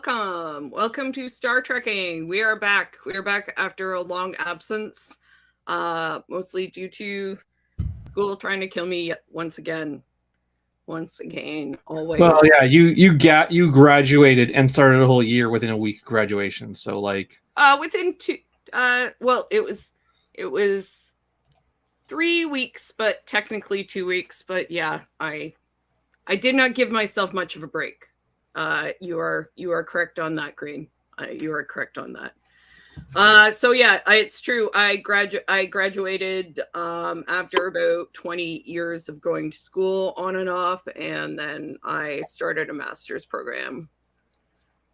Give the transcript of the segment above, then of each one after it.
Welcome to StarTrekkin. We are back. We are back after a long absence, mostly due to school trying to kill me once again. Always. Well, yeah, you graduated and started a whole year within a week of graduation. So within two. Well, it was 3 weeks, but technically 2 weeks. But yeah, I did not give myself much of a break. You are correct on that, Green. You are correct on that. So yeah, it's true. I graduated after about 20 years of going to school on and off, and then I started a master's program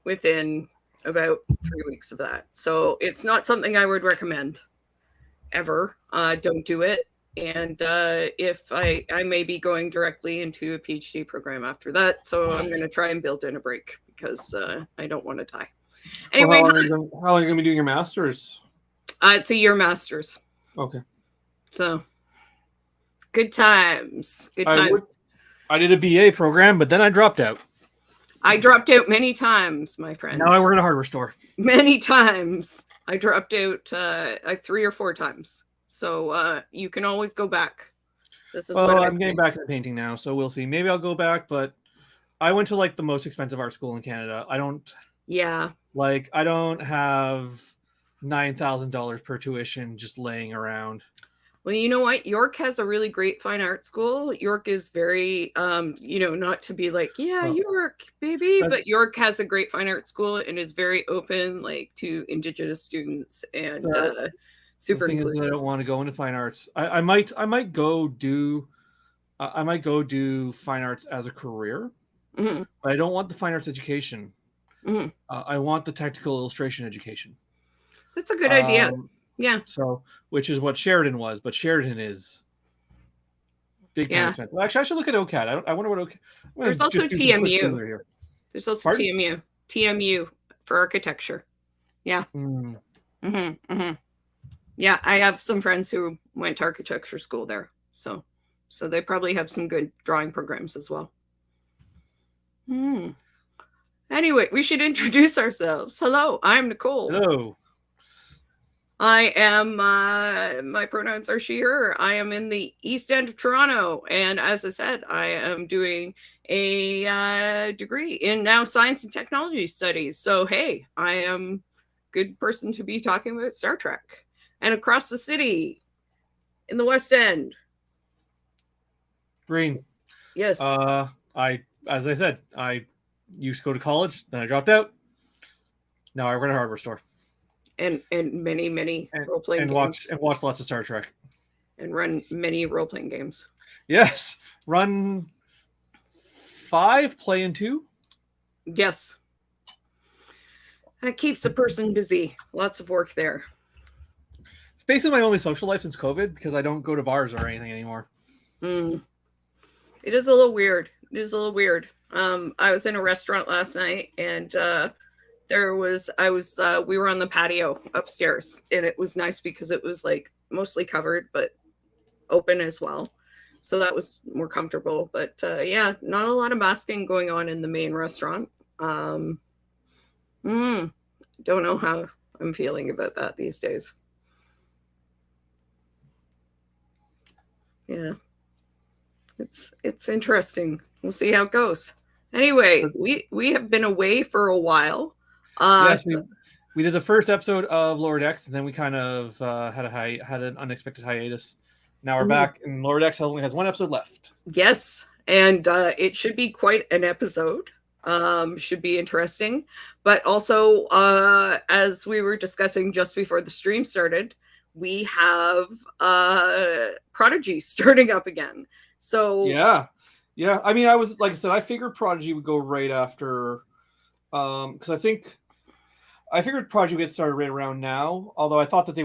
within about 3 weeks of that. So it's not something I would recommend ever. Don't do it. And if I may be going directly into a PhD program after that, so I'm going to try and build in a break because I don't want to die. Anyway, how long are you going to be doing your master's? It's a year master's. Okay. So good times. Good times. I did a BA program, but then I dropped out. I dropped out many times, my friend. Now I work at a hardware store. Many times. I dropped out 3 or 4 times. So you can always go back. This is I'm getting back into painting now, so we'll see. Maybe I'll go back, but I went to like the most expensive art school in Canada. I don't have $9,000 per tuition just laying around. Well, you know what? York has a really great fine art school. York is very, not to be like, York, baby, but York has a great fine art school and is very open, like, to Indigenous students and super inclusive. I don't want to go into fine arts. I might go do fine arts as a career, but I don't want the fine arts education. I want the technical illustration education. That's a good idea. Yeah. So, which is what Sheridan was, but Sheridan is big time expensive. Well, actually, I should look at OCAD. I wonder what OCAD. There's also TMU. There's also TMU. TMU for architecture. Yeah. Yeah, I have some friends who went to architecture school there, so they probably have some good drawing programs as well. Anyway, we should introduce ourselves. Hello, I'm Nicole. Hello. I am, my pronouns are she, her. I am in the East End of Toronto. And as I said, I am doing a degree in now science and technology studies. So, hey, I am a good person to be talking about Star Trek. And across the city in the West End. Green. Yes. As I said, I used to go to college, then I dropped out. Now I run a hardware store. And many role-playing games. And watch lots of Star Trek. And run many role-playing games. Yes. Run 5, play in 2. Yes. That keeps a person busy. Lots of work there. It's basically my only social life since COVID because I don't go to bars or anything anymore. It is a little weird. I was in a restaurant last night and we were on the patio upstairs and it was nice because it was like mostly covered but open as well. So that was more comfortable. But not a lot of masking going on in the main restaurant. Don't know how I'm feeling about that these days. Yeah. It's interesting. We'll see how it goes. Anyway, we have been away for a while. Yes, we did the first episode of Lower Decks, and then we kind of had an unexpected hiatus. Now we're back, and Lower Decks only has 1 episode left. Yes, and it should be quite an episode. Should be interesting. But also, as we were discussing just before the stream started, we have Prodigy starting up again. So yeah. I mean, I figured Prodigy would go right after, because I figured Prodigy would get started right around now. Although I thought that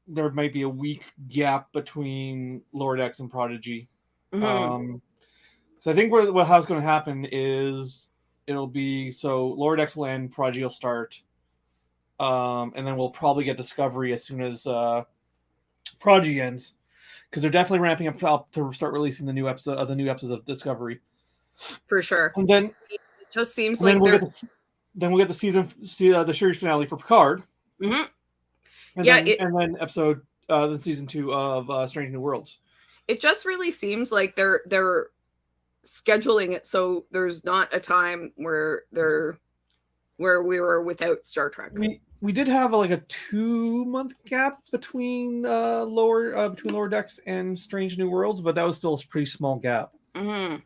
there might be a week gap between Lower Decks and Prodigy. So I think how it's going to happen is it'll be Lower Decks will end, Prodigy will start, and then we'll probably get Discovery as soon as Prodigy ends. Because they're definitely ramping up to start releasing the new episodes of Discovery. For sure. And then it just seems like then we'll get the series finale for Picard. Mm-hmm. And Yeah, then the season 2 of Strange New Worlds. It just really seems like they're scheduling it so there's not a time where we were without Star Trek. We did have like a 2-month gap between Lower Decks and Strange New Worlds, but that was still a pretty small gap. Mm-hmm.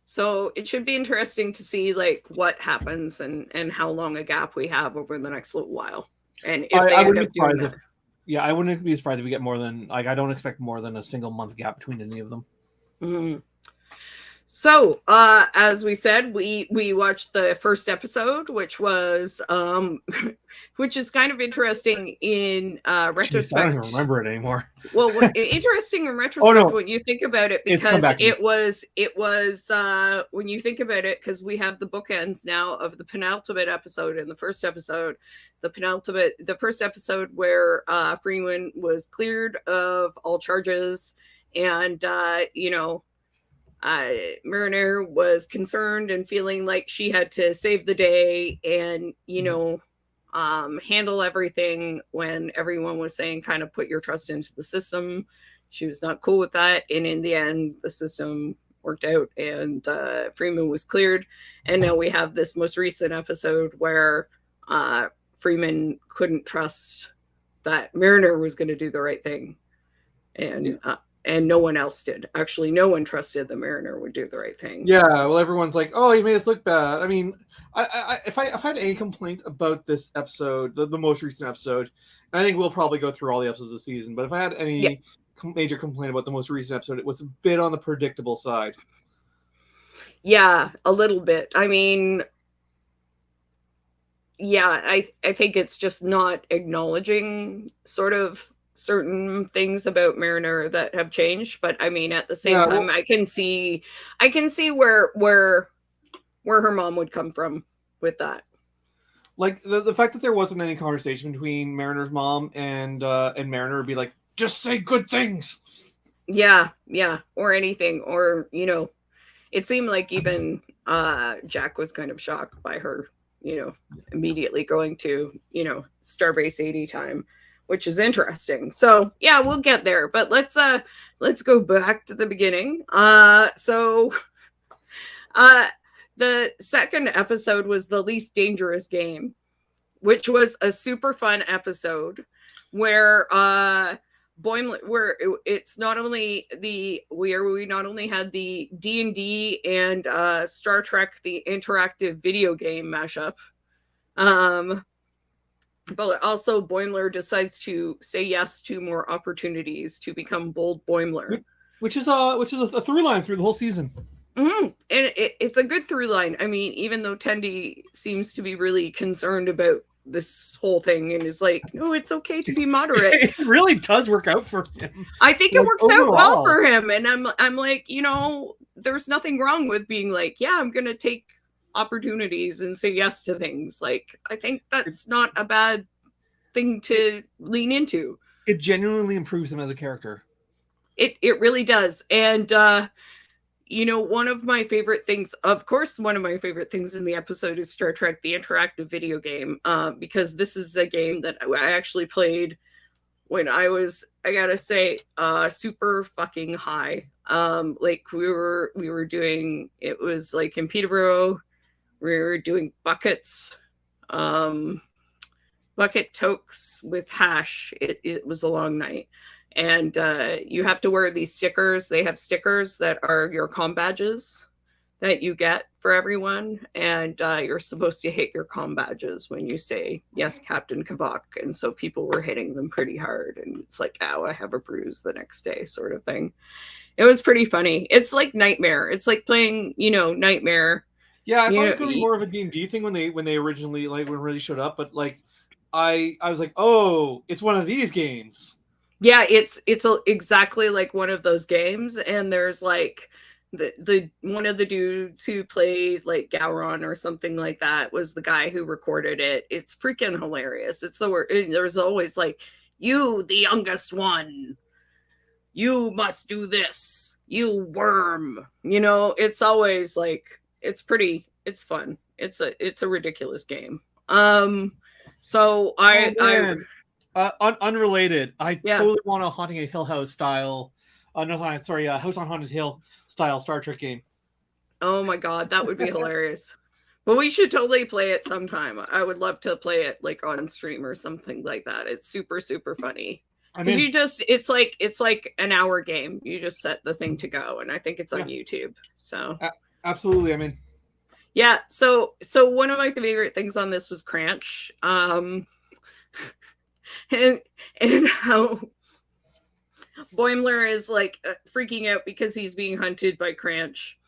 So it should be interesting to see like what happens and how long a gap we have over the next little while. And if they end up doing that. I wouldn't be surprised if we get more than I don't expect more than a single month gap between any of them. Mm-hmm. So, as we said, we watched the first episode, which was which is kind of interesting in retrospect. I don't even remember it anymore. Well, interesting in retrospect when you think about it, because it was when you think about it, because we have the bookends now of the penultimate episode and the first episode. The first episode where Freeman was cleared of all charges, and Mariner was concerned and feeling like she had to save the day and, handle everything when everyone was saying kind of put your trust into the system. She was not cool with that. And in the end, the system worked out and Freeman was cleared. And now we have this most recent episode where Freeman couldn't trust that Mariner was going to do the right thing. And no one else did. Actually, no one trusted the Mariner would do the right thing. Yeah, well, everyone's like, "Oh, he made us look bad." I mean, if I had any complaint about this episode, the most recent episode, and I think we'll probably go through all the episodes of the season. But if I had any major complaint about the most recent episode, it was a bit on the predictable side. Yeah, a little bit. I mean, yeah, I think it's just not acknowledging sort of certain things about Mariner that have changed, but I mean at the same time I can see where her mom would come from with that. Like the fact that there wasn't any conversation between Mariner's mom and Mariner would be like, just say good things. Yeah, or anything, or it seemed like even Jack was kind of shocked by her, immediately going to, Starbase 80 time, which is interesting. So yeah, we'll get there, but let's go back to the beginning. So the second episode was The Least Dangerous Game, which was a super fun episode where Boimler, where it's not only we not only had the D&D and Star Trek the interactive video game mashup, but also Boimler decides to say yes to more opportunities to become Bold Boimler, which is a through line through the whole season. Mm-hmm. And it's a good through line. I mean, even though Tendi seems to be really concerned about this whole thing and is like, no, it's okay to be moderate. It really does work out for him. I think it works out well for him, and I'm like, there's nothing wrong with being like, yeah, I'm gonna take opportunities and say yes to things. Like, I think that's not a bad thing to lean into. It genuinely improves him as a character. It really does. And one of my favorite things in the episode is Star Trek the interactive video game, because this is a game that I actually played when I was, I gotta say, super fucking high. Like we were doing, it was like in Peterborough, we were doing bucket tokes with hash. It was a long night. And you have to wear these stickers. They have stickers that are your comm badges that you get for everyone. And you're supposed to hit your comm badges when you say, yes, Captain Kavak. And so people were hitting them pretty hard. And it's like, ow, I have a bruise the next day sort of thing. It was pretty funny. It's like Nightmare. It's like playing, Nightmare. Yeah, I thought it was going to be more of a D&D thing when they originally, like, when it really showed up. But, like, I was like, oh, it's one of these games. Yeah, it's exactly like one of those games, and there's like the one of the dudes who played like Gowron or something like that was the guy who recorded it. It's freaking hilarious. It's the word. There's always like, you, the youngest one, you must do this, you worm. It's always like, it's fun. It's a ridiculous game. So Unrelated. I Yeah. totally want a Haunting a Hill House style. No, sorry, House on Haunted Hill style Star Trek game. Oh my god, that would be hilarious. But we should totally play it sometime. I would love to play it like on stream or something like that. It's super, super funny. Because it's like an hour game. You just set the thing to go, and I think it's on YouTube. So absolutely, I mean, yeah. So one of my favorite things on this was Cranch, and how Boimler is like freaking out because he's being hunted by Cranch,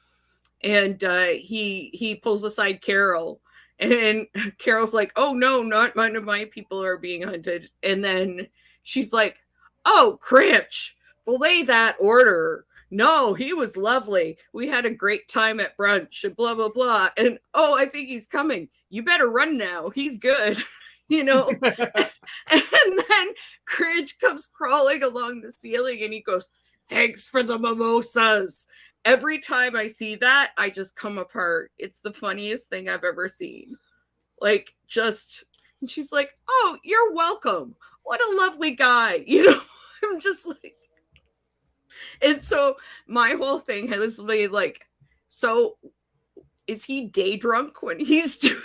and he pulls aside Carol, and Carol's like, "Oh no, not one of my people are being hunted," and then she's like, "Oh, Cranch, belay that order. No, he was lovely. We had a great time at brunch and blah, blah, blah. And oh, I think he's coming. You better run now. He's good." And then Cringe comes crawling along the ceiling and he goes, "Thanks for the mimosas." Every time I see that, I just come apart. It's the funniest thing I've ever seen. Like, and she's like, "Oh, you're welcome. What a lovely guy." I'm just like, and so my whole thing has been like, so is he day drunk when he's doing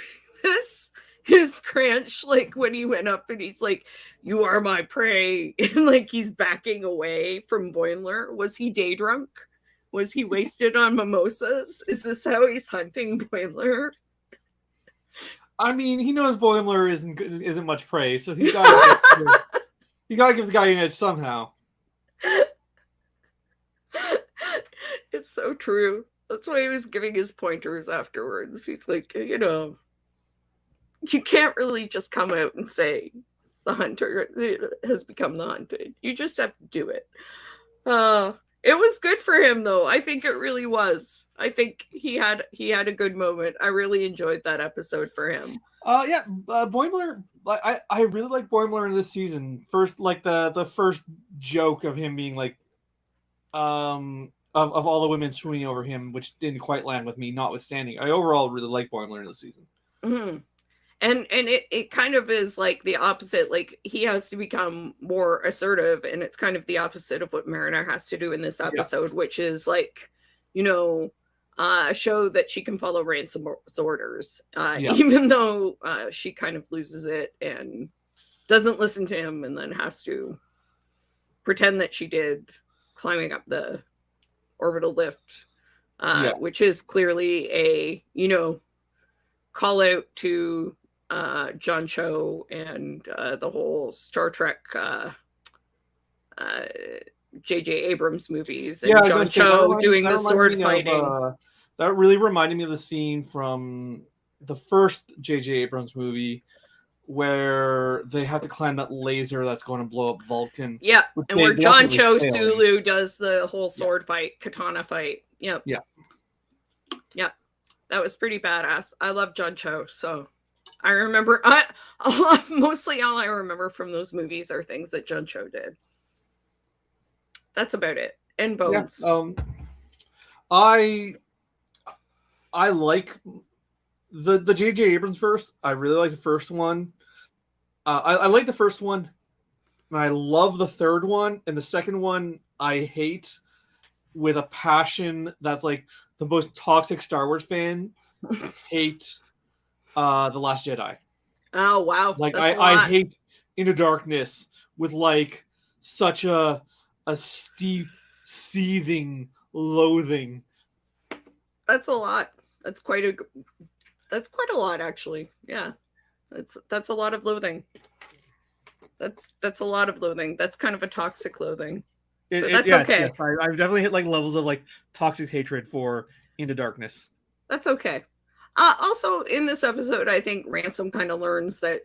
this? His Cranch, like when he went up and he's like, "You are my prey," and like he's backing away from Boimler. Was he day drunk? Was he wasted on mimosas? Is this how he's hunting Boimler? I mean, he knows Boimler isn't much prey, so he gotta give the guy an edge somehow. It's so true. That's why he was giving his pointers afterwards. He's like, you can't really just come out and say the hunter has become the hunted. You just have to do it. It was good for him, though. I think it really was. I think he had a good moment. I really enjoyed that episode for him. Boimler. I really like Boimler in this season. First, like the first joke of him being like, of all the women swooning over him, which didn't quite land with me. Notwithstanding, I overall really like Boimler in this season. Mm-hmm. And it kind of is like the opposite. Like he has to become more assertive, and it's kind of the opposite of what Mariner has to do in this episode, which is like, show that she can follow Ransom's orders, even though she kind of loses it and doesn't listen to him, and then has to pretend that she did, climbing up the orbital lift, which is clearly a call out to John Cho and the whole Star Trek J.J. Abrams movies, and John Cho doing the sword fighting. That really reminded me of the scene from the first J.J. Abrams movie where they have to climb that laser that's going to blow up Vulcan. Yeah, and where John Cho Sulu does the whole sword fight, katana fight. Yep. Yeah. Yeah. That was pretty badass. I love John Cho, so I remember mostly all I remember from those movies are things that John Cho did. That's about it. And Bones. Yeah, I like the J.J. Abrams verse. I really like the first one. I like the first one, and I love the third one. And the second one I hate with a passion that's like the most toxic Star Wars fan hate The Last Jedi. Oh, wow. Like I hate Into Darkness with like such a steep, seething loathing. That's a lot. That's quite a lot, actually. Yeah. That's a lot of loathing. That's a lot of loathing. That's kind of a toxic loathing. That's okay. Yes, I've definitely hit like levels of like toxic hatred for Into Darkness. That's okay. Also, in this episode, I think Ransom kind of learns that,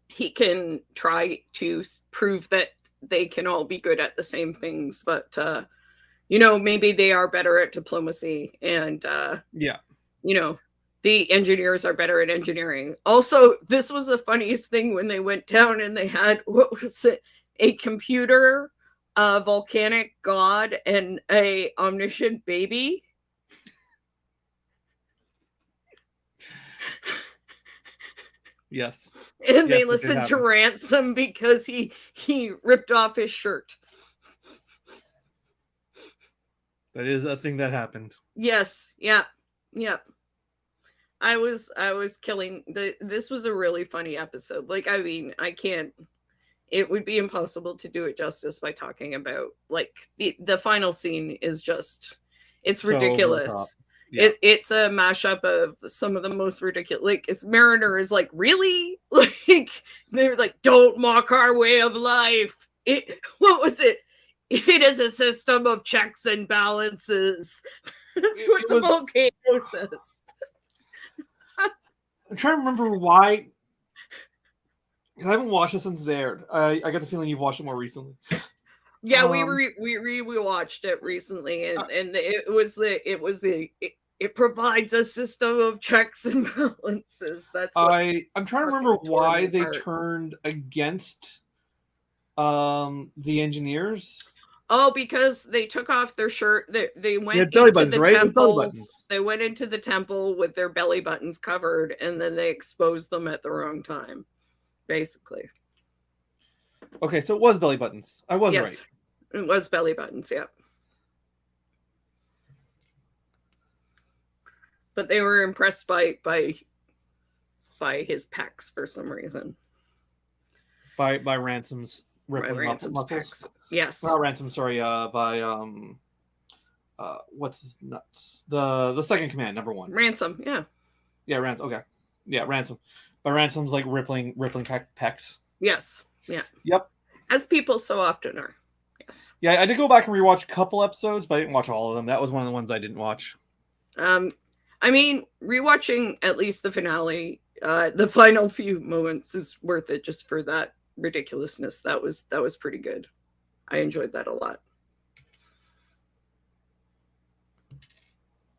he can try to prove that they can all be good at the same things, but, maybe they are better at diplomacy, and, the engineers are better at engineering. Also, this was the funniest thing when they went down and they had, what was it? A computer, a volcanic god, and a omniscient baby. Yes. And Yes, they that did listened to happen. Ransom because he ripped off his shirt. That is a thing that happened. Yes. Yeah. Yeah. I was killing this was a really funny episode. Like, I mean, it would be impossible to do it justice by talking about, like, the final scene is just, it's So over the top. ridiculous. Yeah. It's a mashup of some of the most ridiculous, like, it's Mariner is like, really? Like, they're like, don't mock our way of life. What was it? It is a system of checks and balances. That's what the volcano says. I'm trying to remember why. I haven't watched it since it aired. I got the feeling you've watched it more recently. Yeah, we watched it recently, and it provides a system of checks and balances. That's what I'm trying to remember why they turned against the engineers. Oh, because they took off their shirt. They went into the temple. They went into the temple with their belly buttons covered, and then they exposed them at the wrong time, basically. Okay, so it was belly buttons. I was right. It was belly buttons, yeah. But they were impressed by his pecs for some reason. By Ransom's rippling muscles. Yes. Not Ransom, sorry, by what's his nuts? The second command, number 1. Ransom, yeah. Yeah, Ransom. Okay. Yeah, Ransom. By Ransom's like rippling pecs. Yes. Yeah. Yep. As people so often are. Yes. Yeah, I did go back and rewatch a couple episodes, but I didn't watch all of them. That was one of the ones I didn't watch. I mean, rewatching at least the finale, the final few moments is worth it just for that ridiculousness. That was pretty good. I enjoyed that a lot.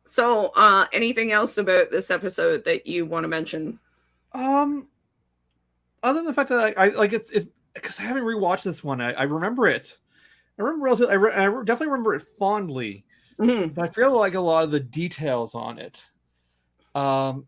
So, anything else about this episode that you want to mention? Other than the fact that I like it's because I haven't rewatched this one. I remember it. I definitely remember it fondly, but I feel like a lot of the details on it. Although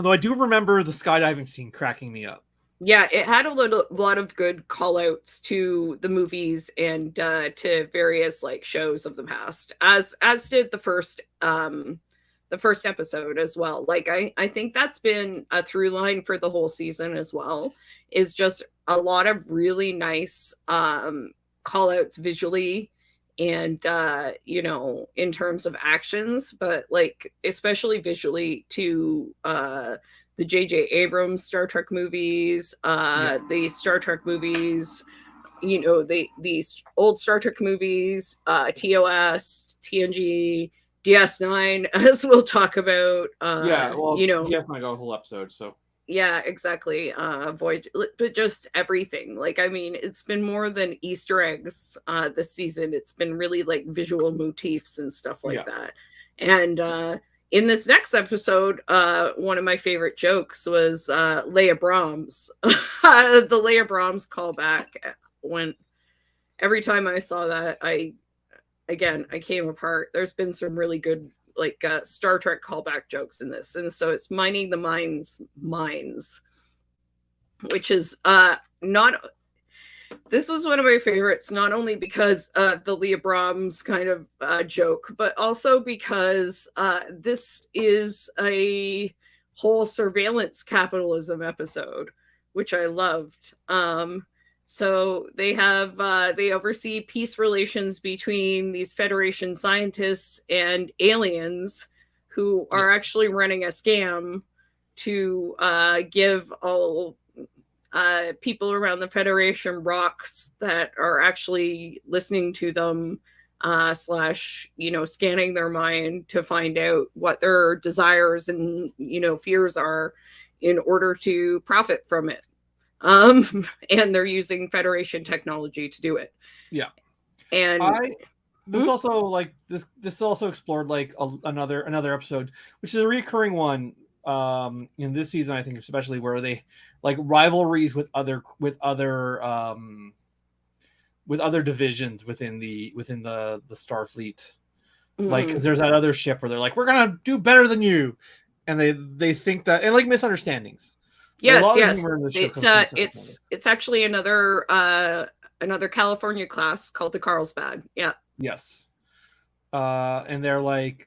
I do remember the skydiving scene cracking me up. Yeah, it had a lot of good call outs to the movies and to various like shows of the past, as did the first episode as well. Like I think that's been a through line for the whole season as well, is just a lot of really nice call outs visually and in terms of actions, but like especially visually to the J.J. Abrams Star Trek movies, the Star Trek movies, these old Star Trek movies, TOS, TNG, DS9, as we'll talk about. DS9 got a whole episode, so. Yeah, exactly. Voyage, but just everything. Like, I mean, it's been more than Easter eggs this season. It's been really like visual motifs and stuff like that. And in this next episode, one of my favorite jokes was Leia Brahms. The Leia Brahms callback. When every time I saw that, I came apart. There's been some really good like Star Trek callback jokes in this, and so it's mining the mines, which is not. This was one of my favorites, not only because the Leah Brahms kind of joke, but also because this is a whole surveillance capitalism episode, which I loved. So they oversee peace relations between these Federation scientists and aliens who are actually running a scam to give all people around the Federation rocks that are actually listening to them, scanning their mind to find out what their desires and, fears are in order to profit from it. And they're using Federation technology to do it. Yeah. And this also explored like another episode, which is a recurring one in this season, I think, especially, where they like rivalries with other divisions within the Starfleet. Like, because there's that other ship where they're like, we're gonna do better than you, and they think that, and like misunderstandings. Like, a Yes, lot of the yes. humor in the show comes from the Pacific Northwest. It's actually another California class called the Carlsbad. Yeah. Yes. And they're like,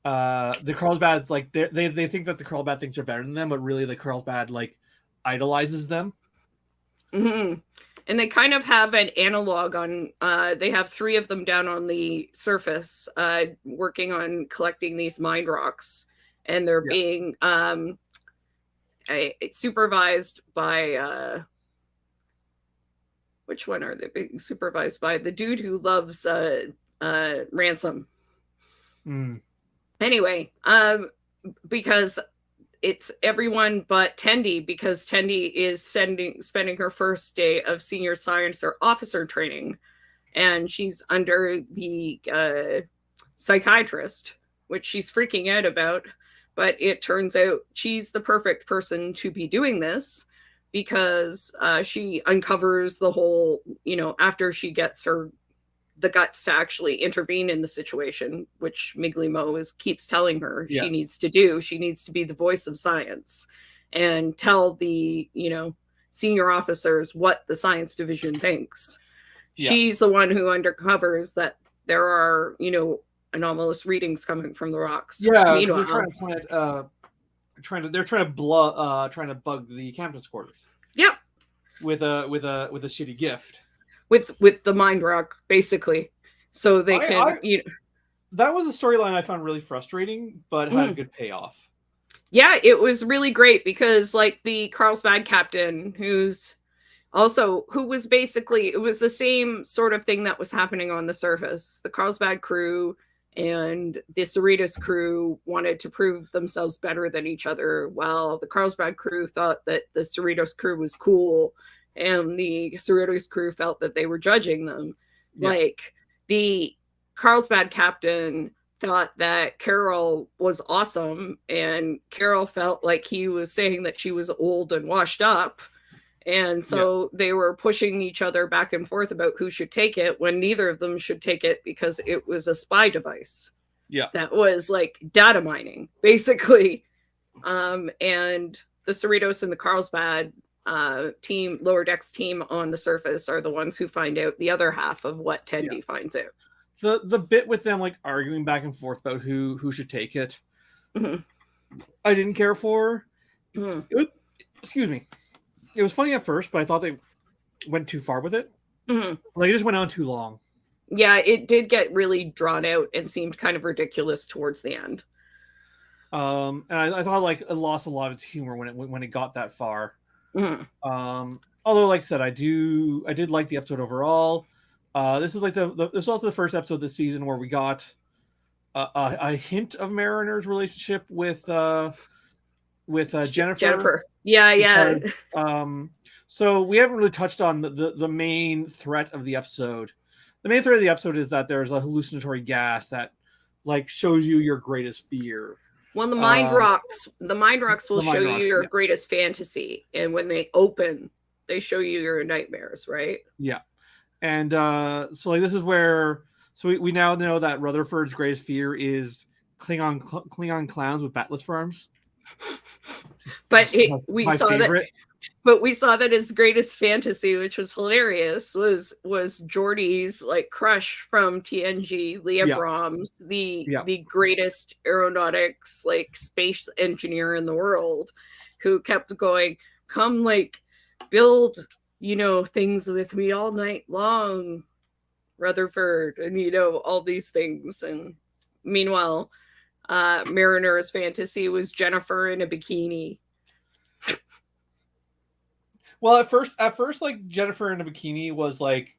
the Carlsbad's like they think that the Carlsbad thinks they're better than them, but really the Carlsbad like idolizes them. Mm-hmm. And they kind of have an analog on. They have 3 of them down on the surface, working on collecting these mind rocks, and they're being supervised by. Which one are they being supervised by? The dude who loves Ransom. Anyway, because it's everyone but Tendi, because Tendi is spending her first day of senior science or officer training, and she's under the psychiatrist, which she's freaking out about. But it turns out she's the perfect person to be doing this, because she uncovers the whole, after she gets the guts to actually intervene in the situation, which Migli Mo keeps telling her she needs to do. She needs to be the voice of science and tell the, senior officers what the science division thinks. Yeah. She's the one who uncovers that there are, anomalous readings coming from the rocks. Yeah, meanwhile, they're trying to bug the captain's quarters. Yep. With a shitty gift. With the mind rock, basically, so they can. That was a storyline I found really frustrating, but had a good payoff. Yeah, it was really great, because like the Carlsbad captain, who was basically, it was the same sort of thing that was happening on the surface. The Carlsbad crew and the Cerritos crew wanted to prove themselves better than each other, while the Carlsbad crew thought that the Cerritos crew was cool, and the Cerritos crew felt that they were judging them. Yeah. Like, the Carlsbad captain thought that Carol was awesome, and Carol felt like he was saying that she was old and washed up. And so they were pushing each other back and forth about who should take it, when neither of them should take it, because it was a spy device. Yeah. That was like data mining, basically. And the Cerritos and the Carlsbad team, lower decks team on the surface, are the ones who find out the other half of what Tendi finds out. The bit with them like arguing back and forth about who should take it, I didn't care for. Excuse me. It was funny at first, but I thought they went too far with it. Like, it just went on too long. Yeah, it did get really drawn out and seemed kind of ridiculous towards the end. And I thought like it lost a lot of its humor when it got that far. Although, like I said, I did like the episode overall. This is like this was also the first episode this season where we got a hint of Mariner's relationship with Jennifer. Yeah. So we haven't really touched on the main threat of the episode. The main threat of the episode is that there's a hallucinatory gas that like shows you your greatest fear. Well, the mind rocks will show you your greatest fantasy, and when they open, they show you your nightmares, right? Yeah. And so like this is where we now know that Rutherford's greatest fear is Klingon clowns with batless arms. But we saw that his greatest fantasy, which was hilarious, was Geordi's like crush from TNG, Leah Brahms, the greatest aeronautics like space engineer in the world, who kept going, come like build things with me all night long, Rutherford, and all these things. And meanwhile, Mariner's fantasy was Jennifer in a bikini. Well, at first, like Jennifer in a bikini was like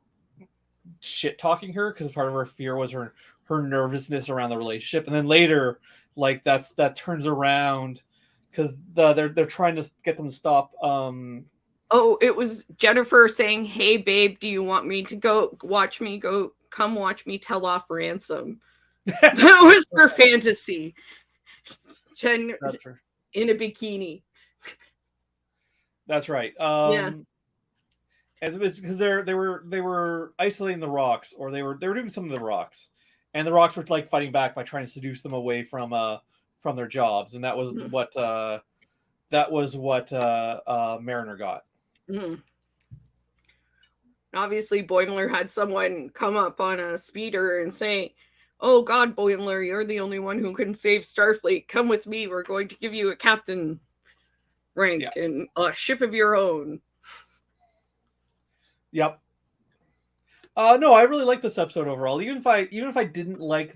shit talking her, because part of her fear was her nervousness around the relationship, and then later, like that turns around because they're trying to get them to stop. It was Jennifer saying, "Hey, babe, do you want me to go watch me go? Come watch me tell off Ransom." That was her fantasy. Jen in a bikini. That's right. Because they were isolating the rocks, or they were doing some of the rocks, and the rocks were like fighting back by trying to seduce them away from their jobs, and that was what that was what Mariner got. Mm. Obviously, Boimler had someone come up on a speeder and say, "Oh God, Boimler, you're the only one who can save Starfleet. Come with me. We're going to give you a captain rank and a ship of your own." Yep. No, I really like this episode overall. Even if I didn't like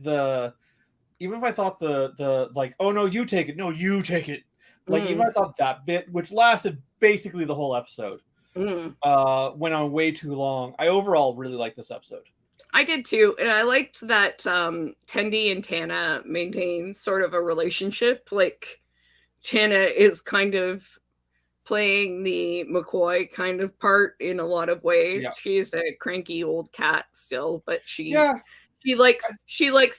even if I thought the like, oh no, you take it, no, you take it. Like even if I thought that bit, which lasted basically the whole episode, went on way too long. I overall really like this episode. I did too, and I liked that Tendi and Tana maintain sort of a relationship. Like Tana is kind of playing the McCoy kind of part in a lot of ways. Yeah. She's a cranky old cat still, but she likes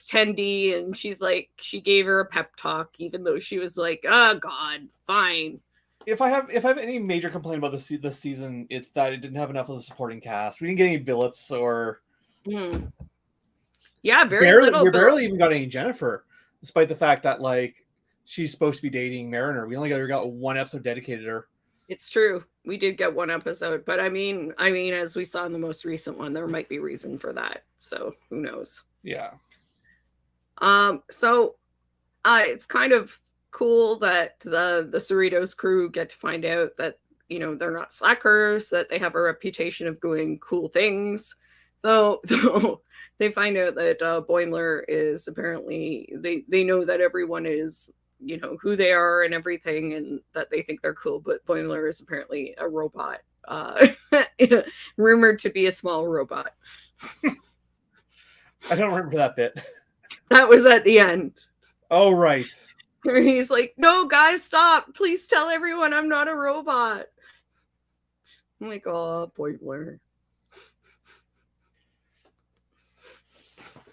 Tendi, and she's like, she gave her a pep talk, even though she was like, "Oh God, fine." If I have any major complaint about this season, it's that it didn't have enough of the supporting cast. We didn't get any Billups or yeah, little. We barely even got any Jennifer, despite the fact that like she's supposed to be dating Mariner. We only got one episode dedicated to her. It's true. We did get one episode, but I mean, as we saw in the most recent one, there might be reason for that. So who knows? Yeah. So it's kind of cool that the Cerritos crew get to find out that, they're not slackers, that they have a reputation of doing cool things. So they find out that Boimler is apparently, they know that everyone is, who they are and everything, and that they think they're cool, but Boimler is apparently a robot, rumored to be a small robot. I don't remember that bit. That was at the end. Oh, right. He's like, "No, guys, stop. Please tell everyone I'm not a robot." I'm like, "Oh, Boimler."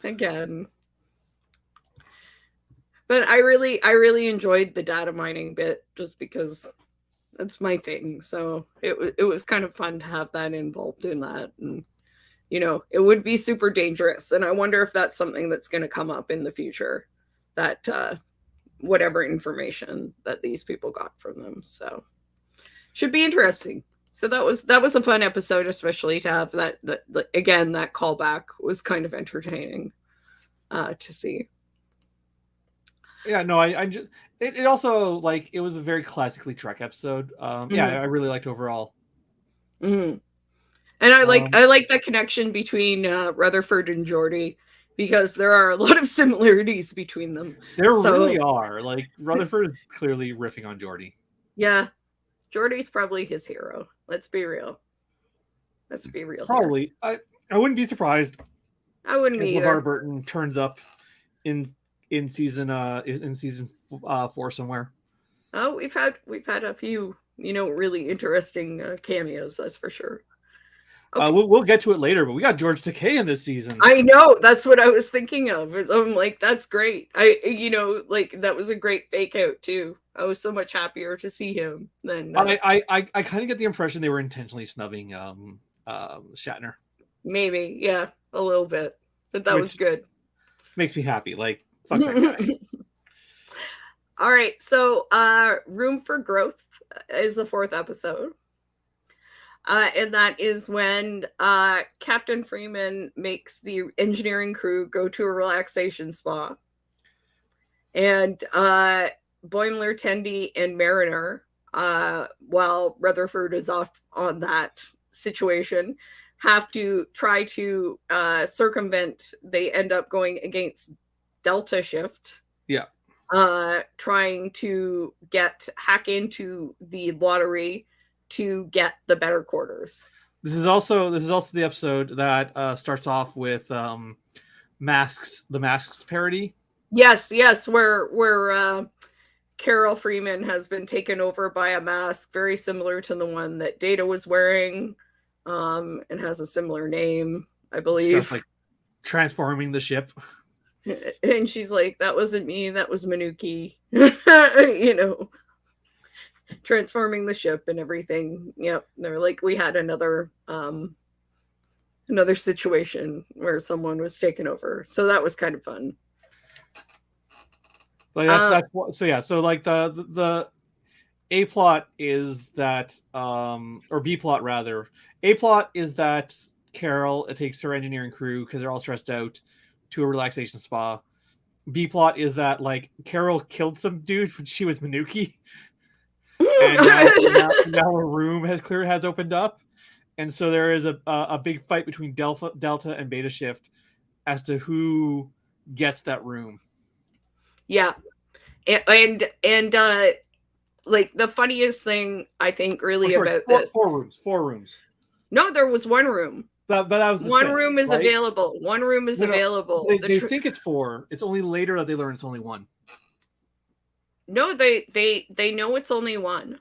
Again. But I really enjoyed the data mining bit, just because that's my thing. So it was kind of fun to have that involved in that. And, it would be super dangerous. And I wonder if that's something that's going to come up in the future, that whatever information that these people got from them. So should be interesting. So that was a fun episode, especially to have that again, that callback was kind of entertaining to see. Yeah, no, it also, like, it was a very classically Trek episode. Yeah, I really liked overall. Mm-hmm. And I like that connection between Rutherford and Geordi, because there are a lot of similarities between them. There really are. Like, Rutherford is clearly riffing on Geordi. Yeah, Geordi's probably his hero. Let's be real. Probably. Here. I wouldn't be surprised. I wouldn't if either. LeVar Burton turns up in season 4 somewhere. Oh, we've had a few, really interesting cameos, that's for sure. Okay. We'll get to it later, but we got George Takei in this season. I know, that's what I was thinking of. I'm like, that's great. That was a great fake out too. I was so much happier to see him than. I kind of get the impression they were intentionally snubbing Shatner. Maybe, yeah, a little bit, but that was good. Makes me happy. Like, fuck that guy. All right, so Room for Growth is the 4th episode. And that is when Captain Freeman makes the engineering crew go to a relaxation spa. And Boimler, Tendi, and Mariner, while Rutherford is off on that situation, have to try to circumvent. They end up going against Delta Shift. Yeah. Trying to hack into the lottery to get the better quarters. This is also the episode that starts off with the Masks parody. Yes, where Carol Freeman has been taken over by a mask very similar to the one that Data was wearing, and has a similar name, I believe. Stuff like transforming the ship. And she's like, "That wasn't me, that was Manuki." Transforming the ship and everything. Yep. They're like, we had another situation where someone was taken over. So that was kind of fun. But that's so yeah. So like the A plot is that, or B plot rather. A plot is that Carol takes her engineering crew because they're all stressed out to a relaxation spa. B plot is that like Carol killed some dude when she was Manuki, and now her room has opened up, and so there is a big fight between Delta and Beta Shift as to who gets that room. Yeah, and like the funniest thing I think really about this, four rooms. No, there was one room. But that was one room is available. One room is available. They think it's 4. It's only later that they learn it's only 1. No, they know it's only 1.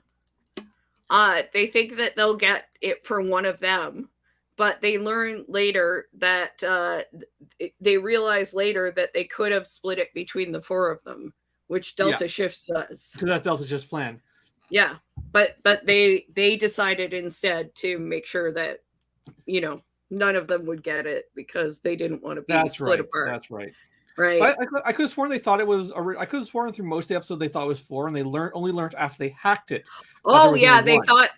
They think that they'll get it for one of them, but they learn later that they realize later that they could have split it between the 4 of them, which Delta Shift does. Because that's Delta Shift's plan. Yeah, but they decided instead to make sure that, you know, none of them would get it because they didn't want to be split apart. That's right. Right. I could have sworn they thought it was. I could have sworn through most of the episode they thought it was 4, and they only learned after they hacked it. Oh yeah, they thought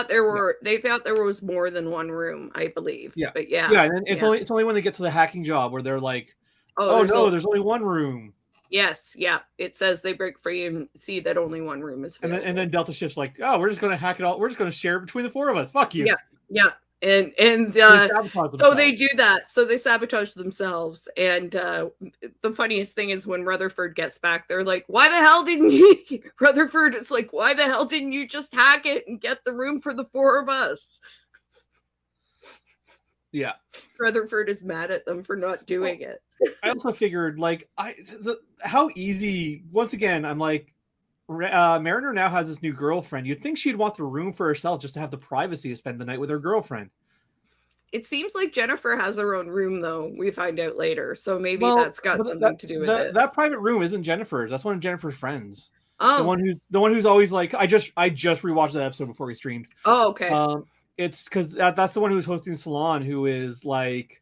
there was more than one room, I believe. Yeah, but yeah, and it's only when they get to the hacking job where they're like, there's only one room. Yes, yeah. It says they break free and see that only one room is available. And then Delta Shift's like, oh, we're just going to hack it all. We're just going to share it between the 4 of us. Fuck you. Yeah. And so they do that. So they sabotage themselves. And the funniest thing is when Rutherford gets back, they're like, why the hell didn't you? Rutherford is like, why the hell didn't you just hack it and get the room for the 4 of us? Yeah. Rutherford is mad at them for not doing it. I also figured, like, how easy. Once again, I'm like, Mariner now has this new girlfriend. You'd think she'd want the room for herself just to have the privacy to spend the night with her girlfriend. It seems like Jennifer has her own room, though. We find out later, so maybe that's got something to do with it. That private room isn't Jennifer's. That's one of Jennifer's friends. Oh, the one who's always like, I just rewatched that episode before we streamed. Oh, okay. It's because that's the one who's hosting the salon, who is like,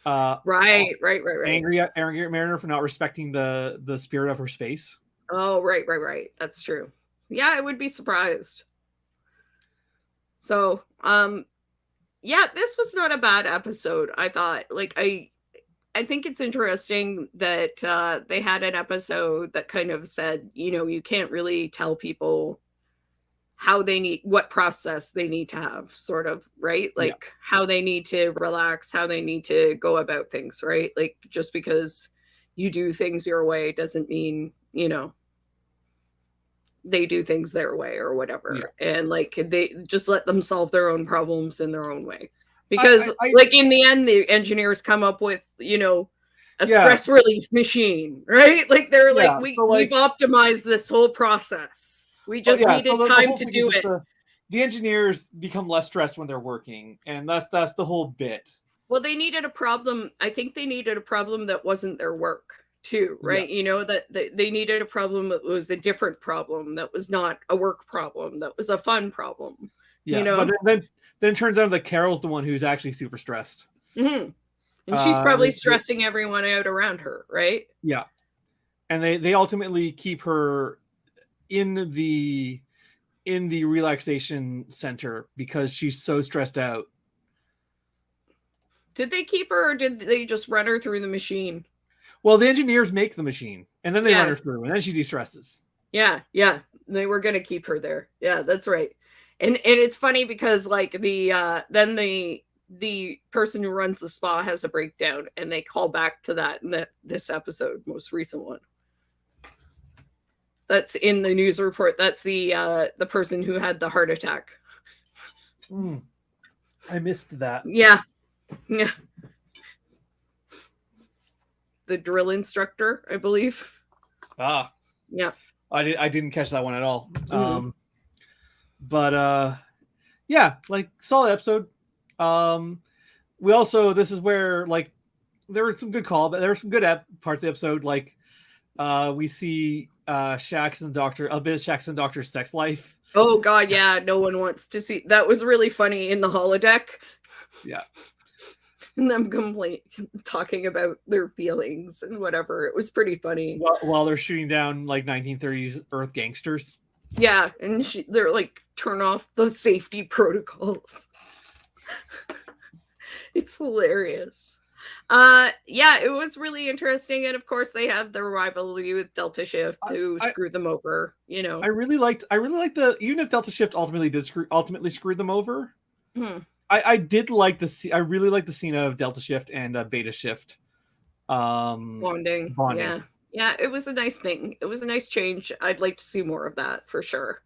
right. Angry at Mariner for not respecting the spirit of her space. Oh, right. That's true. Yeah, I would be surprised. So, yeah, this was not a bad episode. I thought, like, I think it's interesting that they had an episode that kind of said, you know, you can't really tell people what process they need to have, sort of, right? Like how they need to relax, how they need to go about things, right? Like just because you do things your way doesn't mean, you know, they do things their way or whatever. And like they just let them solve their own problems in their own way. Because like in the end, the engineers come up with, you know, a stress relief machine, right? Like they're like, we've optimized this whole process. We just needed time to do it. The engineers become less stressed when they're working, and that's the whole bit. Well, they needed a problem. I think they needed a problem that wasn't their work too, right? You know, that they needed a problem that was a different problem, that was not a work problem, that was a fun problem. Yeah, you know? But then it turns out that Carol's the one who's actually super stressed. Mm-hmm. And she's probably stressing everyone out around her, right? Yeah. And they ultimately keep her in the relaxation center because she's so stressed out. Did they keep her or did they just run her through the machine? Well, the engineers make the machine and then they run her through and then she de-stresses. Yeah. They were going to keep her there. Yeah, that's right. And it's funny because like then the person who runs the spa has a breakdown and they call back to that in this episode, most recent one. That's in the news report. That's the person who had the heart attack. I missed that. Yeah. The drill instructor, I believe. Yeah. I didn't catch that one at all. Mm-hmm. But yeah, like solid episode. We also, this is where like there were some good but there were some good parts of the episode. Like we see Shax and the Doctor, a bit of Shax and the Doctor's sex life. Oh god, yeah, no one wants to see. That was really funny in the holodeck. Yeah. And them talking about their feelings and whatever. It was pretty funny. While they're shooting down like 1930s Earth gangsters. Yeah, and they're like, turn off the safety protocols. It's hilarious. Yeah, it was really interesting, and of course they have the rivalry with Delta Shift to screw them over. I really liked the, even if Delta Shift ultimately screwed them over. I did like I really liked the scene of Delta Shift and Beta Shift bonding. Yeah, it was a nice thing. It was a nice change. I'd like to see more of that for sure.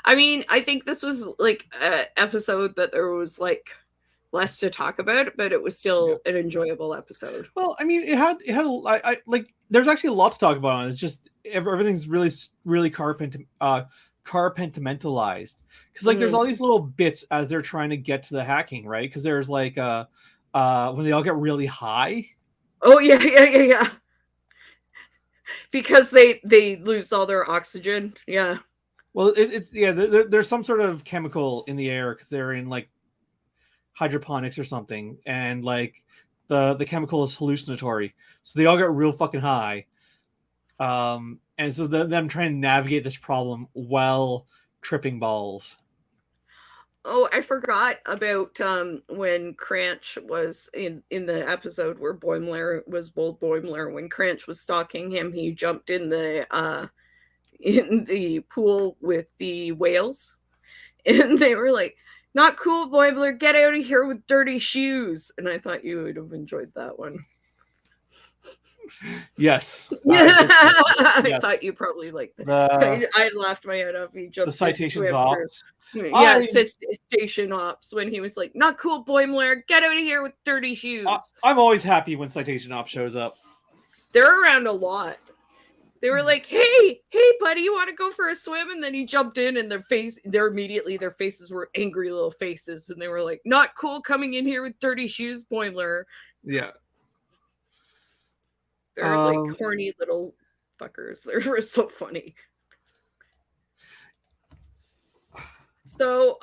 I mean, I think this was like an episode that there was like less to talk about, but it was still an enjoyable episode. Well, I mean, it had I like, there's actually a lot to talk about on it. It's just everything's really compartmentalized, because like there's all these little bits as they're trying to get to the hacking, right? Because there's like when they all get really high. Oh yeah. Because they lose all their oxygen. Yeah. Well, there's some sort of chemical in the air because they're in like hydroponics or something, and like the chemical is hallucinatory, so they all get real fucking high. And so them trying to navigate this problem while tripping balls. Oh, I forgot about when Cranch was in the episode where Boimler was Bold Boimler. When Cranch was stalking him, he jumped in the pool with the whales, and they were like, "Not cool, Boimler, get out of here with dirty shoes." And I thought you would have enjoyed that one. Yes. I thought you probably liked that. I laughed my head off. He jumped the citations ops. Yeah, station ops, when he was like, "Not cool, Boimler, get out of here with dirty shoes." I'm always happy when citation ops shows up. They're around a lot. They were like, hey, buddy, you want to go for a swim? And then he jumped in, and their faces were angry little faces. And they were like, "Not cool coming in here with dirty shoes, Boimler." Yeah. They're like horny little fuckers. They were so funny. So,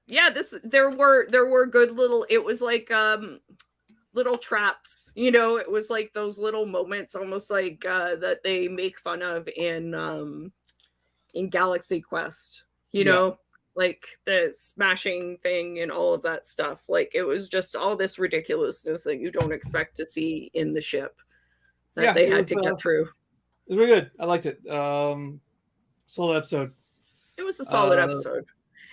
yeah, there were good little, it was like, little traps, it was like those little moments, almost like, that they make fun of in Galaxy Quest, know, like the smashing thing and all of that stuff. Like, it was just all this ridiculousness that you don't expect to see in the ship that they had to get through. It was very good. I liked it. Solid episode. It was a solid episode.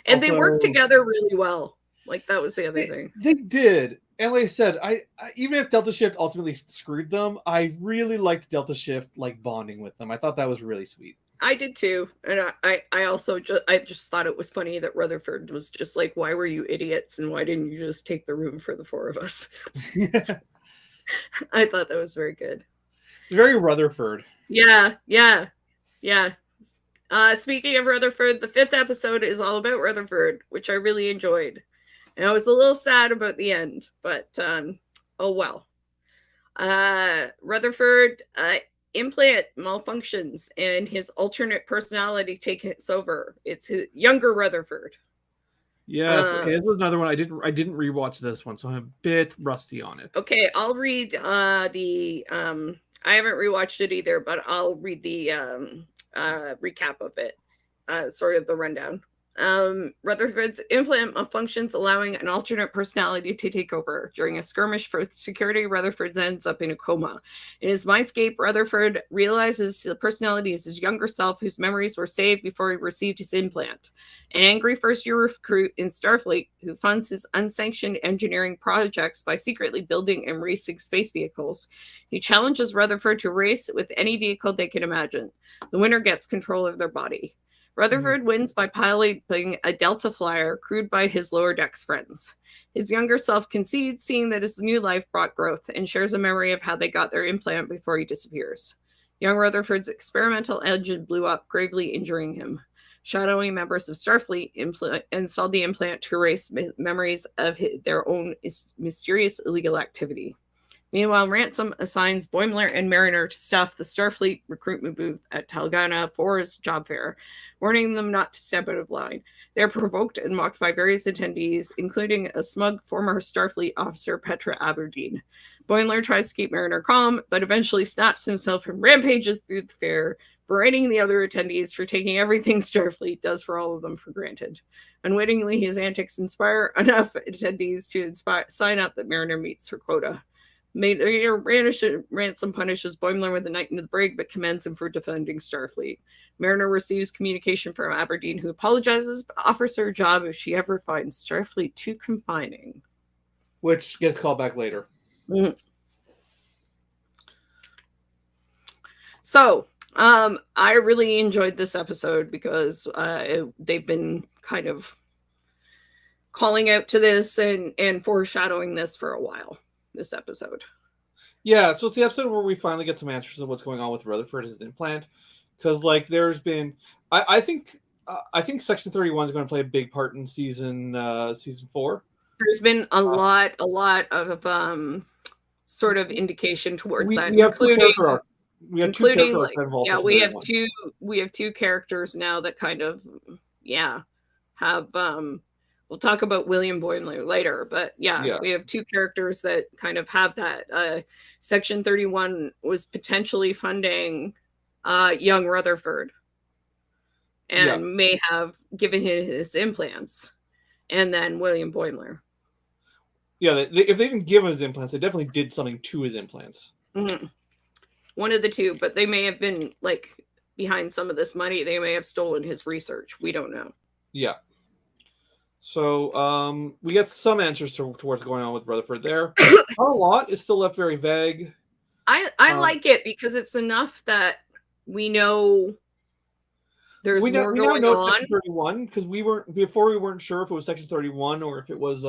And also, they worked together really well. Like, that was the other thing. They did. And like I said, I even if Delta Shift ultimately screwed them, I really liked Delta Shift like bonding with them. I thought that was really sweet. I did too. And I also just thought it was funny that Rutherford was just like, "Why were you idiots? And why didn't you just take the room for the four of us?" I thought that was very good. Very Rutherford. Yeah. Speaking of Rutherford, the 5th episode is all about Rutherford, which I really enjoyed. And I was a little sad about the end, but oh well. Rutherford implant malfunctions and his alternate personality takes over. It's his younger Rutherford. Yes, okay, this was another one. I didn't rewatch this one, so I'm a bit rusty on it. Okay, I'll read the I haven't rewatched it either, but I'll read the recap of it, sort of the rundown. Rutherford's implant malfunctions, allowing an alternate personality to take over. During a skirmish for security, Rutherford ends up in a coma. In his mindscape, Rutherford realizes the personality is his younger self, whose memories were saved before he received his implant. An angry first-year recruit in Starfleet who funds his unsanctioned engineering projects by secretly building and racing space vehicles. He challenges Rutherford to race with any vehicle they can imagine. The winner gets control of their body. Rutherford wins by piloting a Delta flyer crewed by his lower decks friends. His younger self concedes, seeing that his new life brought growth, and shares a memory of how they got their implant before he disappears. Young Rutherford's experimental engine blew up, gravely injuring him. Shadowing members of Starfleet installed the implant to erase memories of their own mysterious illegal activity. Meanwhile, Ransom assigns Boimler and Mariner to staff the Starfleet recruitment booth at Talgana for his job fair, warning them not to step out of line. They are provoked and mocked by various attendees, including a smug former Starfleet officer, Petra Aberdeen. Boimler tries to keep Mariner calm, but eventually snaps himself and rampages through the fair, berating the other attendees for taking everything Starfleet does for all of them for granted. Unwittingly, his antics inspire enough attendees to sign up that Mariner meets her quota. Later, Ransom punishes Boimler with a night into the brig, but commends him for defending Starfleet. Mariner receives communication from Aberdeen, who apologizes, but offers her a job if she ever finds Starfleet too confining. Which gets called back later. Mm-hmm. So, I really enjoyed this episode because they've been kind of calling out to this and foreshadowing this for a while, this episode. Yeah, so it's the episode where we finally get some answers of what's going on with Rutherford as an implant. Because, like, there's been... I think Section 31 is going to play a big part in season 4. There's been a lot of sort of indication towards that, we have including... We have two characters like, involved. Yeah, we have two characters now that kind of have we'll talk about William Boimler later, but yeah, we have two characters that kind of have that. Section 31 was potentially funding young Rutherford and may have given him his implants, and then William Boimler. Yeah, if they didn't give him his implants, they definitely did something to his implants. Mm-hmm. One of the two, but they may have been like behind some of this money. They may have stolen his research. We don't know. Yeah. So we get some answers to what's going on with Rutherford there. Not a lot. It's still left very vague. I like it because it's enough that we know there's more going on. Section 31 because we weren't sure if it was Section 31 or if it was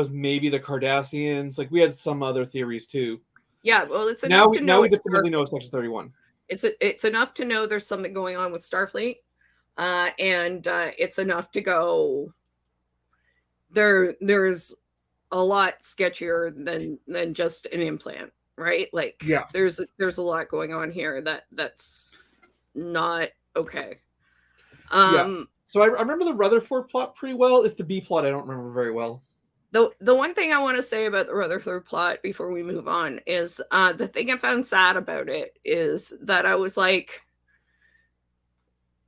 maybe the Cardassians. Like we had some other theories too. Yeah, well, it's enough to know. Now we definitely know Section 31. It's enough to know there's something going on with Starfleet, and it's enough to go. There's a lot sketchier than just an implant, right? Like, there's a lot going on here that's not okay. So I remember the Rutherford plot pretty well. It's the B plot I don't remember very well. The one thing I want to say about the Rutherford plot before we move on is the thing I found sad about it is that I was like,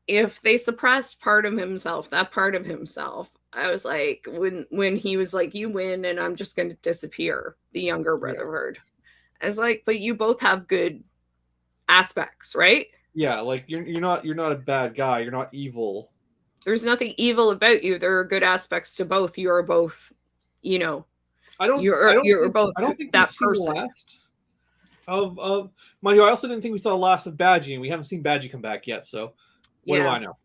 if they suppressed part of himself, that part of himself, I was like, when he was like, you win and I'm just going to disappear, the younger Rutherford. I was like, but you both have good aspects, right? Yeah, like you're not a bad guy. You're not evil. There's nothing evil about you. There are good aspects to both. You are both. You're both I don't think that we've person. Seen the last of mind you, I also didn't think we saw the last of Badgie, and we haven't seen Badgie come back yet. So what do I know?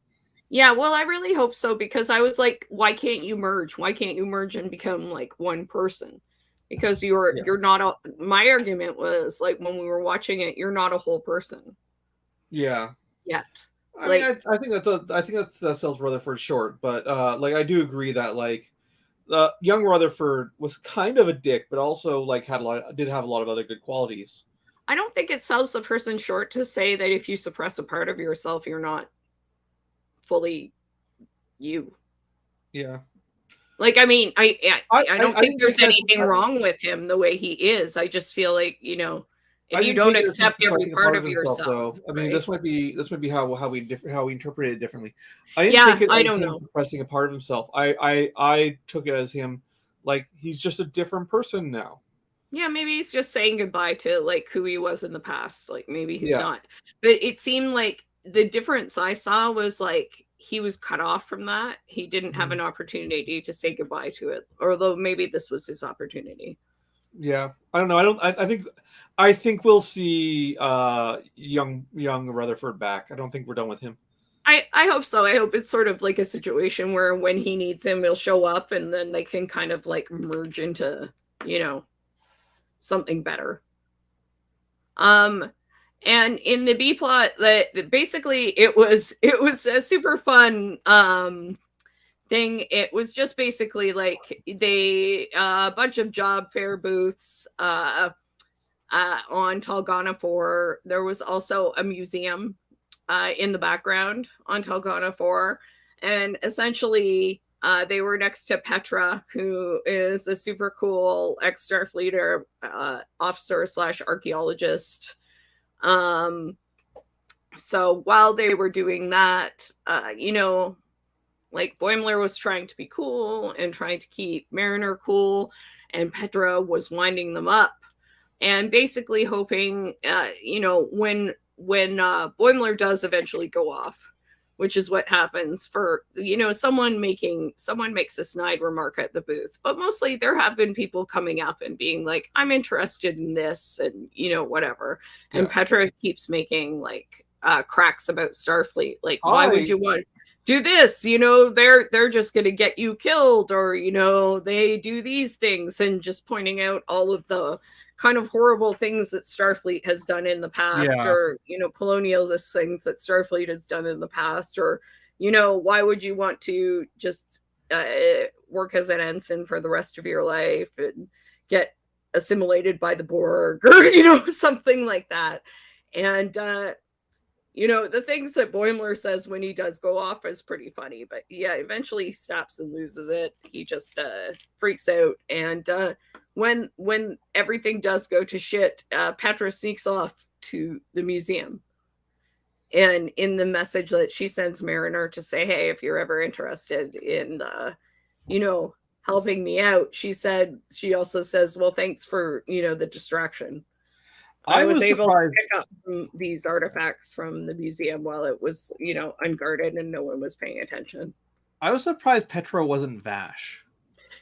Yeah, well, I really hope so because I was like, why can't you merge? Why can't you merge and become like one person? Because you're not my argument was like when we were watching it, you're not a whole person. Yeah. Yeah. I think that sells Rutherford short, but like I do agree that like young Rutherford was kind of a dick, but also like did have a lot of other good qualities. I don't think it sells the person short to say that if you suppress a part of yourself, you're not fully you. Yeah. Like, I mean, I don't think there's anything wrong with him the way he is. I just feel like, if you don't accept every part of yourself. I mean, this might be how we interpret it differently. I didn't take it as him suppressing a part of himself. I took it as him like he's just a different person now. Yeah, maybe he's just saying goodbye to like who he was in the past. Like maybe he's not. But it seemed like the difference I saw was like he was cut off from that. He didn't have an opportunity to say goodbye to it. Although maybe this was his opportunity. Yeah. I don't know. I think we'll see young Rutherford back. I don't think we're done with him. I hope so. I hope it's sort of like a situation where when he needs him, he'll show up and then they can kind of like merge into, something better. And in the B plot, that basically it was a super fun thing. It was just basically like a bunch of job fair booths on Talgana 4. There was also a museum in the background on Talgana 4, and essentially they were next to Petra, who is a super cool ex-Starfleeter officer / archaeologist. So while they were doing that, like Boimler was trying to be cool and trying to keep Mariner cool, and Petra was winding them up, and basically hoping, when Boimler does eventually go off, which is what happens for someone makes a snide remark at the booth, but mostly there have been people coming up and being like, I'm interested in this, and whatever, and Petra keeps making like cracks about Starfleet, like, why would you want do this? They're just going to get you killed, or they do these things, and just pointing out all of the kind of horrible things that Starfleet has done in the past, or colonialist things that Starfleet has done in the past, or why would you want to just work as an ensign for the rest of your life and get assimilated by the Borg, or something like that. And the things that Boimler says when he does go off is pretty funny, but yeah, eventually he stops and loses it. He just freaks out, and when everything does go to shit, Petra sneaks off to the museum, and in the message that she sends Mariner to say, hey, if you're ever interested in helping me out, she also says, well, thanks for the distraction. I was able to pick up these artifacts from the museum while it was, unguarded and no one was paying attention. I was surprised Petra wasn't Vash.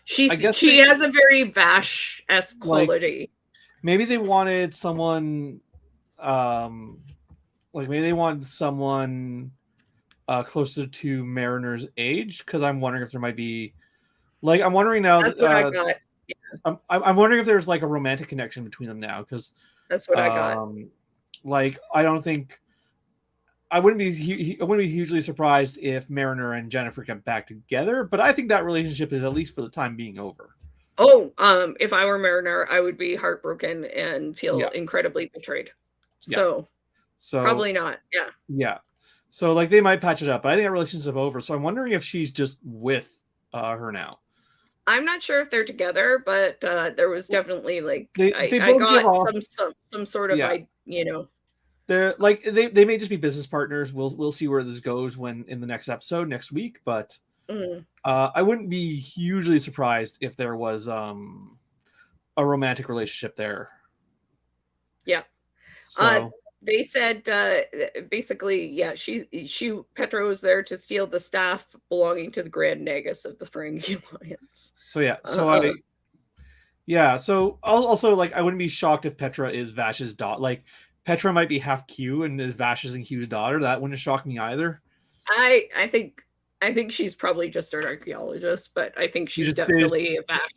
She has a very Vash-esque quality. Like, maybe they wanted someone, closer to Mariner's age, because I'm wondering if there might be, like, I'm wondering now. That's what I got. Yeah. I'm wondering if there's like a romantic connection between them now, because that's what I got. Like, I wouldn't be hugely surprised if Mariner and Jennifer get back together, but I think that relationship is, at least for the time being, over. Oh, if I were Mariner, I would be heartbroken and feel incredibly betrayed. So probably not. Yeah. Yeah. So like they might patch it up, but I think that relationship's over. So I'm wondering if she's just with her now. I'm not sure if they're together, but there was definitely like I got some sort of they're like they may just be business partners. We'll see where this goes when in the next episode next week, but I wouldn't be hugely surprised if there was a romantic relationship there. Yeah. So they said basically, Petra was there to steal the staff belonging to the Grand Nagus of the Ferengi Alliance. So also, like, I wouldn't be shocked if Petra is Vash's daughter. Like, Petra might be half Q and is Vash's and Q's daughter. That wouldn't shock me either. I think she's probably just an archaeologist, but I think she's definitely a Vash.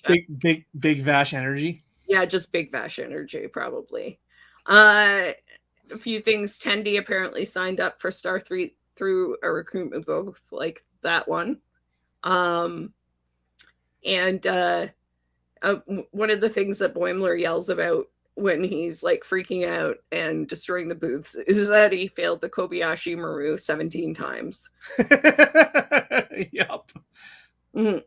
Big Vash energy. Yeah, just big Vash energy, probably. A few things. Tendi apparently signed up for Starfleet through a recruitment booth like that one. And one of the things that Boimler yells about when he's like freaking out and destroying the booths is that he failed the Kobayashi Maru 17 times. Yep. Mm-hmm.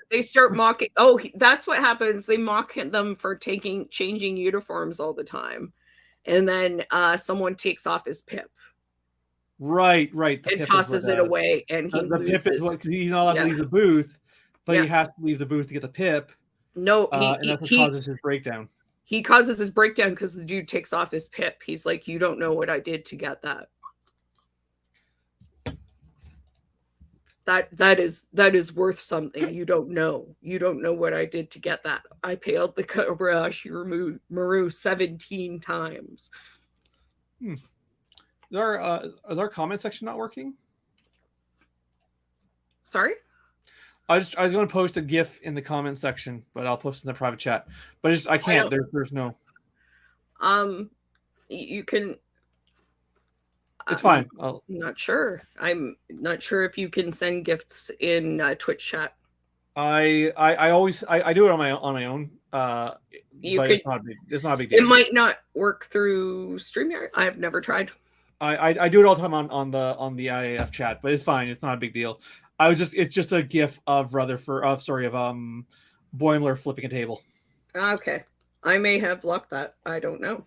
They start mocking. Oh, that's what happens. They mock them for changing uniforms all the time, and then someone takes off his pip. Right. And tosses it away, and the pip is what, he's not allowed to leave the booth, but he has to leave the booth to get the pip. No, and that's what causes his breakdown. He causes his breakdown because the dude takes off his pip. He's like, "You don't know what I did to get that." That is worth something. You don't know what I did to get that. I failed the Kobayashi Maru 17 times. Is our comment section not working? Sorry? I was going to post a GIF in the comment section, but I'll post it in the private chat. But I can't. There's no. You can. It's fine. I'm not sure. I'm not sure if you can send gifts in Twitch chat. I do it on my own. It's not a big deal. It might not work through StreamYard. I've never tried. I do it all the time on the IAF chat, but it's fine. It's not a big deal. It's just a GIF of Boimler flipping a table. Okay, I may have blocked that. I don't know.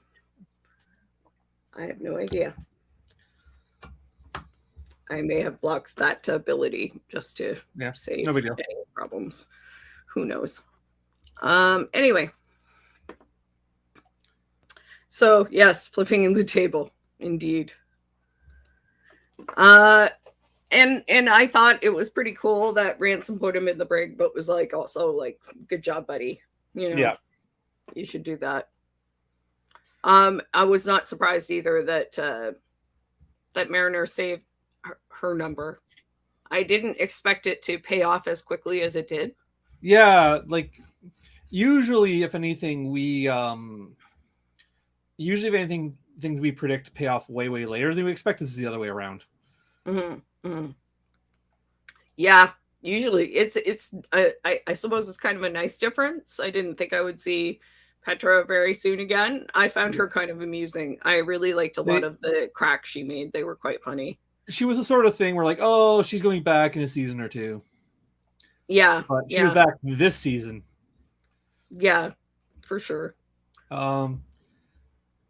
I have no idea. I may have blocked that ability just to save no big deal. any problems. Who knows? Anyway. So yes, flipping in the table, indeed. And I thought it was pretty cool that Ransom put him in the brig, but was like also like, good job, buddy. You know, you should do that. I was not surprised either that that Mariner saved her number. I didn't expect it to pay off as quickly as it did. Yeah, like usually, if anything, things we predict pay off way later than we expect. This is the other way around. Mm-hmm. Mm-hmm. Yeah, usually it's I suppose it's kind of a nice difference. I didn't think I would see Petra very soon again. I found her kind of amusing. I really liked a lot of the cracks she made. They were quite funny. She was the sort of thing where like, oh, she's going back in a season or two. Yeah. But she was back this season. Yeah, for sure. All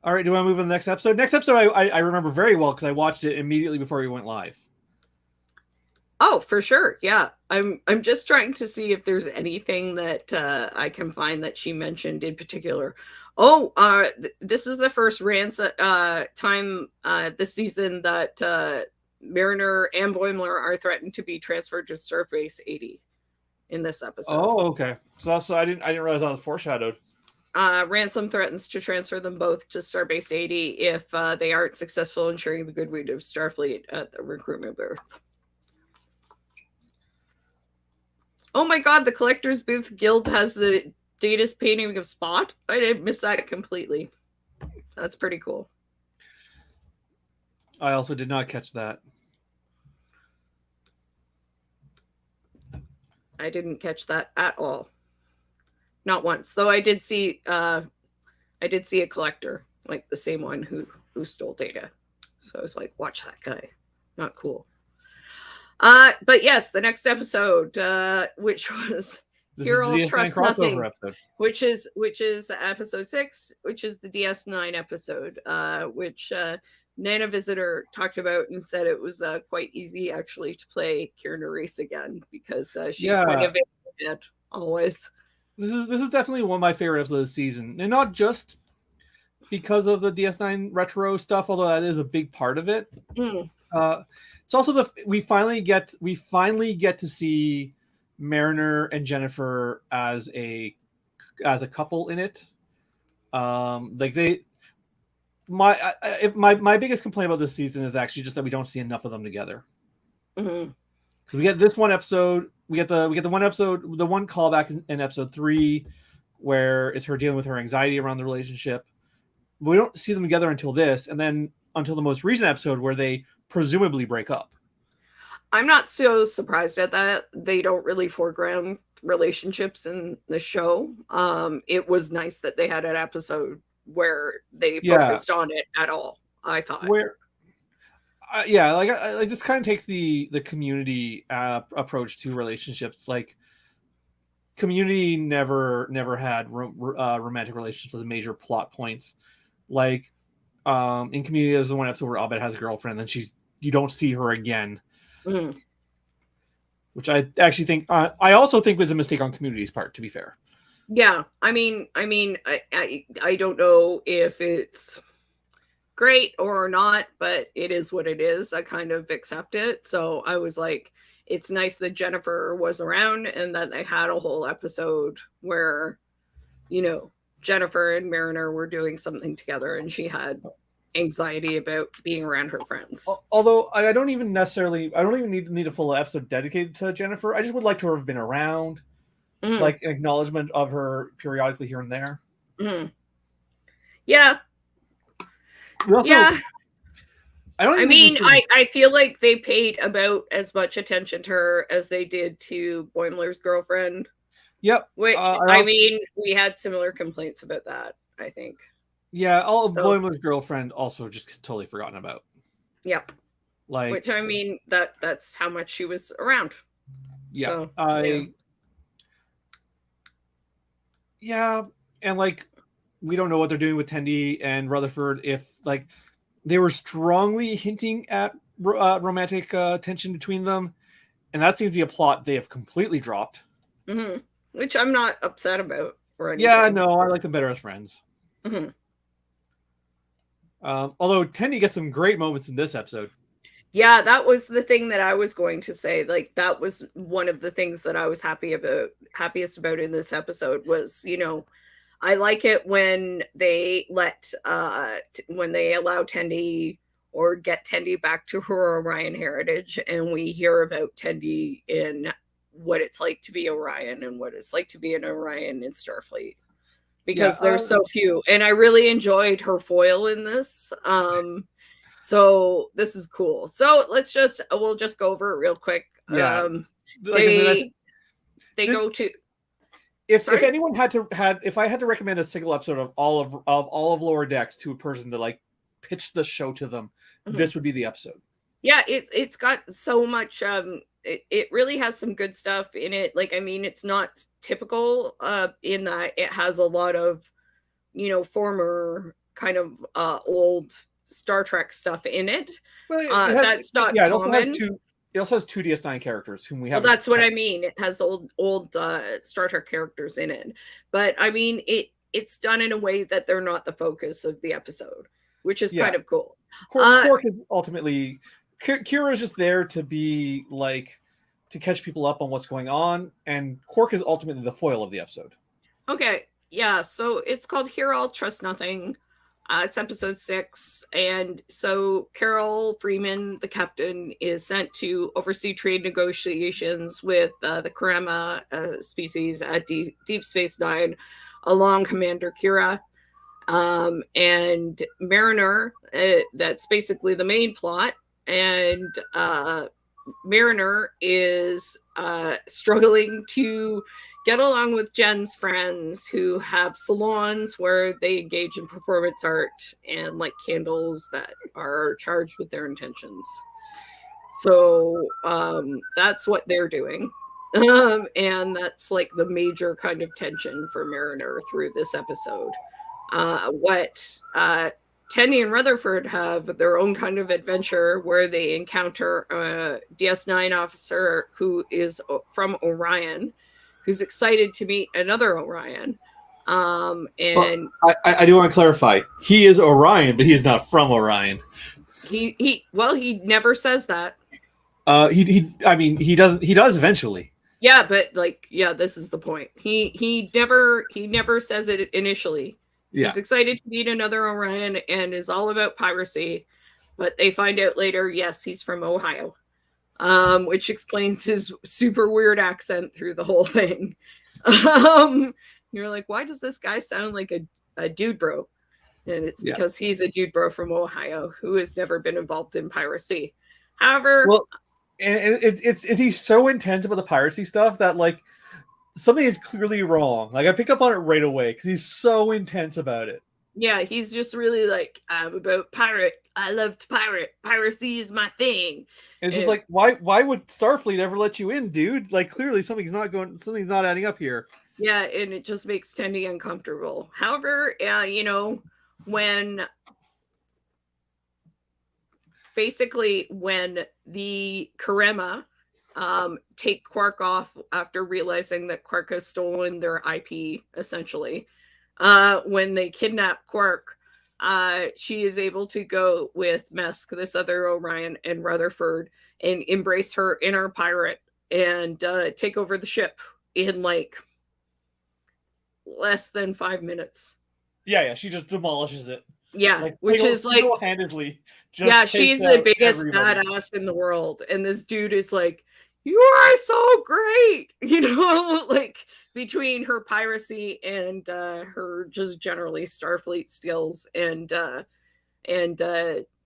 right, do you want to move on to the next episode? Next episode I remember very well because I watched it immediately before we went live. Oh, for sure. Yeah. I'm just trying to see if there's anything that I can find that she mentioned in particular. Oh, this is the first time this season that Mariner and Boimler are threatened to be transferred to Starbase 80 in this episode. Oh, okay. So that's I didn't realize that was foreshadowed. Ransom threatens to transfer them both to Starbase 80 if they aren't successful in sharing the goodwill of Starfleet at the recruitment booth. Oh my god, the Collector's Booth Guild has the Data's painting of Spot. I didn't miss that completely. That's pretty cool. I also did not catch that. I didn't catch that at all. Not once. Though I did see a collector, like the same one who stole Data. So I was like, watch that guy. Not cool. But yes, the next episode, which was Here I'll Trust Nothing, which is episode 6, which is the DS9 episode, which Nana Visitor talked about and said it was quite easy actually to play Kira Nerys again because she's kind of in it always. This is definitely one of my favorite episodes of the season, and not just because of the DS9 retro stuff, although that is a big part of it. It's also we finally get to see Mariner and Jennifer as a couple in it. My biggest complaint about this season is actually just that we don't see enough of them together. Mm-hmm. So we get this one episode. We get the one episode, the one callback in episode 3, where it's her dealing with her anxiety around the relationship. But we don't see them together until this, and then until the most recent episode where they presumably break up. I'm not so surprised at that. They don't really foreground relationships in the show. It was nice that they had an episode where they focused on it at all, I thought. Like this kind of takes the Community approach to relationships. Like Community never had romantic relationships as major plot points. Like in Community, there's the one episode where Abed has a girlfriend, and you don't see her again. Mm. Which I actually think I also think was a mistake on Community's part, to be fair. Yeah, I mean, I don't know if it's great or not, but it is what it is. I kind of accept it. So I was like, it's nice that Jennifer was around and that they had a whole episode where, Jennifer and Mariner were doing something together and she had anxiety about being around her friends. Although I don't even need a full episode dedicated to Jennifer. I just would like to have been around, like an acknowledgement of her periodically here and there. Mm-hmm. Yeah. I feel like they paid about as much attention to her as they did to Boimler's girlfriend. Yep. Which we had similar complaints about that, I think. Yeah, all of Boimler's girlfriend also just totally forgotten about. Yep. Which that's how much she was around. Yeah. So, and like we don't know what they're doing with Tendi and Rutherford. If like they were strongly hinting at romantic tension between them, and that seems to be a plot they have completely dropped. Mm-hmm. Which I'm not upset about or anything. Yeah, no, I like them better as friends. Mm-hmm. Although Tendy gets some great moments in this episode. Yeah, that was the thing that I was going to say. Like, that was one of the things that I was happiest about in this episode was, you know, I like it when they when they allow Tendi or get Tendi back to her Orion heritage, and we hear about Tendi in what it's like to be Orion and what it's like to be an Orion in Starfleet, because there's so few. And I really enjoyed her foil in this. So this is cool. So we'll just go over it real quick. Yeah, They go to. If anyone if I had to recommend a single episode of all of Lower Decks to a person to like pitch the show to them, this would be the episode. Yeah, it's got so much. It really has some good stuff in it. Like, I mean, it's not typical in that it has a lot of, you know, former kind of old Star Trek stuff in it. Well, that's not common. It also has two DS9 characters whom we have. Well, that's what I mean. It has old Star Trek characters in it, but I mean it's done in a way that they're not the focus of the episode, which is kind of cool. Quark is ultimately Kira is just there to be like to catch people up on what's going on, and Quark is ultimately the foil of the episode. Okay, yeah. So it's called Here I'll Trust Nothing. It's episode 6, and so Carol Freeman, the captain, is sent to oversee trade negotiations with the Karema species at Deep Space Nine, along Commander Kira. And Mariner, that's basically the main plot, and Mariner is struggling to get along with Jen's friends who have salons where they engage in performance art and like candles that are charged with their intentions. So that's what they're doing. And that's like the major kind of tension for Mariner through this episode. What Tenny and Rutherford have their own kind of adventure where they encounter a DS9 officer who is from Orion, who's excited to meet another Orion. And I do want to clarify. He is Orion, but he's not from Orion. He never says that. He does eventually. Yeah, but this is the point. He never says it initially. Yeah. He's excited to meet another Orion and is all about piracy, but they find out later, yes, he's from Ohio. Which explains his super weird accent through the whole thing. You're like, why does this guy sound like a dude bro? And it's because he's a dude bro from Ohio who has never been involved in piracy. However, and he's so intense about the piracy stuff that like something is clearly wrong. Like I picked up on it right away because he's so intense about it. Yeah, he's just really like, I'm about pirate. I love to pirate. Piracy is my thing. And it's just like, why would Starfleet ever let you in, dude? Like clearly something's not adding up here. Yeah, and it just makes Tendi uncomfortable. However, when the Karema take Quark off after realizing that Quark has stolen their IP, essentially, when they kidnap Quark, she is able to go with Mesk, this other Orion, and Rutherford, and embrace her inner pirate and take over the ship in like less than 5 minutes. Yeah, she just demolishes it. Yeah, which is like handedly. She's the biggest badass in the world, and this dude is like, you are so great, like between her piracy and her just generally Starfleet skills and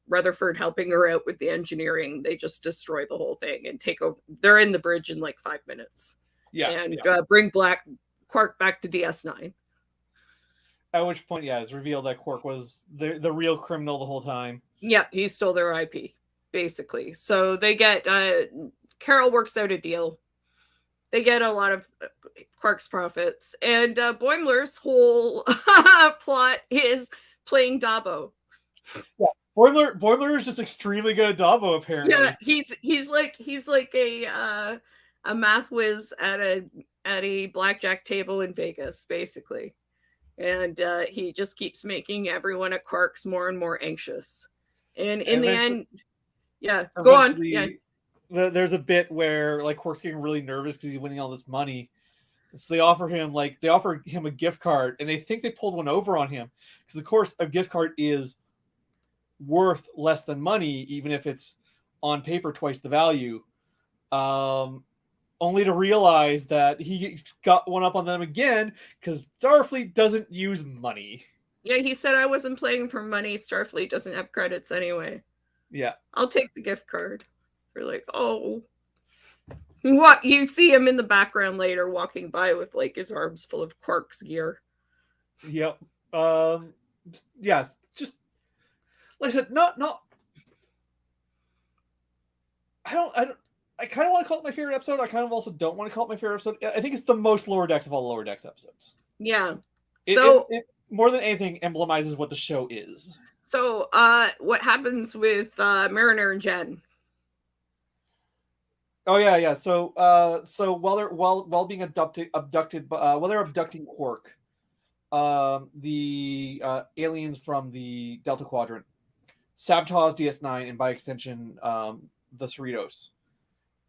Rutherford helping her out with the engineering, they just destroy the whole thing and take over. They're in the bridge in like 5 minutes. Bring Quark back to DS9. At which point, it's revealed that Quark was the real criminal the whole time. Yeah, he stole their IP, basically. So they get Carol works out a deal. They get a lot of Quark's profits, and Boimler's whole plot is playing Dabo. Yeah, Boimler is just extremely good at Dabo, apparently. Yeah, he's like a math whiz at a blackjack table in Vegas, basically. And he just keeps making everyone at Quark's more and more anxious. And in the end, yeah, go on. Yeah. There's a bit where like Quark's getting really nervous because he's winning all this money. And so they offer him a gift card, and they think they pulled one over on him because, of course, a gift card is worth less than money, even if it's on paper twice the value. Only to realize that he got one up on them again because Starfleet doesn't use money. Yeah, he said I wasn't playing for money. Starfleet doesn't have credits anyway. Yeah. I'll take the gift card. They're like, oh. What? You see him in the background later walking by with like his arms full of Quark's gear. Yep. Yeah, just like I said, not I kind of want to call it my favorite episode. I kind of also don't want to call it my favorite episode. I think it's the most Lower Decks of all the Lower Decks episodes. Yeah. It more than anything emblemizes what the show is. So, what happens with Mariner and Jen? Oh yeah. So while being abducted, while they're abducting Quark, the aliens from the Delta Quadrant sabotage DS9 and by extension the Cerritos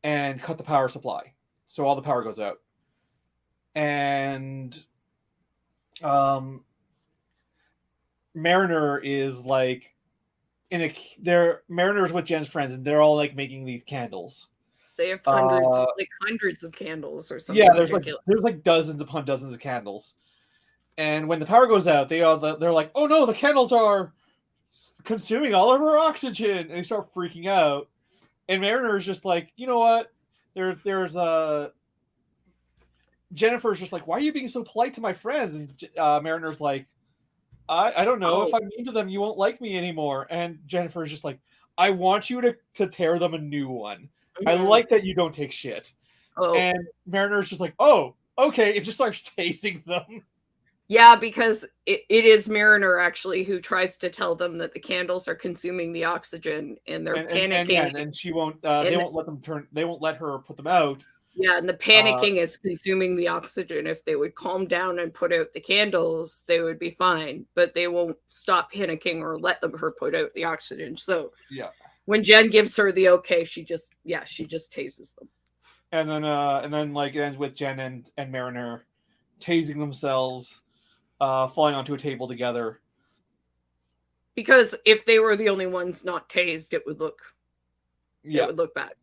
and cut the power supply, so all the power goes out. And Mariner is like Mariner's with Jen's friends, and they're all like making these candles. They have hundreds of candles or something. Yeah, there's like dozens upon dozens of candles. And when the power goes out, they're like, "Oh no, the candles are consuming all of our oxygen," and they start freaking out. And Mariner is just like, you know what? There's Jennifer's just like, why are you being so polite to my friends? And Mariner's like, I don't know. If I'm mean to them, you won't like me anymore. And Jennifer's just like, I want you to tear them a new one. Mm-hmm. I like that you don't take shit. Oh. And Mariner's just like, oh, okay. It just starts tasting them. Yeah, because it is Mariner actually who tries to tell them that the candles are consuming the oxygen, and they're panicking. And she won't. They won't let them turn. They won't let her put them out. Yeah, and the panicking is consuming the oxygen. If they would calm down and put out the candles, they would be fine. But they won't stop panicking or let her put out the oxygen. So yeah, when Jen gives her the okay, she just tases them. And then like it ends with Jen and Mariner tasing themselves. Falling onto a table together. Because if they were the only ones not tased, it would look bad.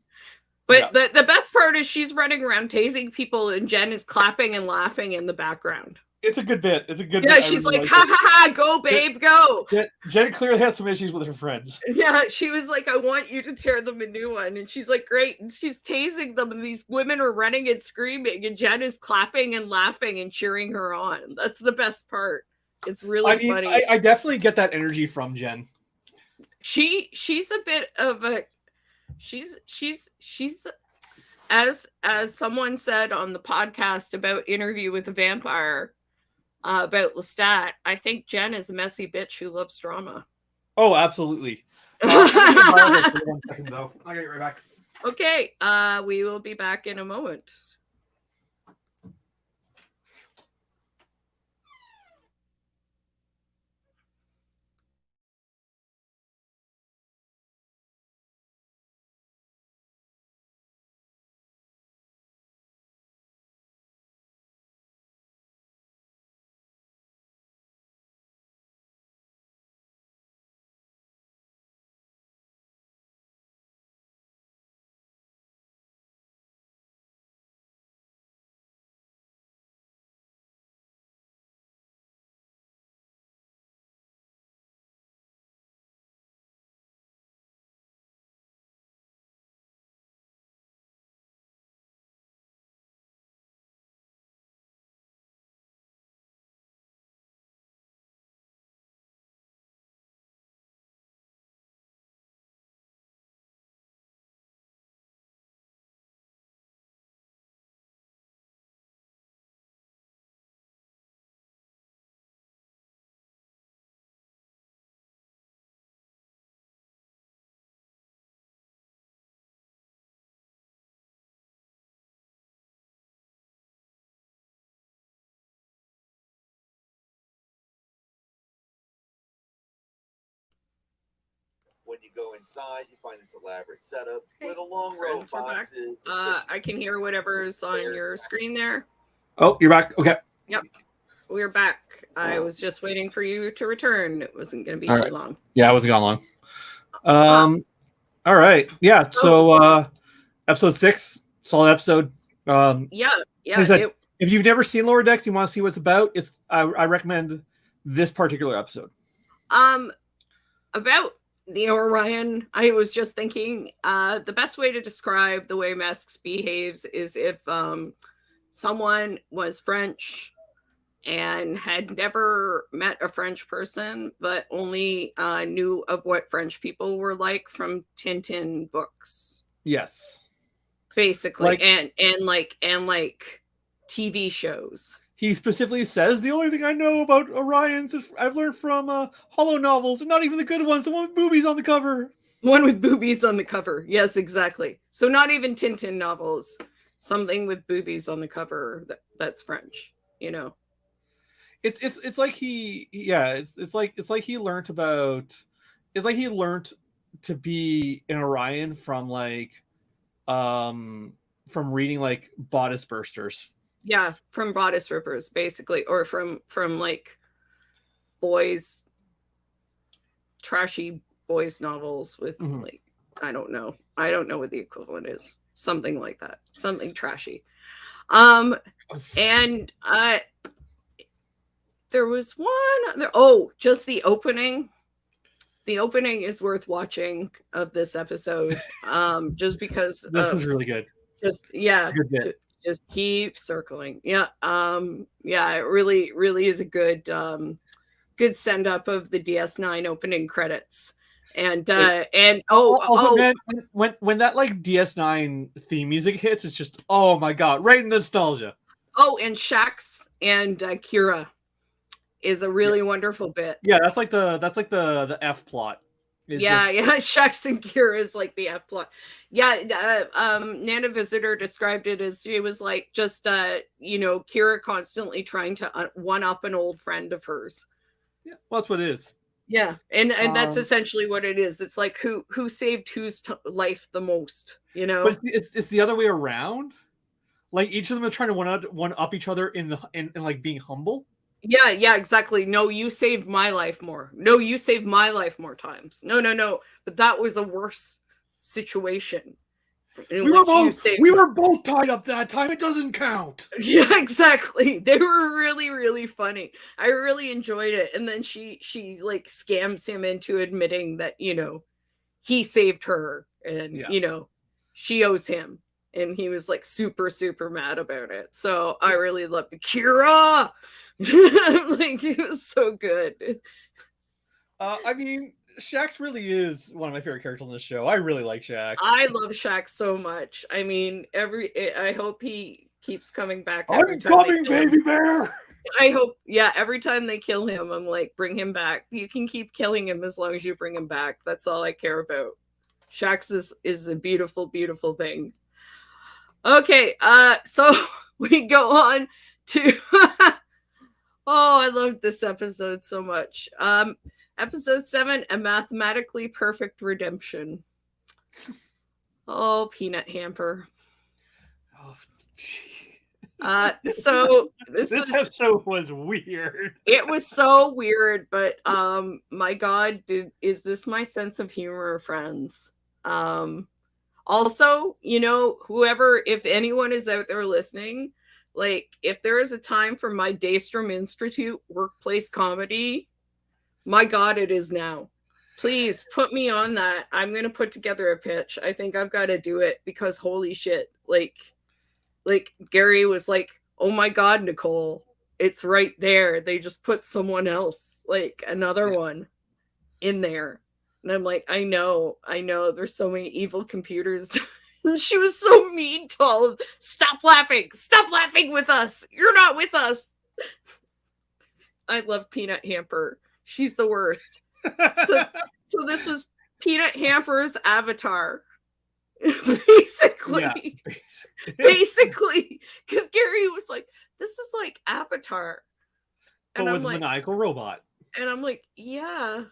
But the best part is she's running around tasing people, and Jen is clapping and laughing in the background. It's a good bit. Yeah, she's really like, ha ha ha, go babe, go. Jen clearly has some issues with her friends. Yeah, she was like, I want you to tear them a new one. And she's like, great. And she's tasing them, and these women are running and screaming, and Jen is clapping and laughing and cheering her on. That's the best part. It's really funny. I definitely get that energy from Jen. She's a bit of a she's as someone said on the podcast about Interview with a Vampire, about Lestat, I think Jen is a messy bitch who loves drama. Oh, absolutely. One second, though. I'll get right back. Okay, we will be back in a moment. when you go inside, you find this elaborate setup with a long row of Friends, we're back. boxes. I can hear whatever's on your screen there. Oh, you're back. Okay. Yep. We're back. I was just waiting for you to return. It wasn't going to be All too right. long. Yeah, I wasn't gone long. All right. Yeah. So episode 6, solid episode. Yeah. Like I said, if you've never seen Lower Decks, you want to see what it's about, I recommend this particular episode. About the Orion, I was just thinking the best way to describe the way Masks behaves is if someone was French and had never met a French person, but only knew of what French people were like from Tintin books. Yes. Basically, and TV shows. He specifically says the only thing I know about Orions is I've learned from Hollow novels, and not even the good ones, the one with boobies on the cover. One with boobies on the cover. Yes, exactly. So not even Tintin novels. Something with boobies on the cover that's French. You know. It's like it's like he learned about. It's like he learned to be an Orion from from reading like Bodice Bursters. Yeah, from Bodice Rippers, basically, or from like boys, trashy boys novels with like I don't know what the equivalent is. Something like that, something trashy. And there was one other. Oh, just the opening. The opening is worth watching of this episode, just because this is really good. Just just keep circling. Yeah, it really is a good good send up of the DS9 opening credits. And man, when that like DS9 theme music hits, it's just oh my god, right in nostalgia. Oh, and Shax and Kira is a really wonderful bit. Yeah, that's like the F plot. Shax and Kira is like the F plot. Yeah, Nana Visitor described it as she was like just Kira constantly trying to one up an old friend of hers. Yeah, well, that's what it is. Yeah, and that's essentially what it is. It's like who saved whose life the most, you know? But it's the other way around. Like each of them are trying to one up each other in like being humble. Yeah, exactly. No, you saved my life more. No, you saved my life more times. No. But that was a worse situation. We were both tied up that time. It doesn't count. Yeah, exactly. They were really, really funny. I really enjoyed it. And then she like scams him into admitting that, he saved her and, she owes him. And he was like super, super mad about it. So I really loved it. Kira! Like, it was so good. I mean, Shax really is one of my favorite characters on this show. I really like Shax. I love Shax so much. I mean, I hope he keeps coming back. I'm coming, baby bear. I hope, every time they kill him, I'm like, bring him back. You can keep killing him as long as you bring him back. That's all I care about. Shax is a beautiful, beautiful thing. Okay, so we go on to oh, I loved this episode so much. Episode 7, A Mathematically Perfect Redemption. Oh, Peanut Hamper. Oh, so this episode was weird. It was so weird, but my God, is this my sense of humor, friends? Also, whoever, if anyone is out there listening, like, if there is a time for my Daystrom Institute workplace comedy, my God, it is now. Please put me on that. I'm going to put together a pitch. I think I've got to do it because holy shit. Like Gary was like, oh my God, Nicole, it's right there. They just put someone else, like another one in there. And I'm like, I know. There's so many evil computers. And she was so mean to all of them. Stop laughing with us. You're not with us. I love Peanut Hamper. She's the worst. So this was Peanut Hamper's avatar. Basically. Basically. Because Gary was like, this is like Avatar. And with a maniacal robot. And I'm like, yeah,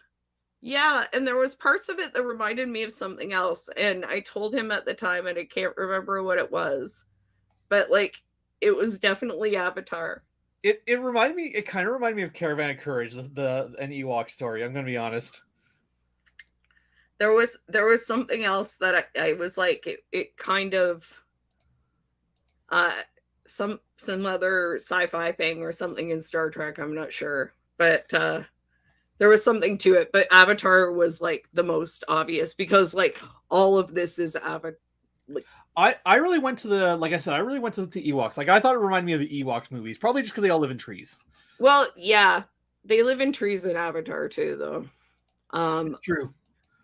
Yeah, and there was parts of it that reminded me of something else, and I told him at the time, and I can't remember what it was, but like it was definitely Avatar. It reminded me. It kind of reminded me of Caravan of Courage, an Ewok story. I'm gonna be honest. There was something else that I was like it kind of some other sci-fi thing or something in Star Trek. I'm not sure, but there was something to it. But Avatar was like the most obvious because like all of this is Avatar. Like, I really went to the, like I said, I really went to the Ewoks. Like I thought it reminded me of the Ewoks movies, probably just because they all live in trees. well, yeah, they live in trees in Avatar too, though. True.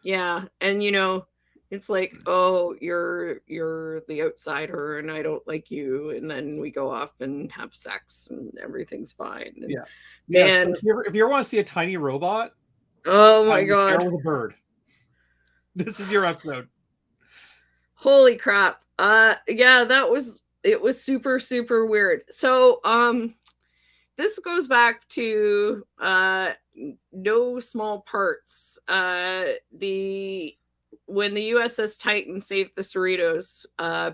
Yeah, and you know, it's like, oh, you're the outsider, and I don't like you, and then we go off and have sex, and everything's fine. And, Yeah. man, So if you ever want to see a tiny robot, oh my god, with a bird. This is your episode. Holy crap! Yeah, it was super super weird. So this goes back to no small parts. When the USS Titan saved the Cerritos,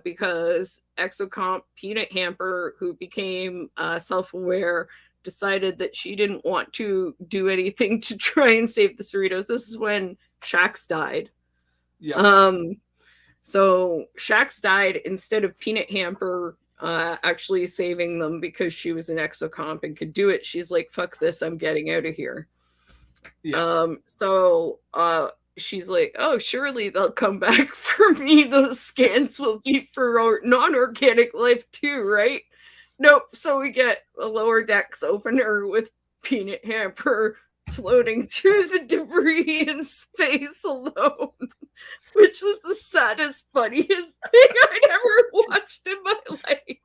because Exocomp Peanut Hamper, who became self-aware, decided that she didn't want to do anything to try and save the Cerritos. This is when Shax died. Yeah. So Shax died instead of Peanut Hamper actually saving them because she was an exocomp and could do it. She's like, fuck this, I'm getting out of here. Yeah. So she's like, oh, surely they'll come back for me. Those scans will be for non-organic life too, right? Nope. So we get a lower decks opener with Peanut Hamper floating through the debris in space alone, which was the saddest, funniest thing I'd ever watched in my life.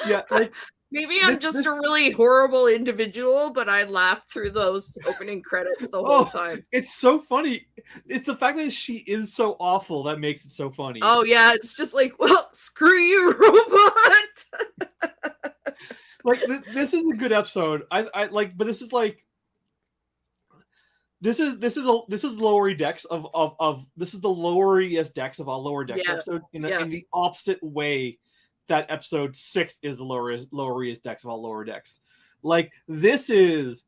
Yeah, like maybe I'm just a really horrible individual, but I laughed through those opening credits the whole time. It's so funny. It's the fact that she is so awful that makes it so funny. Oh yeah, it's just like, well, screw you, robot. Like this is a good episode. I like, but this is like. This is lower decks of this is the loweriest decks of all lower decks episodes in the opposite way that episode 6 is the loweriest decks of all lower decks. Like this is,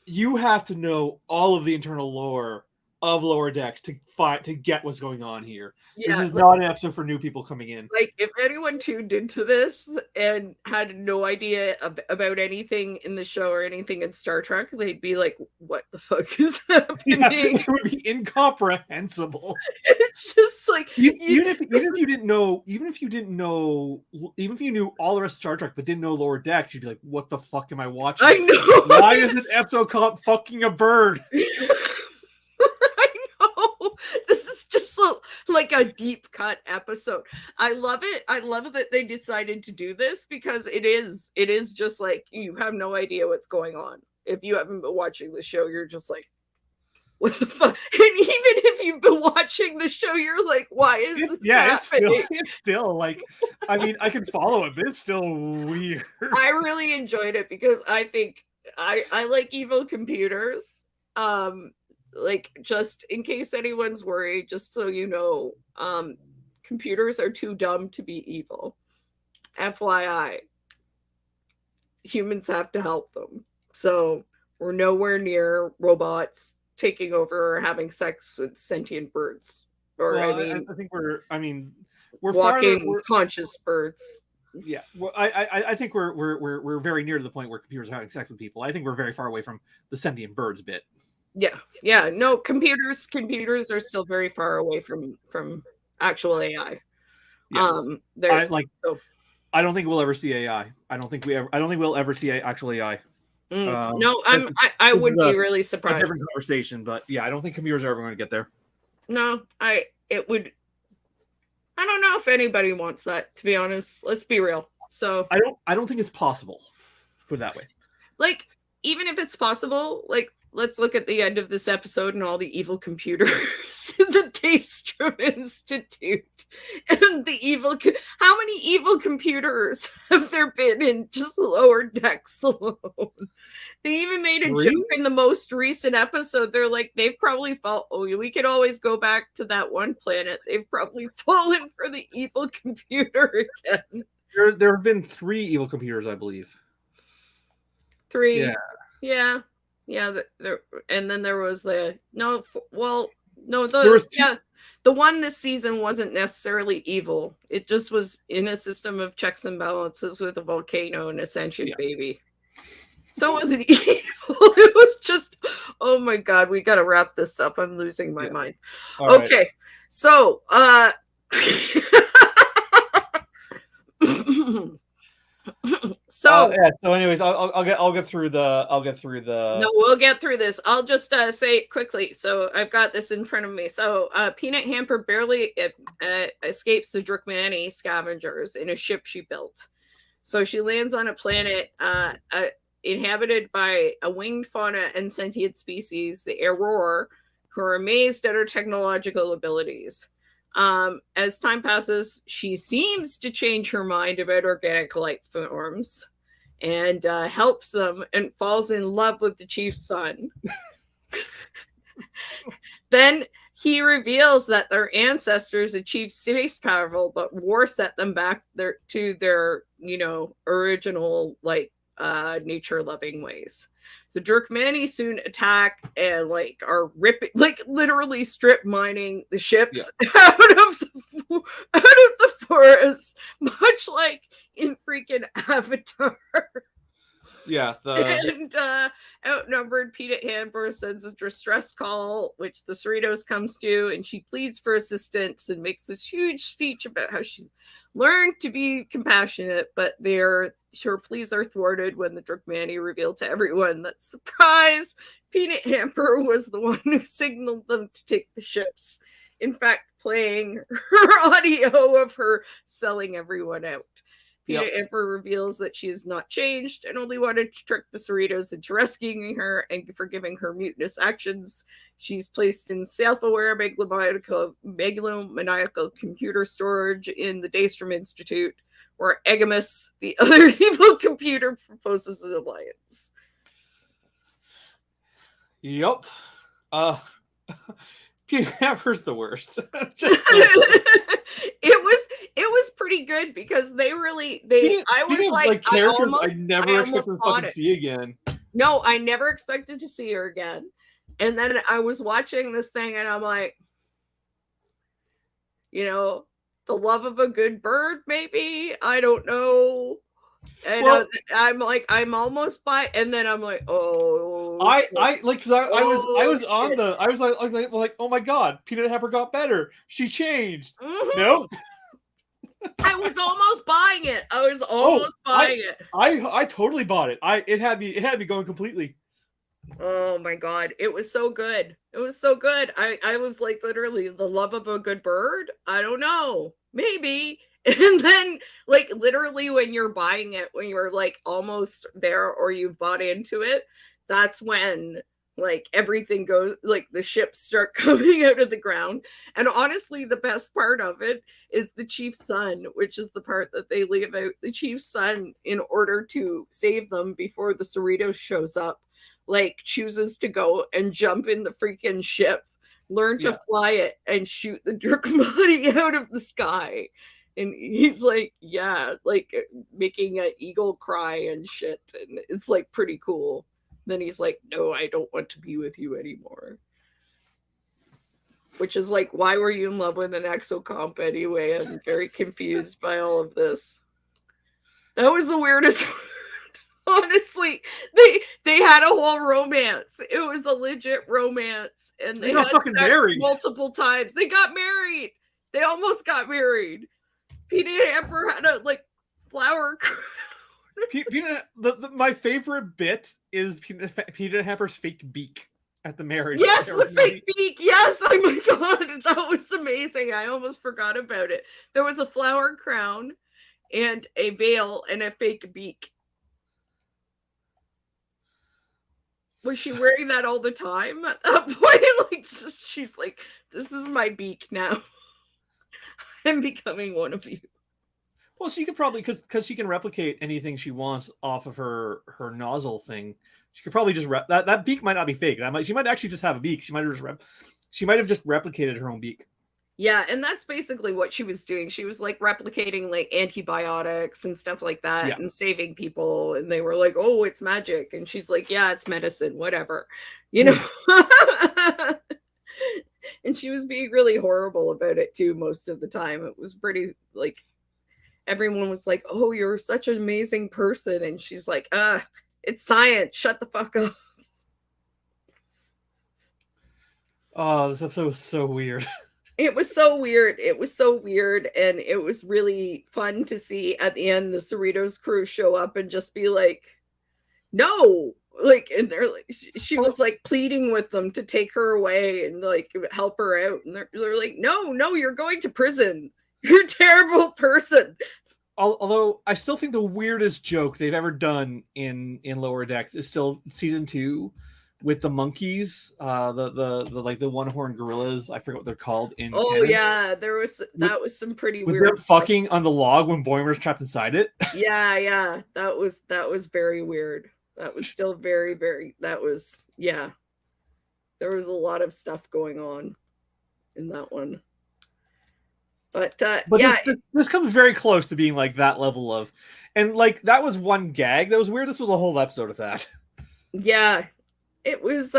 you have to know all of the internal lore of lower decks to get what's going on here. Yeah, this is not an episode for new people coming in. Like if anyone tuned into this and had no idea about anything in the show or anything in Star Trek, they'd be like, what the fuck is happening? Yeah, it would be incomprehensible. It's just like even if you knew all the rest of Star Trek but didn't know lower decks, you'd be like, what the fuck am I watching? I know. Why is this episode called fucking a bird? This is just like a deep cut episode. I love it. I love that they decided to do this because it is just like you have no idea what's going on. If you haven't been watching the show, you're just like, what the fuck? And even if you've been watching the show, you're like, why is this happening? It's still like, I mean, I can follow it, but it's still weird. I really enjoyed it because I think I like evil computers. Like, just in case anyone's worried, just so you know, computers are too dumb to be evil. FYI. Humans have to help them. So we're nowhere near robots taking over or having sex with sentient birds. Or well, I think we're walking conscious birds. Yeah, well, I think we're very near to the point where computers are having sex with people. I think we're very far away from the sentient birds bit. Yeah. No, computers are still very far away from actual AI. Yes. I don't think we'll ever see AI. I don't think we'll ever see actual AI. No, I would be really surprised. A different conversation, but yeah, I don't think computers are ever going to get there. No, I don't know if anybody wants that, to be honest. Let's be real. So I don't think it's possible. Put it that way. Like, even if it's possible, like let's look at the end of this episode and all the evil computers in the Daystrom Institute. And the evil, how many evil computers have there been in just lower decks alone? They even made a joke in the most recent episode. They're like, they've probably felt, oh, we could always go back to that one planet. They've probably fallen for the evil computer again. There have been 3 evil computers, I believe. 3. Yeah. There, and then there was the the one this season wasn't necessarily evil. It just was in a system of checks and balances with a volcano and a sentient baby. So it wasn't evil. It was just, oh my god, we got to wrap this up. I'm losing my mind. All okay, right. So So anyways, I'll get through the No, we'll get through this. I'll just say it quickly. So I've got this in front of me. So Peanut Hamper barely escapes the Drukmani scavengers in a ship she built. So she lands on a planet inhabited by a winged fauna and sentient species, the Aurora, who are amazed at her technological abilities. As time passes, she seems to change her mind about organic life forms and helps them and falls in love with the chief's son. Then he reveals that their ancestors achieved space travel, but war set them back to their, original nature-loving ways. The Drukmani soon attack and are ripping, literally strip mining the ships out of the forest, much like in freaking Avatar. Yeah. And outnumbered, Peanut Hamper sends a distress call, which the Cerritos comes to, and she pleads for assistance and makes this huge speech about how she learned to be compassionate, but her pleas are thwarted when the Drukmani reveal to everyone that, surprise, Peanut Hamper was the one who signaled them to take the ships. In fact, playing her audio of her selling everyone out. Peanut Hamper reveals that she has not changed and only wanted to trick the Cerritos into rescuing her and forgiving her mutinous actions. She's placed in self-aware megalomaniacal computer storage in the Daystrom Institute, where Egamus, the other evil computer, proposes an alliance. Yep. Peanut Hamper's the worst. It was pretty good because I was like characters I never expected to fucking see again. No, I never expected to see her again. And then I was watching this thing and I'm like, the love of a good bird, maybe. I don't know. And I'm like, I'm almost by, and then I'm like, oh. I was like, oh my god, Peanut Hamper got better. She changed. Mm-hmm. Nope. I was almost buying it. I totally bought it. It had me going completely. Oh my god, it was so good. It was so good. I was like, literally, the love of a good bird. I don't know, maybe. And then, literally, when you're buying it, when you're almost there or you've bought into it, that's when everything goes, the ships start coming out of the ground. And honestly, the best part of it is the chief's son, which is the part that they leave out. The chief's son, in order to save them before the Cerritos shows up, chooses to go and jump in the freaking ship, learn to fly it, and shoot the Drukmani out of the sky. And he's making an eagle cry and shit. And it's pretty cool. Then he's like, no, I don't want to be with you anymore. Which is why were you in love with an exocomp anyway? I'm very confused by all of this. That was the weirdest. Honestly, they had a whole romance. It was a legit romance. And they got fucking married multiple times. They got married. They almost got married. Peanut Hamper had a flower crown. My favorite bit is Peanut Hamper's fake beak at the marriage. Yes, the fake beak. Yes, oh my god, that was amazing. I almost forgot about it. There was a flower crown and a veil and a fake beak. Was she wearing that all the time at that point? Like, she's like, this is my beak now. I'm becoming one of you. Well, she could probably, because she can replicate anything she wants off of her nozzle thing. She could probably just that beak might not be fake. She might actually just have a beak. She might have just replicated her own beak. Yeah, and that's basically what she was doing. She was like replicating like antibiotics and stuff like that and saving people. And they were like, oh, it's magic. And she's like, yeah, it's medicine, whatever. You know? And she was being really horrible about it too most of the time. It was pretty like everyone was like, oh, you're such an amazing person. And she's like, it's science. Shut the fuck up. Oh, this episode was so weird. It was so weird. It was so weird. And it was really fun to see at the end the Cerritos crew show up and just be like, no. Like, and they're like, she was like pleading with them to take her away and like help her out. And they're like, no, you're going to prison. You're a terrible person. Although I still think the weirdest joke they've ever done in Lower Decks is still season 2 with the monkeys, the one-horned gorillas. I forget what they're called in canon. Yeah, that was some pretty weird them fucking on the log when Boimer's trapped inside it. Yeah, that was very weird. That was still very, very, there was a lot of stuff going on in that one. But yeah, this comes very close to being like that level of, and like that was one gag that was weird. This was a whole episode of that. Yeah, it was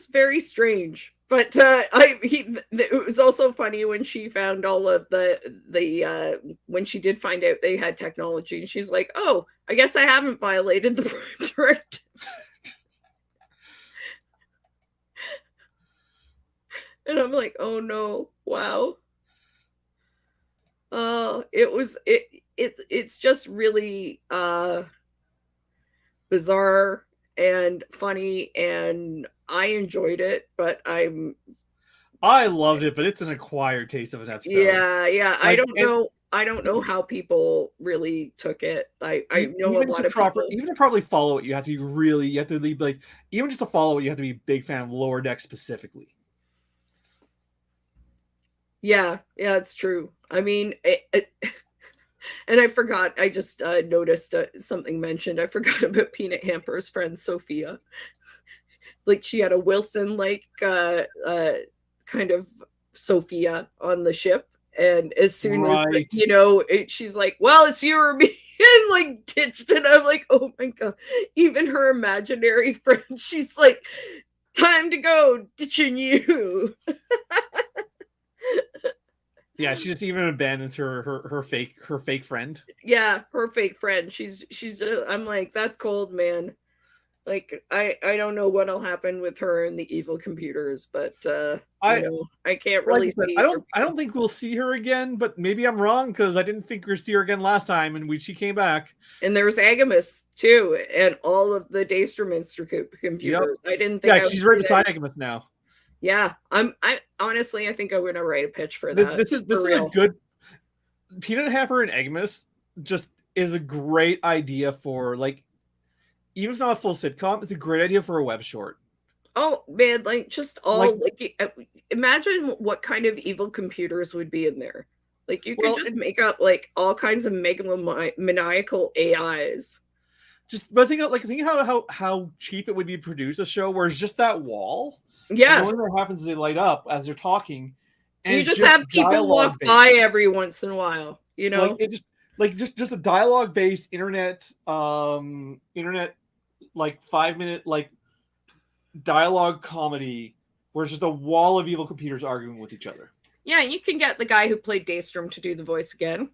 very strange. But it was also funny when she found all of the when she did find out they had technology, and she's like, "Oh, I guess I haven't violated the Prime Directive." And I'm like, "Oh no, wow." It's just really bizarre and funny, and I enjoyed it, but I loved it, but it's an acquired taste of an episode. Yeah. Like, I don't know how people really took it. I know a lot of people. Even to probably follow it, you have to be like, even just to follow it, you have to be a big fan of Lower Decks specifically. Yeah, it's true. I mean, and I forgot, I just noticed something mentioned. I forgot about Peanut Hamper's friend, Sophia. Like, she had a Wilson, like, kind of Sophia on the ship. And as soon as, she's like, well, it's you or me, and like ditched it. I'm like, oh my God. Even her imaginary friend, she's like, time to go, ditching you. Yeah, she just even abandons her fake friend. Yeah, her fake friend. She's I'm like, that's cold, man. Like, I don't know what'll happen with her and the evil computers, but I can't really see. I don't think we'll see her again, but maybe I'm wrong, because I didn't think we'd see her again last time, and she came back. And there was Agamus too, and all of the Daystrom computers. Yep. I didn't think. Yeah, she's right beside Agamus now. Yeah, I honestly, I think I'm gonna write a pitch for that. This is a good Peanut Hamper and Agamus. Just is a great idea for, like, even if not a full sitcom, it's a great idea for a web short. Oh man, like, just all like imagine what kind of evil computers would be in there. Like, you could just make up like all kinds of megalomaniacal AIs. But think how cheap it would be to produce a show where it's just that wall. Yeah. And the only thing that happens is they light up as they're talking. And you just have people walk by every once in a while, you know? Just a dialogue-based internet like 5-minute like dialogue comedy where it's just a wall of evil computers arguing with each other. Yeah, you can get the guy who played Daystrom to do the voice again.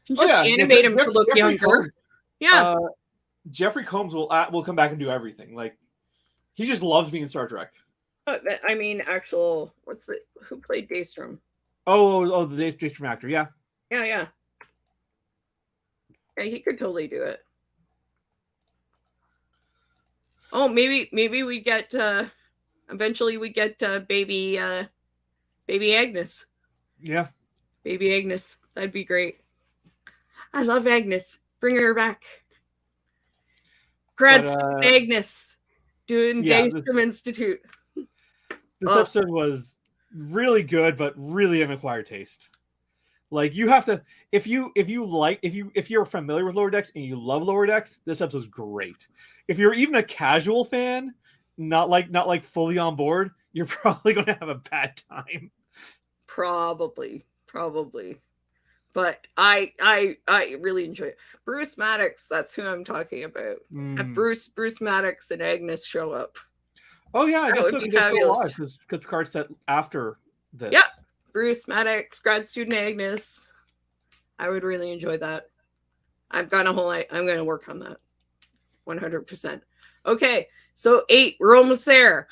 You can just animate him to look younger. Combs, Jeffrey Combs will come back and do everything. Like, he just loves being in Star Trek. I mean, who played Daystrom? Oh, the Daystrom actor, yeah. Yeah, he could totally do it. Oh, maybe we get eventually we get baby Agnes. Yeah. Baby Agnes. That'd be great. I love Agnes. Bring her back. Grad student Agnes doing Daystrom Institute. This episode was really good, but really an acquired taste. Like you have to, if you're familiar with Lower Decks and you love Lower Decks, this episode's great. If you're even a casual fan, not like fully on board, you're probably going to have a bad time. Probably. But I really enjoy it. Bruce Maddox, that's who I'm talking about. Bruce Maddox and Agnes show up. Oh yeah, I guess would be fabulous. Because Picard's set after this. Yeah, Bruce Maddox, grad student Agnes. I would really enjoy that. I'm going to work on that. 100%. Okay, so 8, we're almost there.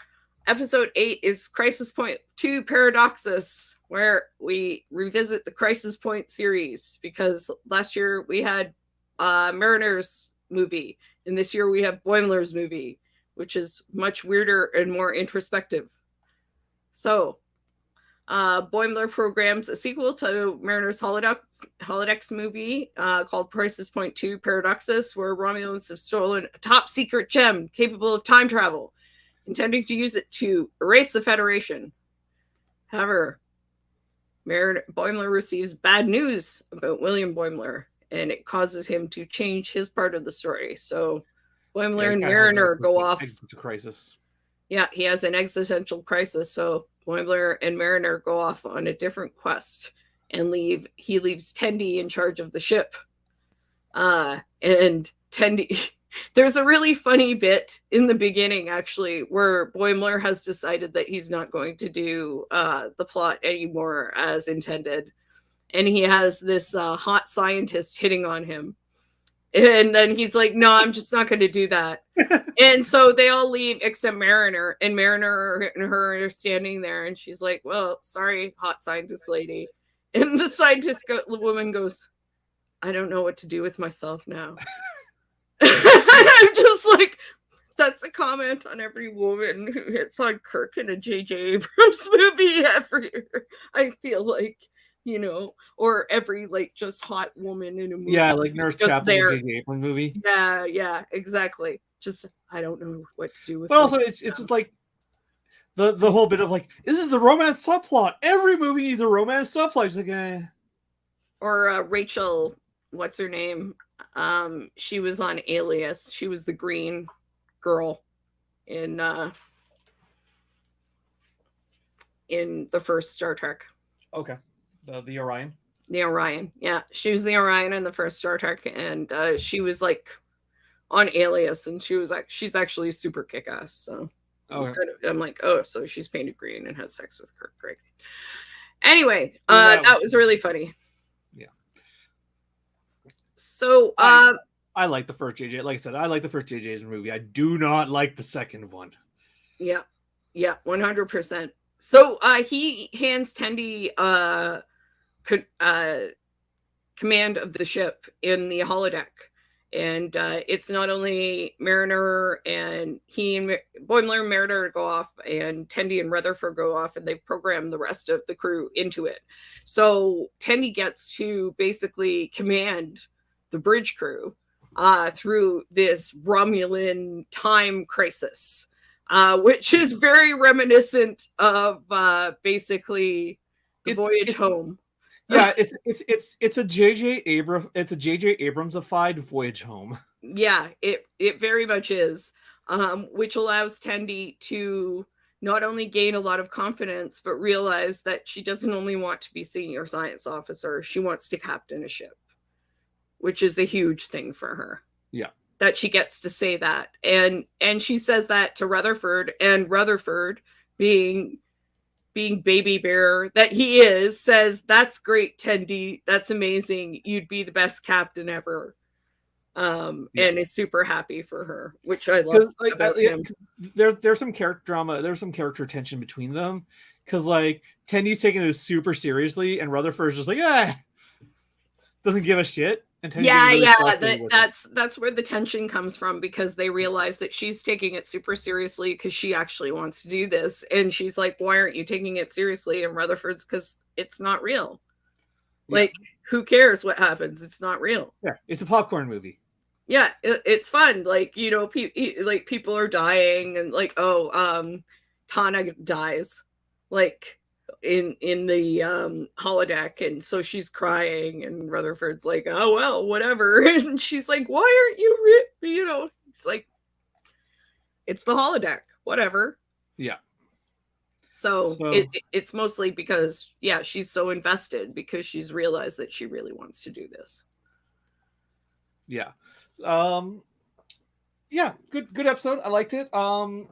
Episode 8 is Crisis Point 2 Paradoxus, where we revisit the Crisis Point series, because last year we had Mariner's movie, and this year we have Boimler's movie, which is much weirder and more introspective. So, Boimler programs a sequel to Mariner's holodeck movie called Crisis Point 2 Paradoxus, where Romulans have stolen a top secret gem capable of time travel, intending to use it to erase the Federation. However, Boimler receives bad news about William Boimler, and it causes him to change his part of the story. So Boimler and Mariner go off. Crisis. Yeah, he has an existential crisis. So Boimler and Mariner go off on a different quest, and he leaves Tendi in charge of the ship. And Tendi, there's a really funny bit in the beginning, actually, where Boimler has decided that he's not going to do the plot anymore as intended. And he has this hot scientist hitting on him. And then he's like, no, I'm just not going to do that. And so they all leave except Mariner. And Mariner and her are standing there. And she's like, well, sorry, hot scientist lady. And the woman goes, I don't know what to do with myself now. I'm just like, that's a comment on every woman who hits on Kirk in a J.J. Abrams movie every year. I feel like, or every just hot woman in a movie. Yeah, like Nurse Chapel in a J.J. Abrams movie. Yeah, exactly. Just, I don't know what to do with it. But also, it's just like the whole bit of like, this is the romance subplot. Every movie needs a romance subplot. It's like, Or Rachel, what's her name? She was on Alias. She was the green girl in the first Star Trek. Okay. The Orion. The Orion. Yeah. She was the Orion in the first Star Trek, and she was like on Alias, and she's actually super kick-ass. So I'm like, oh, so she's painted green and has sex with Kirk. Great. Anyway, that was really funny. Yeah. So I like the first JJ. Like I said, I like the first JJ's movie. I do not like the second one. Yeah, 100%. So he hands Tendi command of the ship in the holodeck, and it's not only Mariner and Boimler and Mariner go off, and Tendi and Rutherford go off, and they've programmed the rest of the crew into it. So Tendi gets to basically command the bridge crew through this Romulan time crisis, which is very reminiscent of basically the voyage home. Yeah, it's a J.J. Abrams-ified voyage home. Yeah, it very much is, which allows Tendi to not only gain a lot of confidence, but realize that she doesn't only want to be senior science officer, she wants to captain a ship, which is a huge thing for her. Yeah. That she gets to say that. And she says that to Rutherford, and Rutherford, being baby bear that he is, says, that's great, Tendi. That's amazing. You'd be the best captain ever. And is super happy for her, which I love about him. There's some character drama. There's some character tension between them. Because Tendi's taking it super seriously, and Rutherford's just like, doesn't give a shit. That's where the tension comes from, because they realize that she's taking it super seriously because she actually wants to do this, and she's like, why aren't you taking it seriously? And Rutherford's, because it's not real. Who cares what happens? It's not real. Yeah, it's a popcorn movie. Yeah, it's fun. Like, you know, like people are dying, and like, Tana dies, like in the holodeck, and so she's crying, and Rutherford's like, oh well, whatever, and she's like, why aren't you, you know? It's like, it's the holodeck, whatever. Yeah. So it's mostly because, yeah, she's so invested because she's realized that she really wants to do this. Yeah. Yeah, good episode. I liked it. The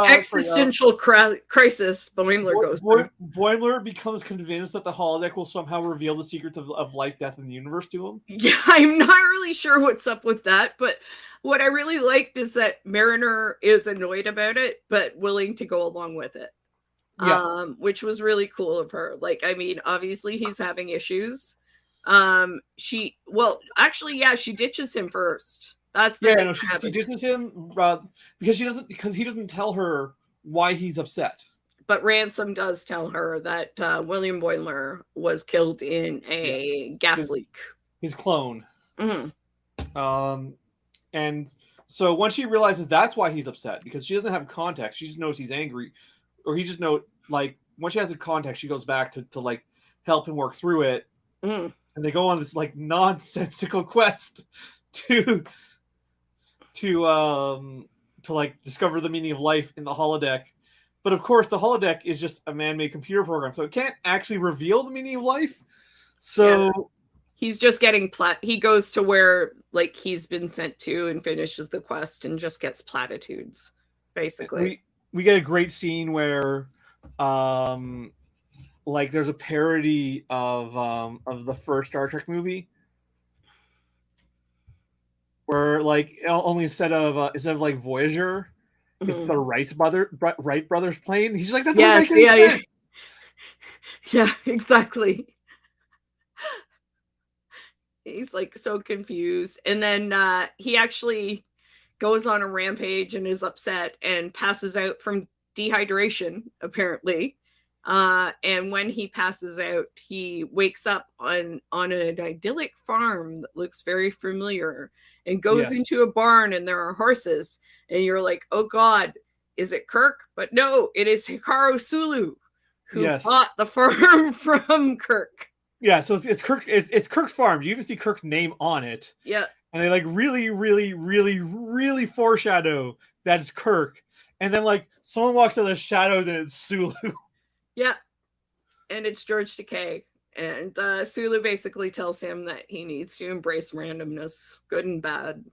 existential crisis Boimler goes through. Boimler becomes convinced that the holodeck will somehow reveal the secrets of life, death, and the universe to him. Yeah, I'm not really sure what's up with that, but what I really liked is that Mariner is annoyed about it, but willing to go along with it. Yeah. Which was really cool of her. Like, I mean, obviously he's having issues. She ditches him first. That's the thing. She ditches him because he doesn't tell her why he's upset. But Ransom does tell her that William Boimler was killed in a gas leak. His clone. Mm-hmm. And so once she realizes that's why he's upset, because she doesn't have context, she just knows he's angry, or he just knows, like, once she has the context, she goes back to like help him work through it. And they go on this like nonsensical quest to like discover the meaning of life in the holodeck. But of course, the holodeck is just a man-made computer program, so it can't actually reveal the meaning of life. So he's just getting he goes to where like he's been sent to and finishes the quest and just gets platitudes, basically. We get a great scene where like there's a parody of the first Star Trek movie, where like only instead of like Voyager, it's the Wright brothers plane. He's like, that doesn't make any sense. Yeah, exactly. He's like so confused, and then he actually goes on a rampage and is upset and passes out from dehydration, apparently. And when he passes out, he wakes up on an idyllic farm that looks very familiar, and goes into a barn, and there are horses, and you're like, oh god, is it Kirk? But no, it is Hikaru Sulu, who bought the farm from Kirk. Yeah, so it's Kirk. It's Kirk's farm. You even see Kirk's name on it. Yeah, and they like really, really, really, really foreshadow that it's Kirk. And then like someone walks out of the shadows and it's Sulu. Yeah, and it's George Takei. And Sulu basically tells him that he needs to embrace randomness, good and bad.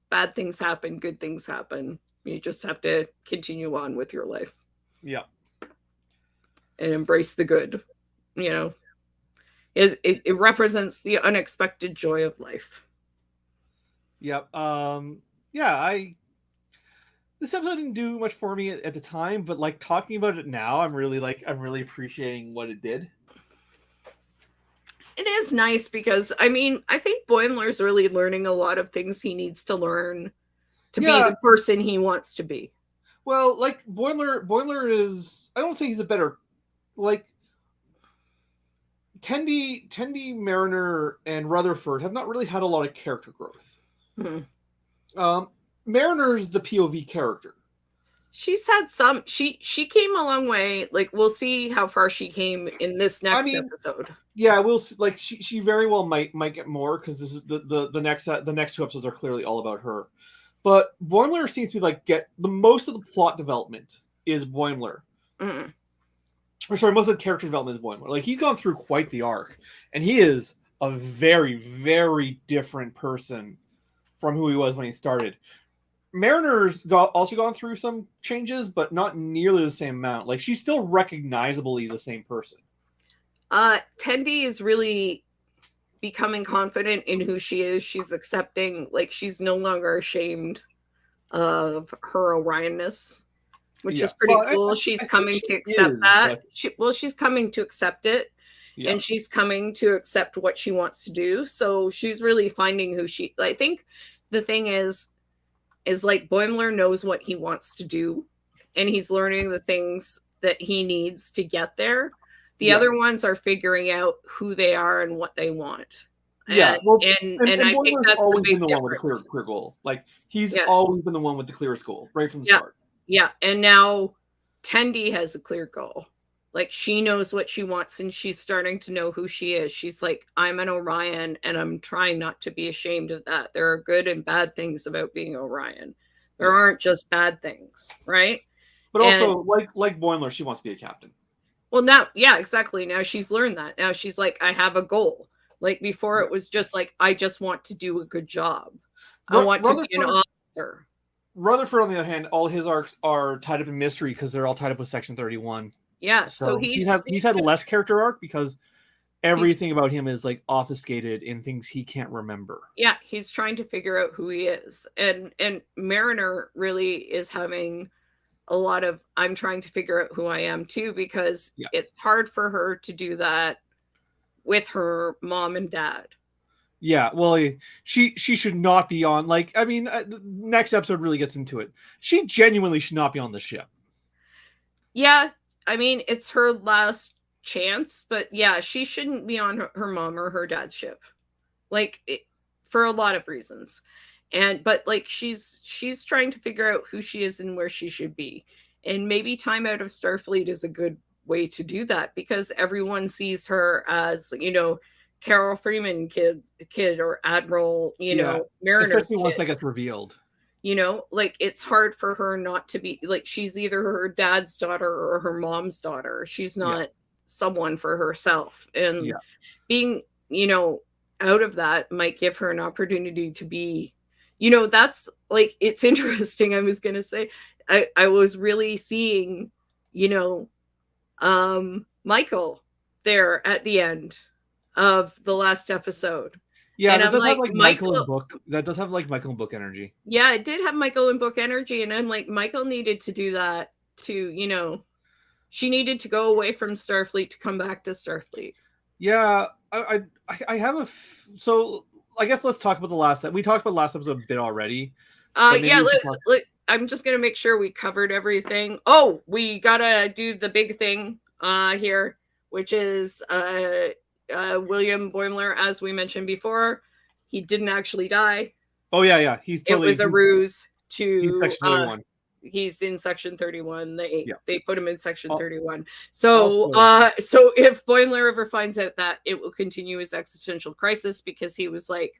Bad things happen, good things happen. You just have to continue on with your life. Yeah. And embrace the good, you know. It represents the unexpected joy of life. Yep. This episode didn't do much for me at the time, but like talking about it now, I'm really appreciating what it did. It is nice because I mean, I think Boimler's really learning a lot of things he needs to learn to be the person he wants to be. Well, like Boimler is, I don't say he's a better, like Tendi, Mariner, and Rutherford have not really had a lot of character growth. Mariner's the POV character. She's had some. She came a long way. Like, we'll see how far she came in this next episode. Yeah, we'll see. Like she very well might get more, because this is the next two episodes are clearly all about her. But Boimler seems to be like get the most of the plot development is Boimler. Or sorry, most of the character development is Boimler. Like, he's gone through quite the arc, and he is a very, very different person from who he was when he started. Mariner's also gone through some changes, but not nearly the same amount. Like, she's still recognizably the same person. Tendi is really becoming confident in who she is. She's accepting, like, she's no longer ashamed of her Orionness, which is pretty cool. She's coming to accept that. She's coming to accept it. Yeah. And she's coming to accept what she wants to do. So she's really finding who she, I think the thing is like Boimler knows what he wants to do, and he's learning the things that he needs to get there. The other ones are figuring out who they are and what they want. Yeah, And, well, and I think Boimler's that's the always big been the one with a difference. clear goal. Like he's Yeah. always been the one with the clearest goal right from the Yeah. start. Yeah, and now Tendi has a clear goal. Like she knows what she wants and she's starting to know who she is. She's like, I'm an Orion and I'm trying not to be ashamed of that. There are good and bad things about being Orion. There aren't just bad things, right? But also, like Boimler, she wants to be a captain. Well, now, yeah, exactly. Now she's learned that. Now she's like, I have a goal. Like before, it was just like, I just want to do a good job. I want to be an officer. Rutherford, on the other hand, all his arcs are tied up in mystery because they're all tied up with Section 31. Yeah, so he's had less character arc because everything about him is like obfuscated in things he can't remember. Yeah, he's trying to figure out who he is. And Mariner really is having a lot of, I'm trying to figure out who I am too, because it's hard for her to do that with her mom and dad. Yeah, well, she should not be on, like, I mean, the next episode really gets into it. She genuinely should not be on the ship. Yeah, I mean, it's her last chance, but yeah, she shouldn't be on her mom or her dad's ship. Like, for a lot of reasons. But like, she's trying to figure out who she is and where she should be. And maybe time out of Starfleet is a good way to do that because everyone sees her as, you know, Carol Freeman kid or Admiral, you know, Mariner's especially once that gets revealed. You know, like it's hard for her not to be like she's either her dad's daughter or her mom's daughter. She's not someone for herself. And being, you know, out of that might give her an opportunity to be, you know, that's like, it's interesting. I was going to say, I was really seeing, you know, Michael there at the end of the last episode. Yeah, and that I'm does like, have like Michael and book. That does have like Michael and book energy. Yeah, it did have Michael and book energy, and I'm like, Michael needed to do that to, you know, she needed to go away from Starfleet to come back to Starfleet. Yeah, I have so I guess let's talk about the last. We talked about the last episode a bit already. Yeah, I'm just gonna make sure we covered everything. Oh, we gotta do the big thing here, which is William Boimler, as we mentioned before, he didn't actually die. Oh yeah, it was a ruse to. He's Section 31. He's in Section 31. They put him in Section 31. So if Boimler ever finds out that, it will continue his existential crisis because he was like,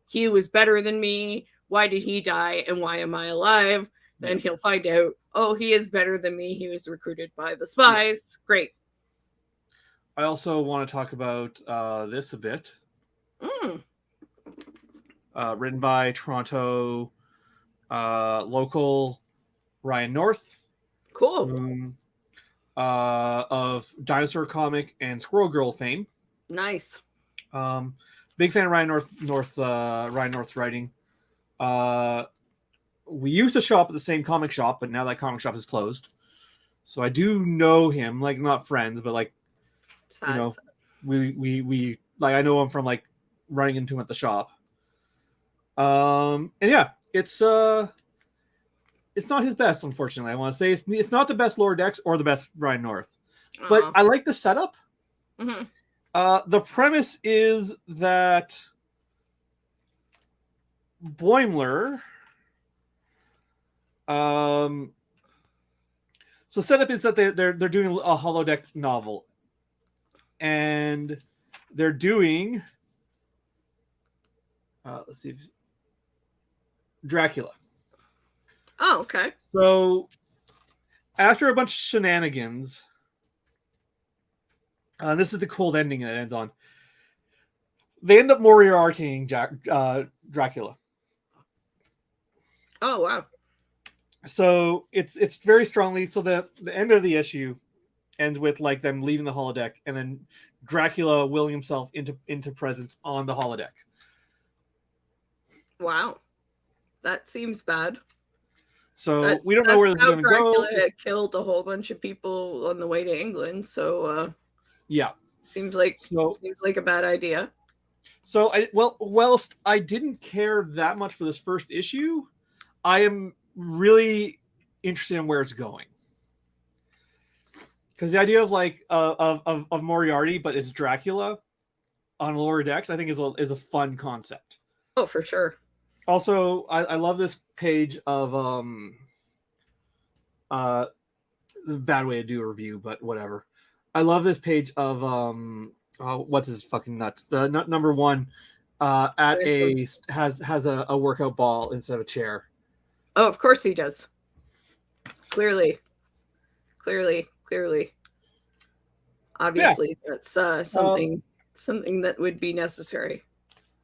he was better than me. Why did he die? And why am I alive? Then he'll find out, oh, he is better than me. He was recruited by the spies. Great. I also want to talk about this a bit. Written by Toronto local Ryan North. Cool. Of Dinosaur Comic and Squirrel Girl fame. Nice. Big fan of Ryan North's writing. We used to shop at the same comic shop, but now that comic shop is closed. So I do know him, like not friends, but like you know, we like I know him from like running into him at the shop. And yeah, it's not his best, unfortunately. I want to say it's not the best Lower Decks or the best Ryan North, but I like the setup. The premise is that Boimler. So setup is that they're doing a holodeck novel, and they're doing let's see, Dracula. Oh, okay. So after a bunch of shenanigans, this is the cold ending that ends on. They end up Moriartying Dracula. Oh wow. So it's very strongly. So the end of the issue ends with like them leaving the holodeck, and then Dracula willing himself into presence on the holodeck. Wow, that seems bad. So we don't know where this is going to go. Dracula killed a whole bunch of people on the way to England. So yeah, seems like a bad idea. So whilst I didn't care that much for this first issue, I am really interested in where it's going. Because the idea of like of Moriarty, but it's Dracula on lower decks, I think is a fun concept. Oh, for sure. Also, I love this page of a bad way to do a review, but whatever. I love this page of what's his fucking nuts? The number one at a has a workout ball instead of a chair. Oh, of course he does. Clearly. Obviously, that's something that would be necessary.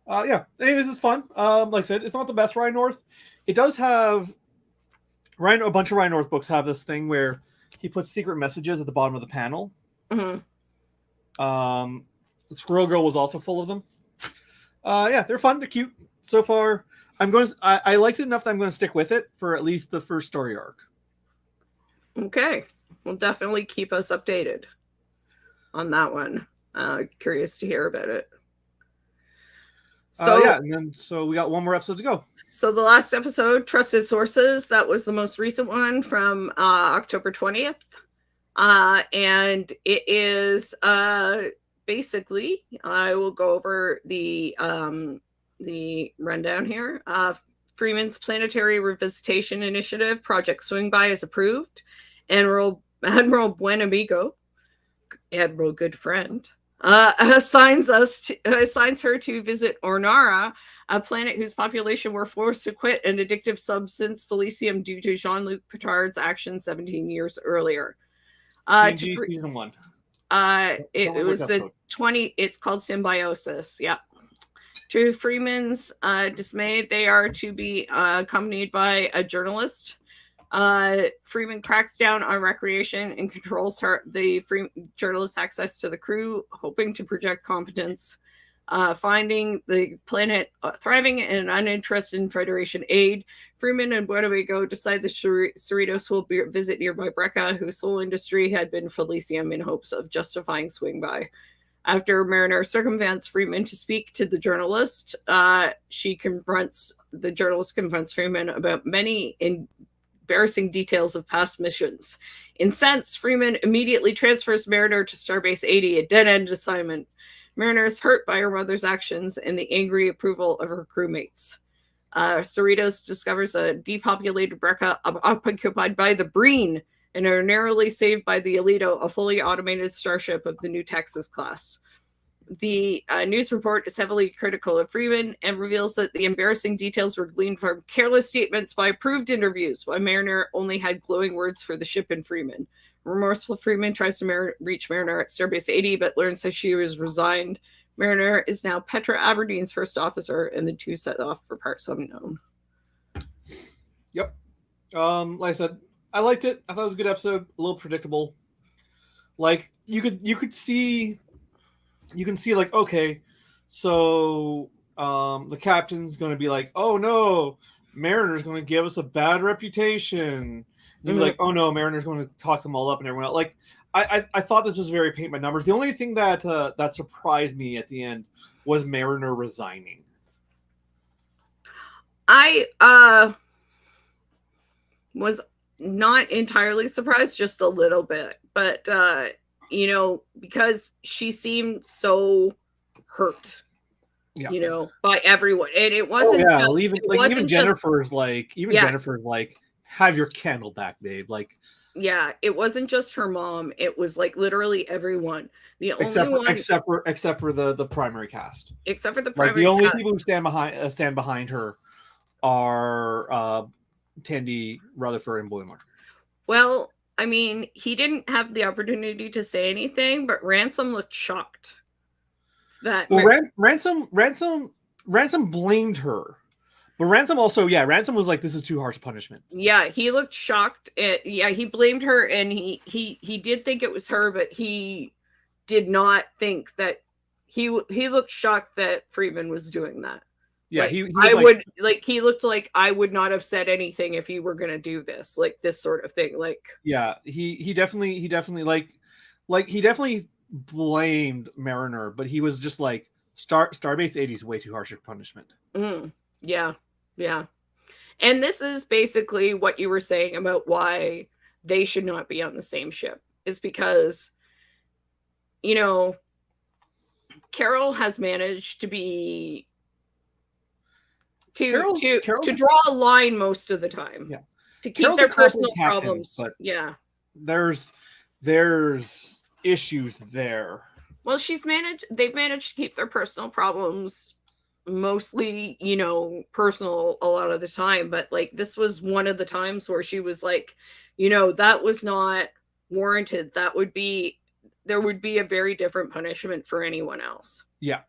Yeah. Anyways, it's fun. Like I said, it's not the best Ryan North. It does have a bunch of Ryan North books have this thing where he puts secret messages at the bottom of the panel. Mm-hmm. Squirrel Girl was also full of them. Yeah, they're fun. They're cute. So far, I liked it enough that I'm going to stick with it for at least the first story arc. Okay. Well, definitely keep us updated on that one. Curious to hear about it. So yeah, and then we got one more episode to go. So the last episode, Trusted Sources, that was the most recent one from October 20th. And it is basically, I will go over the rundown here. Freeman's Planetary Revisitation Initiative, Project Swing By, is approved. Admiral Buenamigo, Admiral Good Friend, assigns her to visit Ornara, a planet whose population were forced to quit an addictive substance, Felicium, due to Jean-Luc Picard's actions 17 years earlier. Season 1. It was the 20. It's called Symbiosis. Yeah. To Freeman's dismay, they are to be accompanied by a journalist. Freeman cracks down on recreation and controls the journalist's access to the crew, hoping to project competence. Finding the planet thriving and uninterested in Federation aid, Freeman and Buenamigo decide the Cerritos will visit nearby Brecca, whose sole industry had been Felicium, in hopes of justifying Swing By. After Mariner circumvents Freeman to speak to the journalist, the journalist confronts Freeman about many embarrassing details of past missions. Incensed, Freeman immediately transfers Mariner to Starbase 80, a dead-end assignment. Mariner is hurt by her mother's actions and the angry approval of her crewmates. Cerritos discovers a depopulated Brecca occupied by the Breen and are narrowly saved by the Alito, a fully automated starship of the New Texas class. The news report is heavily critical of Freeman and reveals that the embarrassing details were gleaned from careless statements by approved interviews, while Mariner only had glowing words for the ship and Freeman. Remorseful Freeman tries to reach Mariner at Starbase 80, but learns that she was resigned. Mariner is now Petra Aberdeen's first officer, and the two set off for parts unknown. Yep. Like I said, I liked it. I thought it was a good episode. A little predictable. Like you can see like, okay, so the captain's going to be like, oh no, Mariner's going to give us a bad reputation. And you'd be like, oh no, Mariner's going to talk them all up and everyone else. Like, I thought this was very paint by numbers. The only thing that surprised me at the end was Mariner resigning. I was not entirely surprised, just a little bit, but because she seemed so hurt, by everyone, and it wasn't. Even Jennifer's like, have your candle back, babe. Like, yeah, it wasn't just her mom. It was like literally everyone. Except for the primary cast. Except for the primary. The only people who stand behind her are Tandy, Rutherford, and Boimler. Well, I mean, he didn't have the opportunity to say anything, but Ransom looked shocked. Ransom blamed her. But Ransom was like, this is too harsh a punishment. Yeah, he looked shocked. He blamed her, and he did think it was her, but he did not think that he looked shocked that Freeman was doing that. Yeah, like, he looked like I would not have said anything if you were going to do this, like this sort of thing. Like, yeah, he definitely blamed Mariner, but he was just like, Starbase 80 is way too harsh a punishment. Yeah. And this is basically what you were saying about why they should not be on the same ship. is because, you know, Carol has managed to be to draw a line most of the time. Yeah. To keep Carol's their a competent personal captain, problems. but Yeah. there's issues there. Well, they've managed to keep their personal problems mostly, you know, personal a lot of the time. But like, this was one of the times where she was like, you know, that was not warranted. There would be a very different punishment for anyone else. Yeah.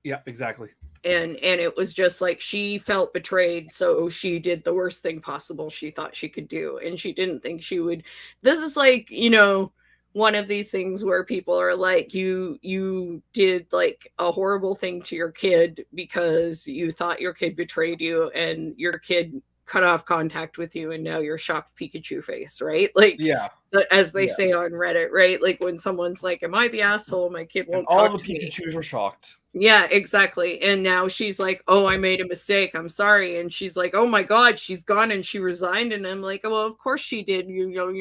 Yeah, exactly. And it was just like, she felt betrayed, so she did the worst thing possible she thought she could do, and she didn't think she would. This is like, you know, one of these things where people are like, you did like a horrible thing to your kid because you thought your kid betrayed you, and your kid cut off contact with you, and now you're shocked Pikachu face, right? Like, yeah, as they say on Reddit, right? Like, when someone's like, am I the asshole? My kid won't all talk the to me. Pikachus were shocked. Yeah, exactly. And now she's like, oh, I made a mistake, I'm sorry. And she's like, oh my God, she's gone and she resigned. And I'm like, well, of course she did. You know,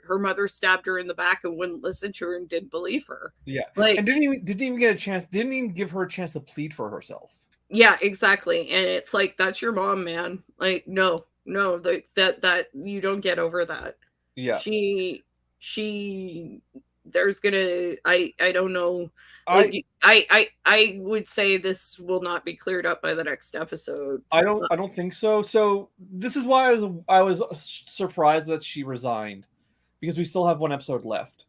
her mother stabbed her in the back and wouldn't listen to her and didn't believe her. Yeah. Like, and didn't even get a chance, didn't even give her a chance to plead for herself. Yeah, exactly. And it's like, that's your mom, man. Like, no, that you don't get over that. Yeah. There's gonna, I don't know. Like, I would say this will not be cleared up by the next episode. I don't think so. So this is why I was surprised that she resigned, because we still have one episode left.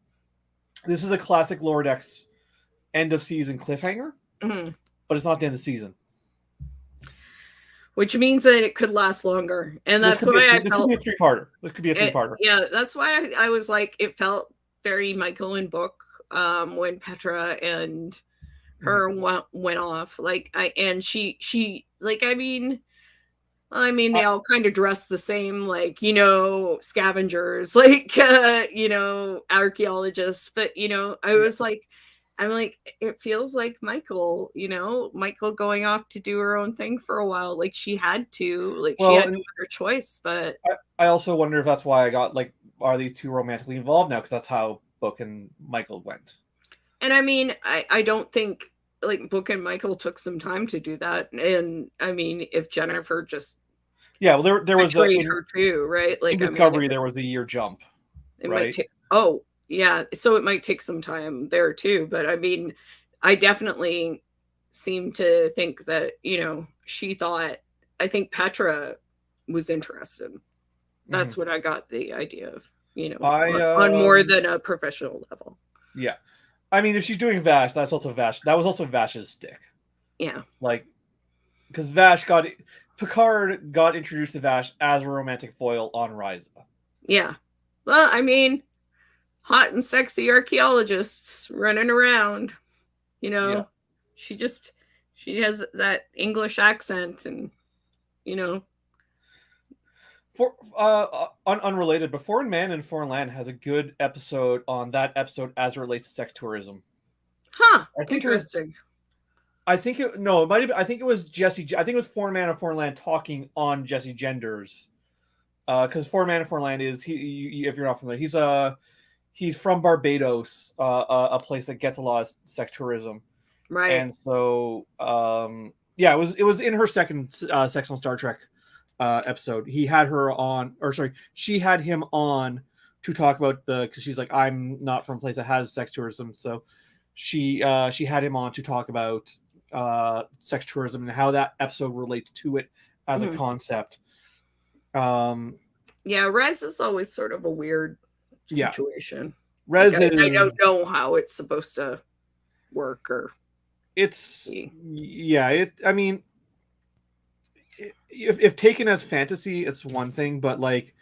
This is a classic Lower Decks end of season cliffhanger, but it's not the end of the season. Which means that it could last longer, and that's why I felt this could be a three-parter. This could be a three-parter. Yeah, that's why I was like, it felt very Michael and Book when Petra and her went off. Like, she like, I mean, they all kind of dress the same, like, you know, scavengers, like, you know, archaeologists. But, you know, I'm like, it feels like Michael, you know, Michael going off to do her own thing for a while. Like, she had to, like, she had no other choice. But I also wonder if that's why I got, like, are these two romantically involved now? Because that's how Book and Michael went. And I mean, I don't think, like, Book and Michael took some time to do that. And I mean, if Jennifer just well, there was her too, right? Like, in Discovery, there was the year jump. It might take. Oh, yeah. So it might take some time there too. But I mean, I definitely seem to think that, you know, she thought, I think Petra was interested. That's what I got the idea of, you know, on more than a professional level. Yeah. I mean, if she's doing Vash, that's also Vash. That was also Vash's stick. Yeah. Like, because Picard got introduced to Vash as a romantic foil on Risa. Yeah. Well, I mean, hot and sexy archaeologists running around, you know. Yeah. She has that English accent, and, you know. For unrelated, but Foreign Man and Foreign Land has a good episode on that episode as it relates to sex tourism. Huh. Interesting. I think it was Jesse. I think it was Foreign Man and Foreign Land talking on Jesse Genders. Because Foreign Man and Foreign Land is, if you're not familiar, he's from Barbados, a place that gets a lot of sex tourism. Right. And so, it was in her second Sex on Star Trek episode. He had her on, she had him on to talk about because she's like, I'm not from a place that has sex tourism. So she had him on to talk about sex tourism and how that episode relates to it as a concept. Rez is always sort of a weird situation. Rez, I don't know how it's supposed to work, or I mean, if taken as fantasy, it's one thing, but like,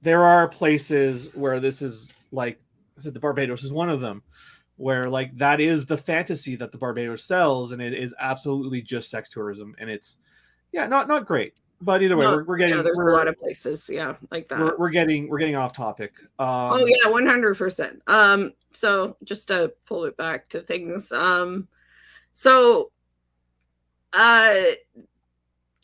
there are places where this is, like I said, the Barbados is one of them, where like that is the fantasy that the Barbados sells, and it is absolutely just sex tourism, and it's not great. But either way, we're getting there's a lot of places, like that. We're getting off topic. 100%. So just to pull it back to things,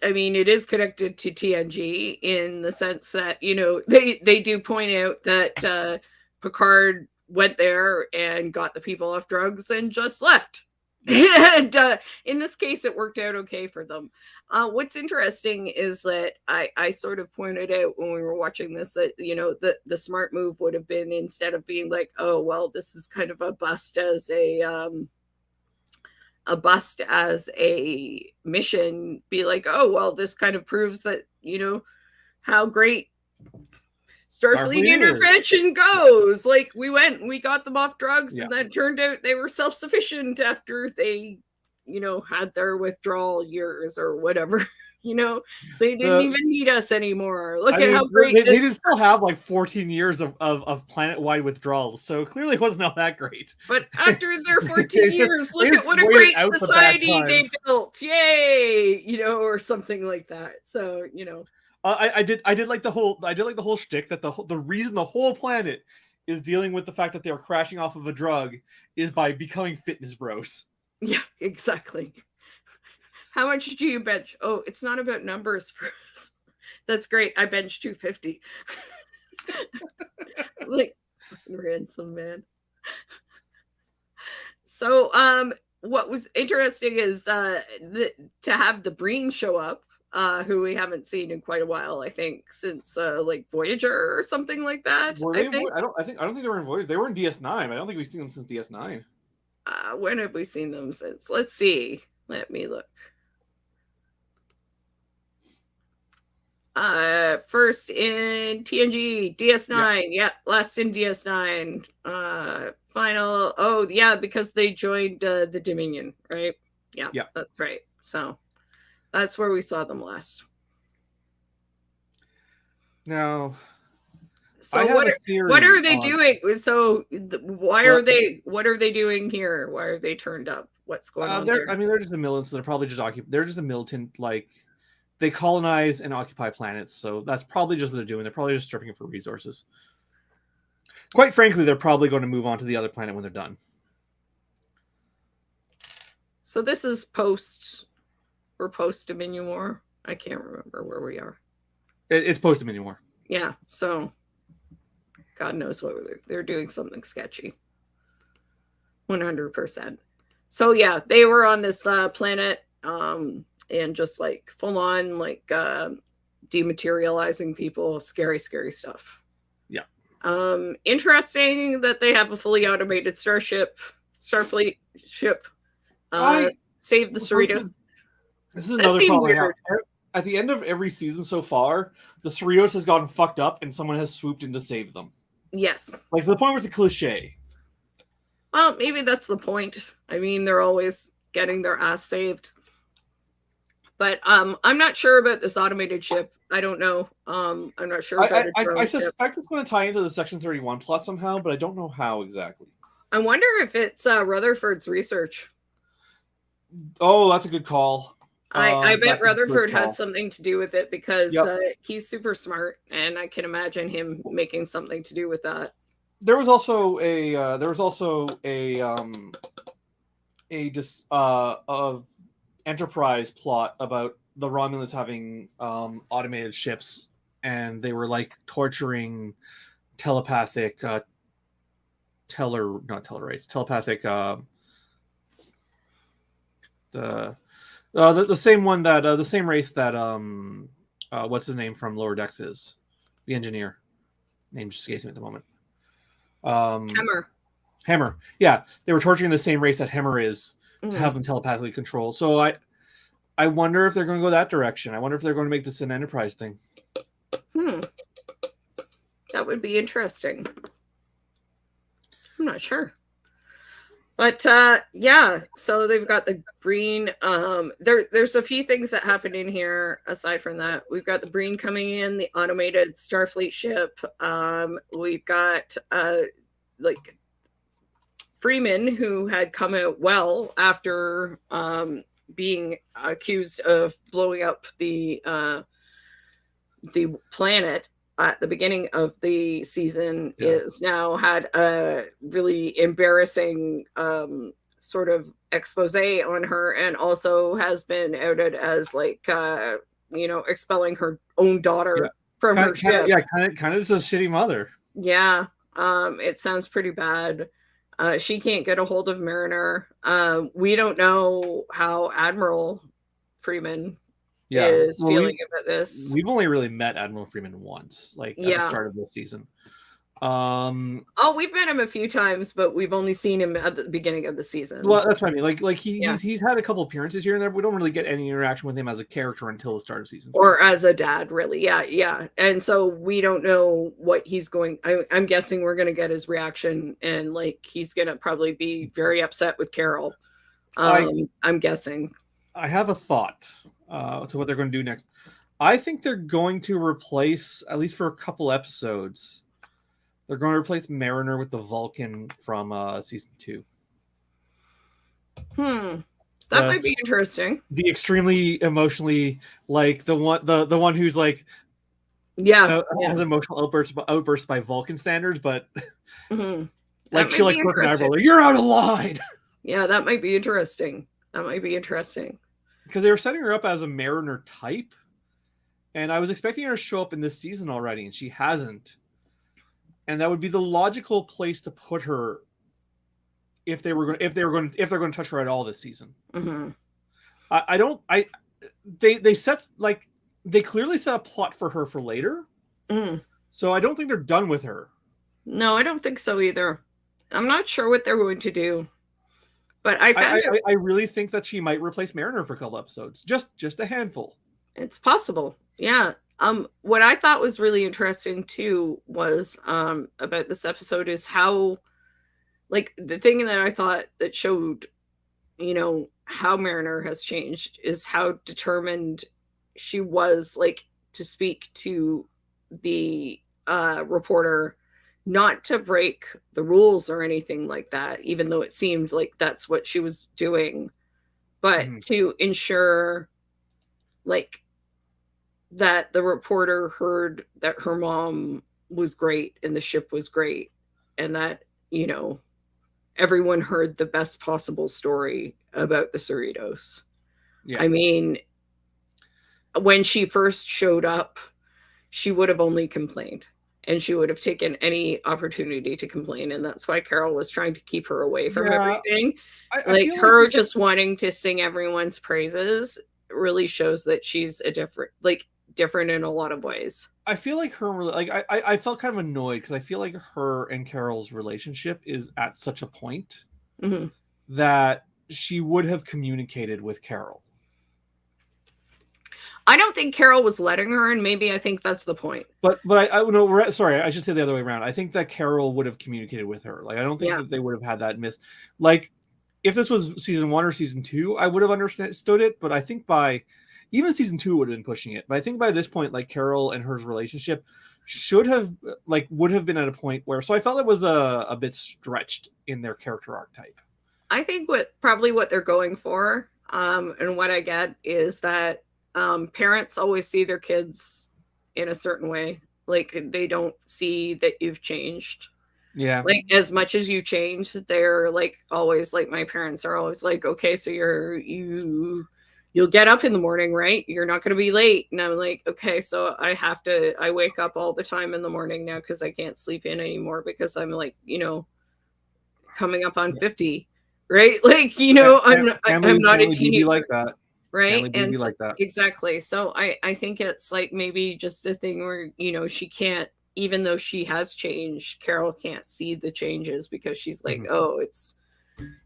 I mean, it is connected to TNG in the sense that, you know, they do point out that Picard went there and got the people off drugs and just left. And in this case, it worked out okay for them. What's interesting is that I sort of pointed out when we were watching this that, you know, the smart move would have been, instead of being like, oh, well, this is kind of a bust as a mission, be like, oh, well, this kind of proves that, you know, how great Starfleet intervention goes. Like, we went and we got them off drugs, and then turned out they were self-sufficient after they, you know, had their withdrawal years or whatever. You know, they didn't even need us anymore. Look at how great they did still have like 14 years of planet-wide withdrawals, so clearly it wasn't all that great. But after their 14 years, look at what a great society they built. Yay! You know, or something like that. So, you know. I did like the whole shtick that the reason the whole planet is dealing with the fact that they are crashing off of a drug is by becoming fitness bros. Yeah, exactly. How much do you bench? Oh, it's not about numbers for us. That's great. I bench 250. Like, ransom, man. So, what was interesting is to have the Breen show up. Who we haven't seen in quite a while, I think, since like Voyager or something like that. I don't think they were in Voyager. They were in DS9. I don't think we've seen them since DS9. When have we seen them since? Let's see. Let me look. First in TNG, DS9. Yeah, last in DS9. Final. Oh, yeah, because they joined the Dominion, right? Yeah, that's right. So that's where we saw them last. Now, so what are they doing? So what are they doing here? Why are they turned up? What's going on there? I mean, they're just a militant, so they're probably just they're just a militant, like, they colonize and occupy planets, so that's probably just what they're doing. They're probably just stripping it for resources. Quite frankly, they're probably going to move on to the other planet when they're done. So this is post Dominion War. I can't remember where we are. It's post Dominion War. Yeah, so God knows what they're doing, something sketchy. 100%. So yeah, they were on this planet, and just like full on like dematerializing people, scary stuff. Yeah. Interesting that they have a fully automated Starfleet ship. Save the Cerritos. This is another problem. At the end of every season so far, the Cerritos has gotten fucked up and someone has swooped in to save them. Yes. Like, to the point where it's a cliche. Well, maybe that's the point. I mean, they're always getting their ass saved. But I'm not sure about this automated ship. I don't know. I'm not sure about I suspect it's going to tie into the Section 31 plot somehow, but I don't know how exactly. I wonder if it's Rutherford's research. Oh, that's a good call. I bet Rutherford had something to do with it, because he's super smart, and I can imagine him making something to do with that. There was also a Enterprise plot about the Romulans having automated ships, and they were like torturing telepathic telepathic the same one that the same race that what's his name from Lower Decks is, the engineer, name just escapes me at the moment. Hemmer. Yeah, they were torturing the same race that Hemmer is, to have them telepathically controlled. So I wonder if they're going to go that direction. I wonder if they're going to make this an Enterprise thing. That would be interesting. I'm not sure. But yeah, so they've got the Breen. There's a few things that happen in here aside from that. We've got the Breen coming in, the automated Starfleet ship. We've got like Freeman, who had come out well after being accused of blowing up the planet at the beginning of the season, is now had a really embarrassing sort of expose on her, and also has been outed as like expelling her own daughter from her ship. Kind of just a shitty mother. Yeah. It sounds pretty bad. She can't get a hold of Mariner. We don't know how Admiral Freeman is feeling about this. We've only really met Admiral Freeman once, like at the start of this season. We've met him a few times, but we've only seen him at the beginning of the season. Well, that's what I mean. Like he's had a couple appearances here and there, but we don't really get any interaction with him as a character until the start of season 3. Or as a dad, really. Yeah. And so we don't know what he's going. I'm guessing we're going to get his reaction, and like he's going to probably be very upset with Carol. I'm guessing. I have a thought to what they're going to do next. I think they're going to replace, at least for a couple episodes, they're going to replace Mariner with the Vulcan from season 2. That might be interesting. The extremely emotionally, like the one who's like, has emotional outbursts by Vulcan standards, but like she like crook an eyebrow, like, you're out of line. Yeah, that might be interesting. Because they were setting her up as a Mariner type, and I was expecting her to show up in this season already, and she hasn't. And that would be the logical place to put her if they're going to touch her at all this season. They clearly set a plot for her for later. So I don't think they're done with her. No, I don't think so either. I'm not sure what they're going to do. But I really think that she might replace Mariner for a couple episodes. Just a handful. It's possible. Yeah. What I thought was really interesting too was about this episode is how, like, the thing that I thought that showed, how Mariner has changed is how determined she was, like, to speak to the reporter, not to break the rules or anything like that, even though it seemed like that's what she was doing, but to ensure, like, that the reporter heard that her mom was great and the ship was great, and that, everyone heard the best possible story about the Cerritos. Yeah. I mean, when she first showed up, she would have only complained, and she would have taken any opportunity to complain. And that's why Carol was trying to keep her away from everything. I her just wanting to sing everyone's praises really shows that she's different in a lot of ways. I feel like I felt kind of annoyed because I feel like her and Carol's relationship is at such a point that she would have communicated with Carol. I don't think Carol was letting her, and maybe I think that's the point. But sorry, I should say the other way around. I think that Carol would have communicated with her. Like, I don't think that they would have had that miss. Like, if this was season 1 or season 2, I would have understood it. But I think even season 2 would have been pushing it. But I think by this point, like, Carol and her relationship would have been at a point where, so I felt it was a bit stretched in their character archetype. I think what they're going for, and what I get is that parents always see their kids in a certain way. Like, they don't see that you've changed. Yeah. Like, as much as you change, they're like always, like, my parents are always like, okay, so you'll get up in the morning, right? You're not going to be late. And I'm like, okay, so I wake up all the time in the morning now because I can't sleep in anymore because I'm, like, coming up on 50, right? Like, I'm not a teenager like that. Right. And like that. Exactly. So I think it's like maybe just a thing where, she can't, even though she has changed, Carol can't see the changes because she's like, oh,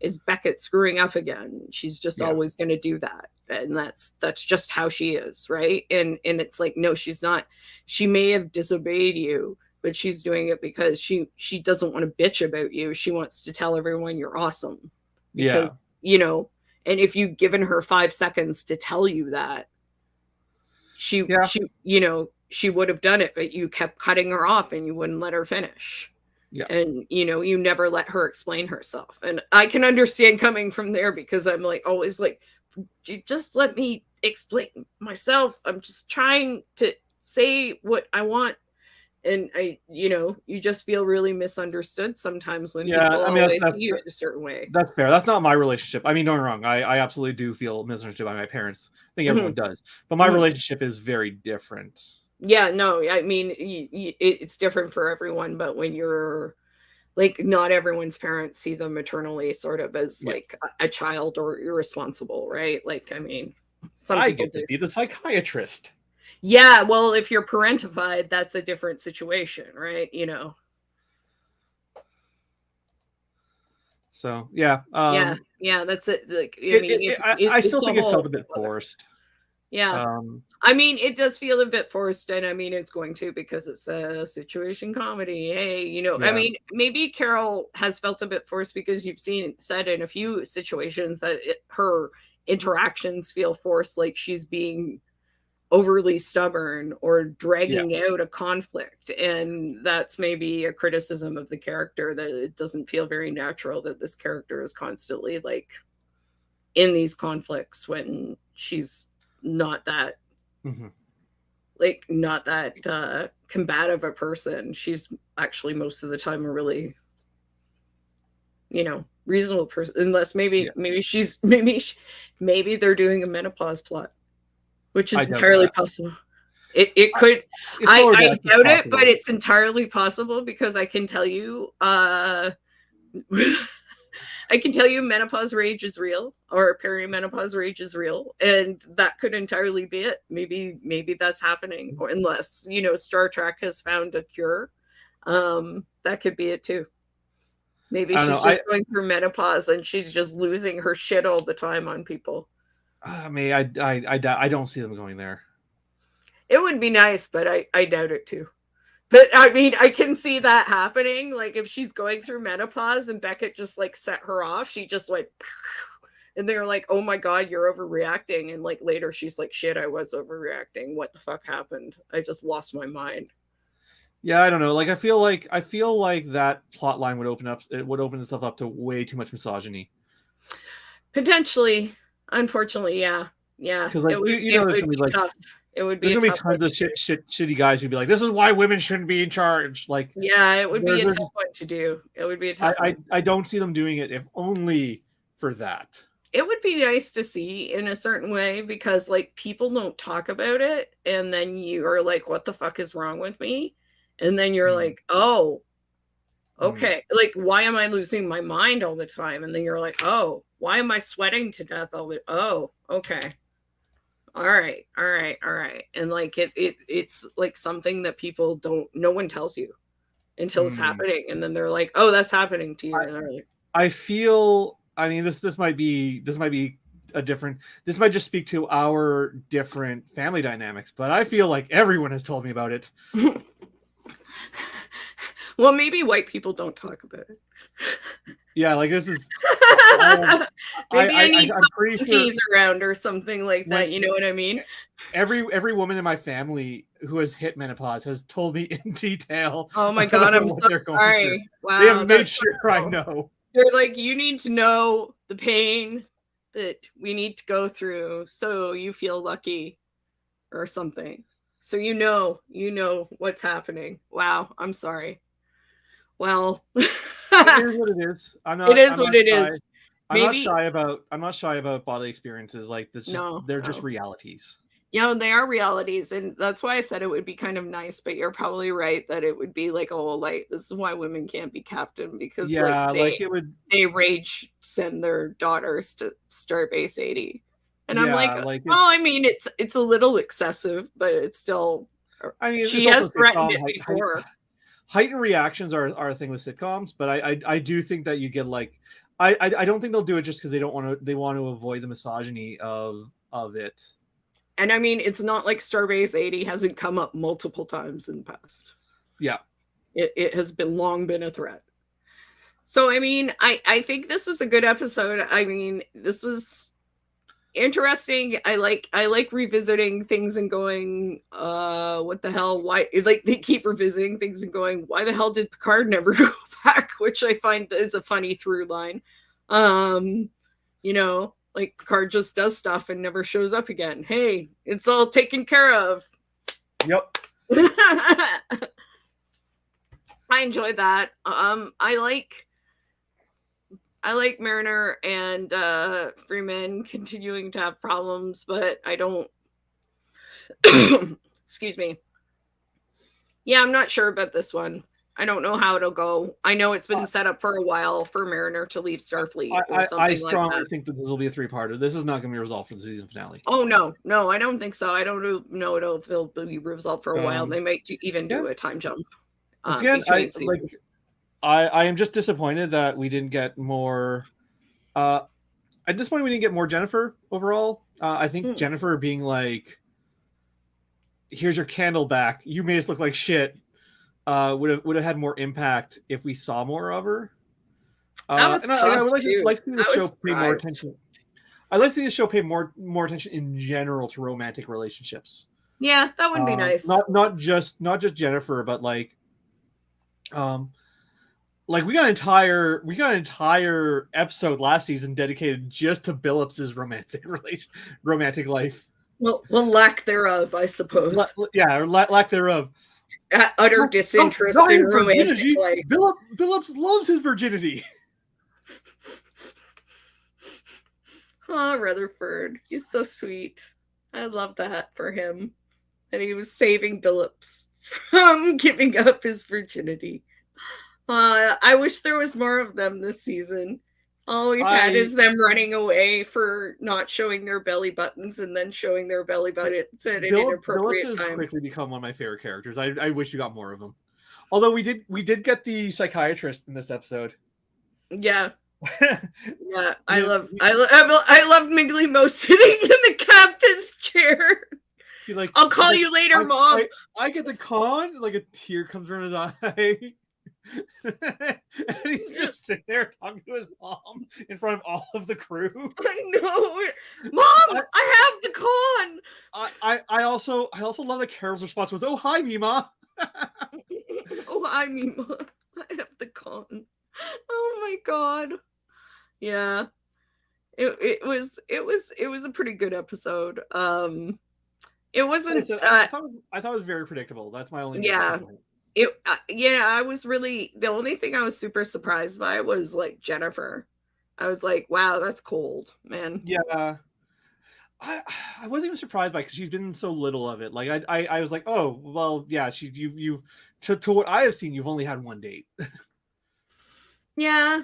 is Beckett screwing up again? She's just always going to do that. And that's just how she is. Right. And it's like, no, she's not. She may have disobeyed you, but she's doing it because she doesn't want to bitch about you. She wants to tell everyone you're awesome. Because, and if you've given her 5 seconds to tell you that, she would have done it, but you kept cutting her off and you wouldn't let her finish. Yeah. And, you never let her explain herself. And I can understand coming from there because I'm like, always like, just let me explain myself. I'm just trying to say what I want. And you just feel really misunderstood sometimes when people always see you in a certain way. That's fair. That's not my relationship. I mean, don't get me wrong. I absolutely do feel misunderstood by my parents. I think everyone does. But my relationship is very different. Yeah, no, I mean, it's different for everyone, but when you're like, not everyone's parents see them maternally sort of as Yeah. like a child or irresponsible, right? Like, I mean, some I people get to do. be the psychiatrist. Yeah, well, if you're parentified, that's a different situation, right? So yeah, Yeah, that's it. Like, I mean, I still it's a think it whole felt a bit other. forced. Yeah. Um, I mean, it does feel a bit forced, and I mean, it's going to because it's a situation comedy. Hey, I yeah, mean, maybe Carol has felt a bit forced because you've said in a few situations that her interactions feel forced, like she's being overly stubborn or yeah. dragging out a conflict. And that's maybe a criticism of the character, that it doesn't feel very natural that this character is constantly like in these conflicts when she's not that Mhm. not that combative a person. She's actually most of the time a really reasonable person, unless Yeah. maybe they're doing a menopause plot, which I is doubt entirely that. possible. It could. It's I lower I deck, it's doubt it, but possible. it's entirely possible because I can tell you I can tell you menopause rage is real, or perimenopause rage is real, and that could entirely be it. Maybe that's happening, or unless Star Trek has found a cure, that could be it too. Maybe I don't she's know. just going through menopause and she's just losing her shit all the time on people. I mean, I don't see them going there. It would be nice, but I doubt it too. But I mean, I can see that happening. Like if she's going through menopause and Beckett just like set her off, she just went, and they're like, "Oh my god, you're overreacting." And like later, she's like, "Shit, I was overreacting. What the fuck happened? I just lost my mind." Yeah, I don't know. Like I feel like that plot line would open itself up to way too much misogyny. Potentially, unfortunately, yeah, Because like it there's would gonna be be like tough. It would be there's a gonna be tough one tons of to do. shitty guys who'd be like, this is why women shouldn't be in charge. Like Yeah, it would be a there's tough one to do. It would be a tough one. I don't see them doing it if only for that. It would be nice to see in a certain way, because like people don't talk about it, and then you are like, what the fuck is wrong with me? And then you're like, oh, okay, like why am I losing my mind all the time? And then you're like, oh, why am I sweating to death all the oh, okay, all right, all right, all right. And like it's like something that people don't, no one tells you until it's happening, and then they're like, oh, that's happening to you. And they're like, I feel. I mean, this might be a different. This might just speak to our different family dynamics, but I feel like everyone has told me about it. well, maybe white people don't talk about it. Yeah, like this is. Maybe I need I'm pretty teas sure around or something like that. You know what I mean? Every woman in my family who has hit menopause has told me in detail. Oh my god, I'm so sorry. Wow, they have made sure I know. They're like, you need to know the pain that we need to go through, so you feel lucky, or something. So you know what's happening. Wow, I'm sorry. Well, it is what it is. It is what it is. I'm not shy about bodily experiences. Like this. They're just realities. Yeah, they are realities, and that's why I said it would be kind of nice. But you're probably right that it would be like, oh, like this is why women can't be captain, because they rage send their daughters to Starbase 80, and I'm like well, I mean, it's a little excessive, but it's still. I mean, she has threatened it before. Heightened reactions are a thing with sitcoms, but I do think that you get like I don't think they'll do it just because they want to avoid the misogyny of it. And I mean, it's not like Starbase 80 hasn't come up multiple times in the past. Yeah. It has long been a threat. So, I mean, I think this was a good episode. I mean, this was interesting. I like revisiting things and going, what the hell? Why? Like, they keep revisiting things and going, why the hell did Picard never go back? Which I find is a funny through line. Like Picard just does stuff and never shows up again. Hey, it's all taken care of. Yep. I enjoyed that. I like Mariner and Freeman continuing to have problems, but I don't excuse me. Yeah, I'm not sure about this one. I don't know how it'll go. I know it's been set up for a while for Mariner to leave Starfleet or I something like strongly that. think that this will be a 3-parter. This is not going to be resolved for the season finale. Oh no, I don't think so. I don't know it'll be resolved for a while. They might even do a time jump Once again, between seasons. I am just disappointed that we didn't get more. I'm disappointed we didn't get more Jennifer overall. I think Jennifer being like, "Here's your candle back. You made us look like shit." Would have had more impact if we saw more of her. That was tough I would like too. to see the show pay more attention. I like to see the show pay more attention in general to romantic relationships. Yeah, that would be nice. Not just Jennifer, but like we got an entire episode last season dedicated just to Billups's romantic life. Well, lack thereof, I suppose. Or lack thereof. Utter disinterest in romantic life. Billups loves his virginity. Oh, Rutherford. He's so sweet. I love that for him. And he was saving Billups from giving up his virginity. I wish there was more of them this season. All we've had is them running away for not showing their belly buttons and then showing their belly buttons at an inappropriate Billups time. has quickly become one of my favorite characters. I wish we got more of them. Although we did get the psychiatrist in this episode. Yeah. Yeah, I love Mingley Mo sitting in the captain's chair. Like, I'll call you later, Mom. I get the con, like a tear comes from his eye. And he's just sitting there talking to his mom in front of all of the crew. I know, Mom. I have the con. I also love that Carol's response was, "Oh hi, Mima." Oh hi, Mima. I have the con. Oh my god. Yeah. It was a pretty good episode. It wasn't. I thought it was very predictable. That's my only. Yeah. I was really, the only thing I was super surprised by was like Jennifer. I was like, wow, that's cold, man. Yeah. I wasn't even surprised by, because she's been so little of it. Like I was like, oh well, yeah. You've to what I have seen, you've only had one date. Yeah,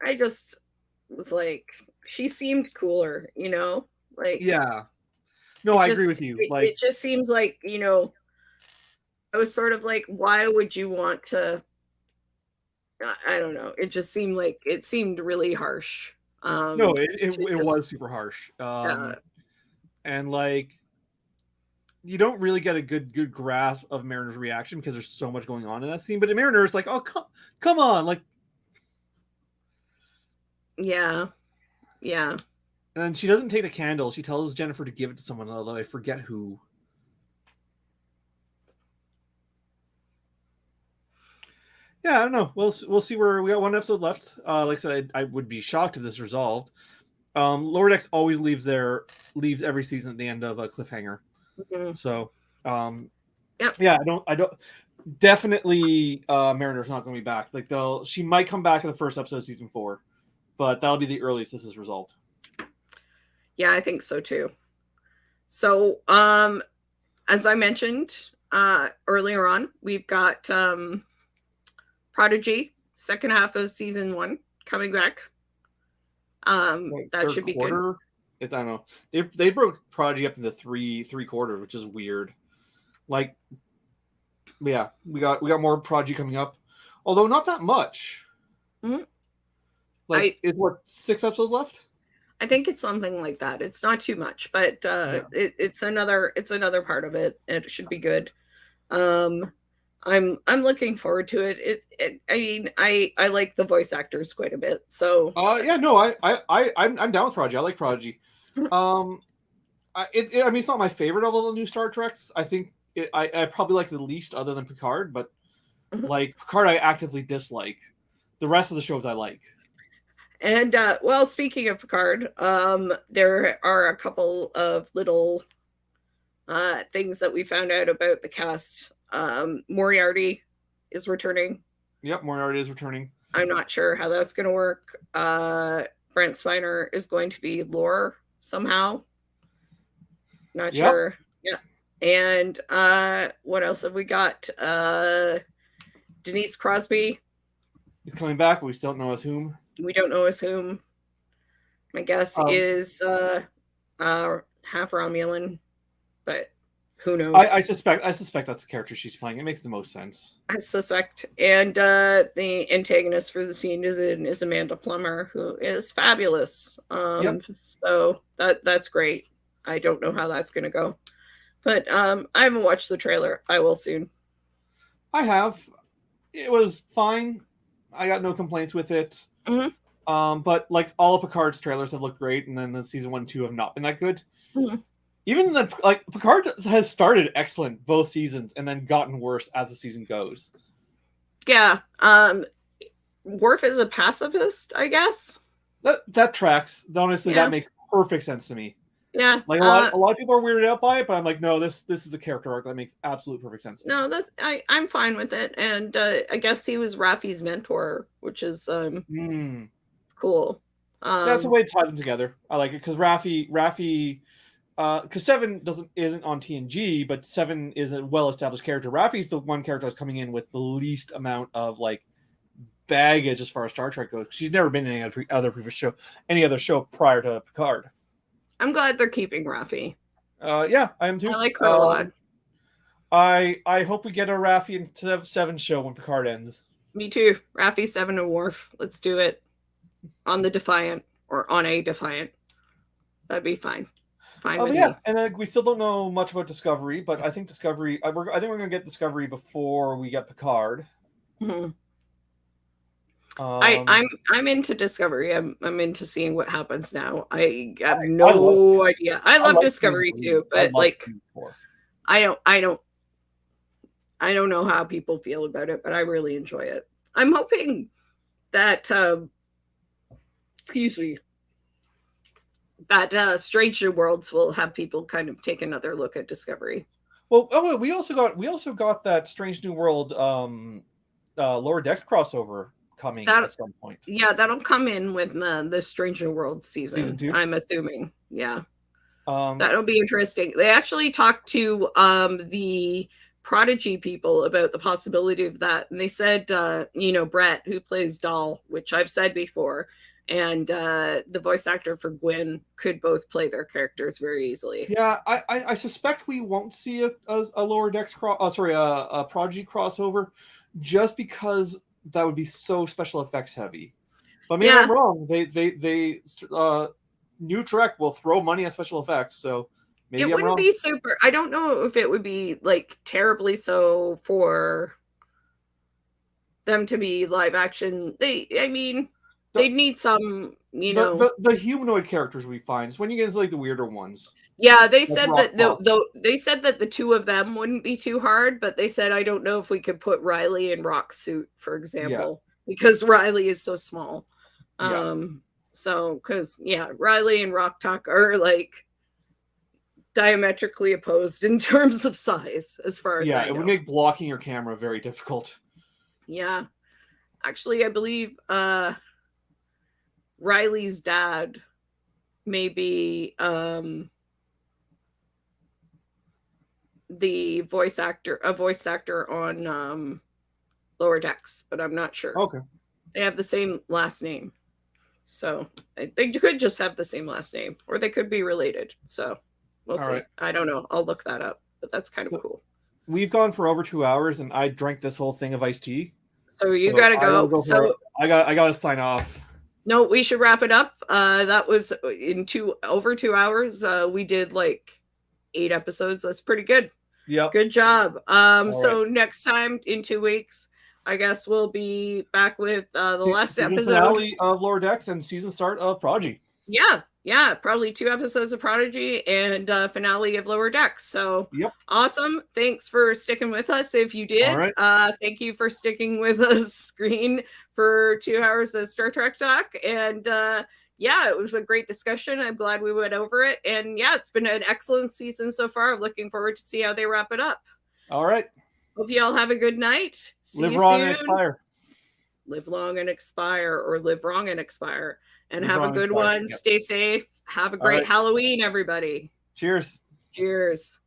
I just was like, she seemed cooler, like. Yeah. No, I agree with you. Like, it just seems like, I was sort of like, why would you want to? I don't know. It just seemed really harsh. No, it was super harsh. And like, you don't really get a good grasp of Mariner's reaction because there's so much going on in that scene. But Mariner's like, oh come on, like. Yeah. And then she doesn't take the candle. She tells Jennifer to give it to someone, although I forget who. Yeah, I don't know. We'll see where we got one episode left. Like I said, I would be shocked if this resolved. Lower Decks always leaves every season at the end of a cliffhanger. Mm-hmm. So, yep. Yeah, I don't. Definitely, Mariner's not going to be back. Like she might come back in the first episode of season 4, but that'll be the earliest this is resolved. Yeah, I think so too. So, as I mentioned earlier on, we've got Prodigy, second half of season 1 coming back. That should be good. I don't know. They broke Prodigy up into three quarters, which is weird. Like, yeah, we got more Prodigy coming up, although not that much. Mm-hmm. Like, it's what, 6 episodes left? I think it's something like that. It's not too much, but it's another part of it. It should be good. I'm looking forward to it. I mean, I like the voice actors quite a bit. So yeah, no, I'm down with Prodigy. I like Prodigy. I mean, it's not my favorite of all the new Star Treks. I think I probably like the least, other than Picard. But like Picard, I actively dislike. The rest of the shows I like. And well, speaking of Picard, there are a couple of little things that we found out about the cast. Moriarty is returning. Yep, Moriarty is returning. I'm not sure how that's going to work. Brent Spiner is going to be Lore somehow. Not sure. Yeah. And what else have we got? Denise Crosby. He's coming back, but we still don't know as whom. We don't know as whom. My guess is half Romulan, but who knows? I suspect that's the character she's playing. It makes the most sense. I suspect. And the antagonist for the scene is Amanda Plummer, who is fabulous. So that's great. I don't know how that's going to go, but I haven't watched the trailer. I will soon. I have. It was fine. I got no complaints with it. Mm-hmm. But like all of Picard's trailers have looked great, and then the season 1 and 2 have not been that good. Mm-hmm. Even the Picard has started excellent both seasons and then gotten worse as the season goes. Yeah. Worf is a pacifist, I guess. That tracks. Honestly, that makes perfect sense to me. Yeah. Like a lot of people are weirded out by it, but I'm like, no, this is a character arc that makes absolute perfect sense. No, I'm fine with it. And I guess he was Raffi's mentor, which is cool. That's a way to tie them together. I like it because Raffi because Seven isn't on TNG, but Seven is a well-established character. Raffi's the one character that's coming in with the least amount of like baggage as far as Star Trek goes. She's never been in any other show prior to Picard. I'm glad they're keeping Raffi. Yeah, I am too. I like her a lot. I hope we get a Raffi and Seven show when Picard ends. Me too. Raffi, Seven, and Worf. Let's do it on the Defiant or on a Defiant. That'd be fine. Fine with me. And we still don't know much about Discovery, but I think Discovery. I think we're going to get Discovery before we get Picard. Mm-hmm. I'm into Discovery. I'm into seeing what happens now. I have no idea. I love Discovery too, but like I don't know how people feel about it, but I really enjoy it. I'm hoping that that Strange New Worlds will have people kind of take another look at Discovery. Well, we also got that Strange New World Lower Decks crossover coming at some point. Yeah, that'll come in with the Strange New Worlds season I'm assuming. Yeah. That'll be interesting. They actually talked to the Prodigy people about the possibility of that. And they said, Brett, who plays Dahl, which I've said before, and the voice actor for Gwyn could both play their characters very easily. Yeah, I suspect we won't see a Lower Decks a Prodigy crossover, just because that would be so special effects heavy. But maybe I'm wrong. They New Trek will throw money at special effects, so maybe it wouldn't be super. I don't know if it would be like terribly so for them to be live action. They'd need some, the humanoid characters we find. It's when you get into like the weirder ones. Yeah, they said that they said that the two of them wouldn't be too hard, but they said I don't know if we could put Riley in Rock's suit, for example, because Riley is so small. So because Riley and Rock Talk are like diametrically opposed in terms of size, as far as I know. It would make blocking your camera very difficult. Yeah, actually, I believe Riley's dad may be a voice actor on Lower Decks, but I'm not sure. Okay. They have the same last name. So they could just have the same last name, or they could be related. So we'll see. Right. I don't know. I'll look that up, but that's kind of cool. We've gone for over 2 hours, and I drank this whole thing of iced tea. So you gotta go. I gotta sign off. No, we should wrap it up. That was in over 2 hours. We did like 8 episodes. That's pretty good. Yeah. Good job. So next time in 2 weeks, I guess we'll be back with the last episode finale of Lower Decks and season start of Prodigy. Yeah, probably 2 episodes of Prodigy and finale of Lower Decks. So awesome. Thanks for sticking with us. If you did, thank you for sticking with us screen for 2 hours of Star Trek talk. And it was a great discussion. I'm glad we went over it. And it's been an excellent season so far. I'm looking forward to see how they wrap it up. All right. Hope you all have a good night. Live long and expire. Live long and expire, or live wrong and expire. And have a good one. Stay safe. Have a great Halloween, everybody. Cheers. Cheers.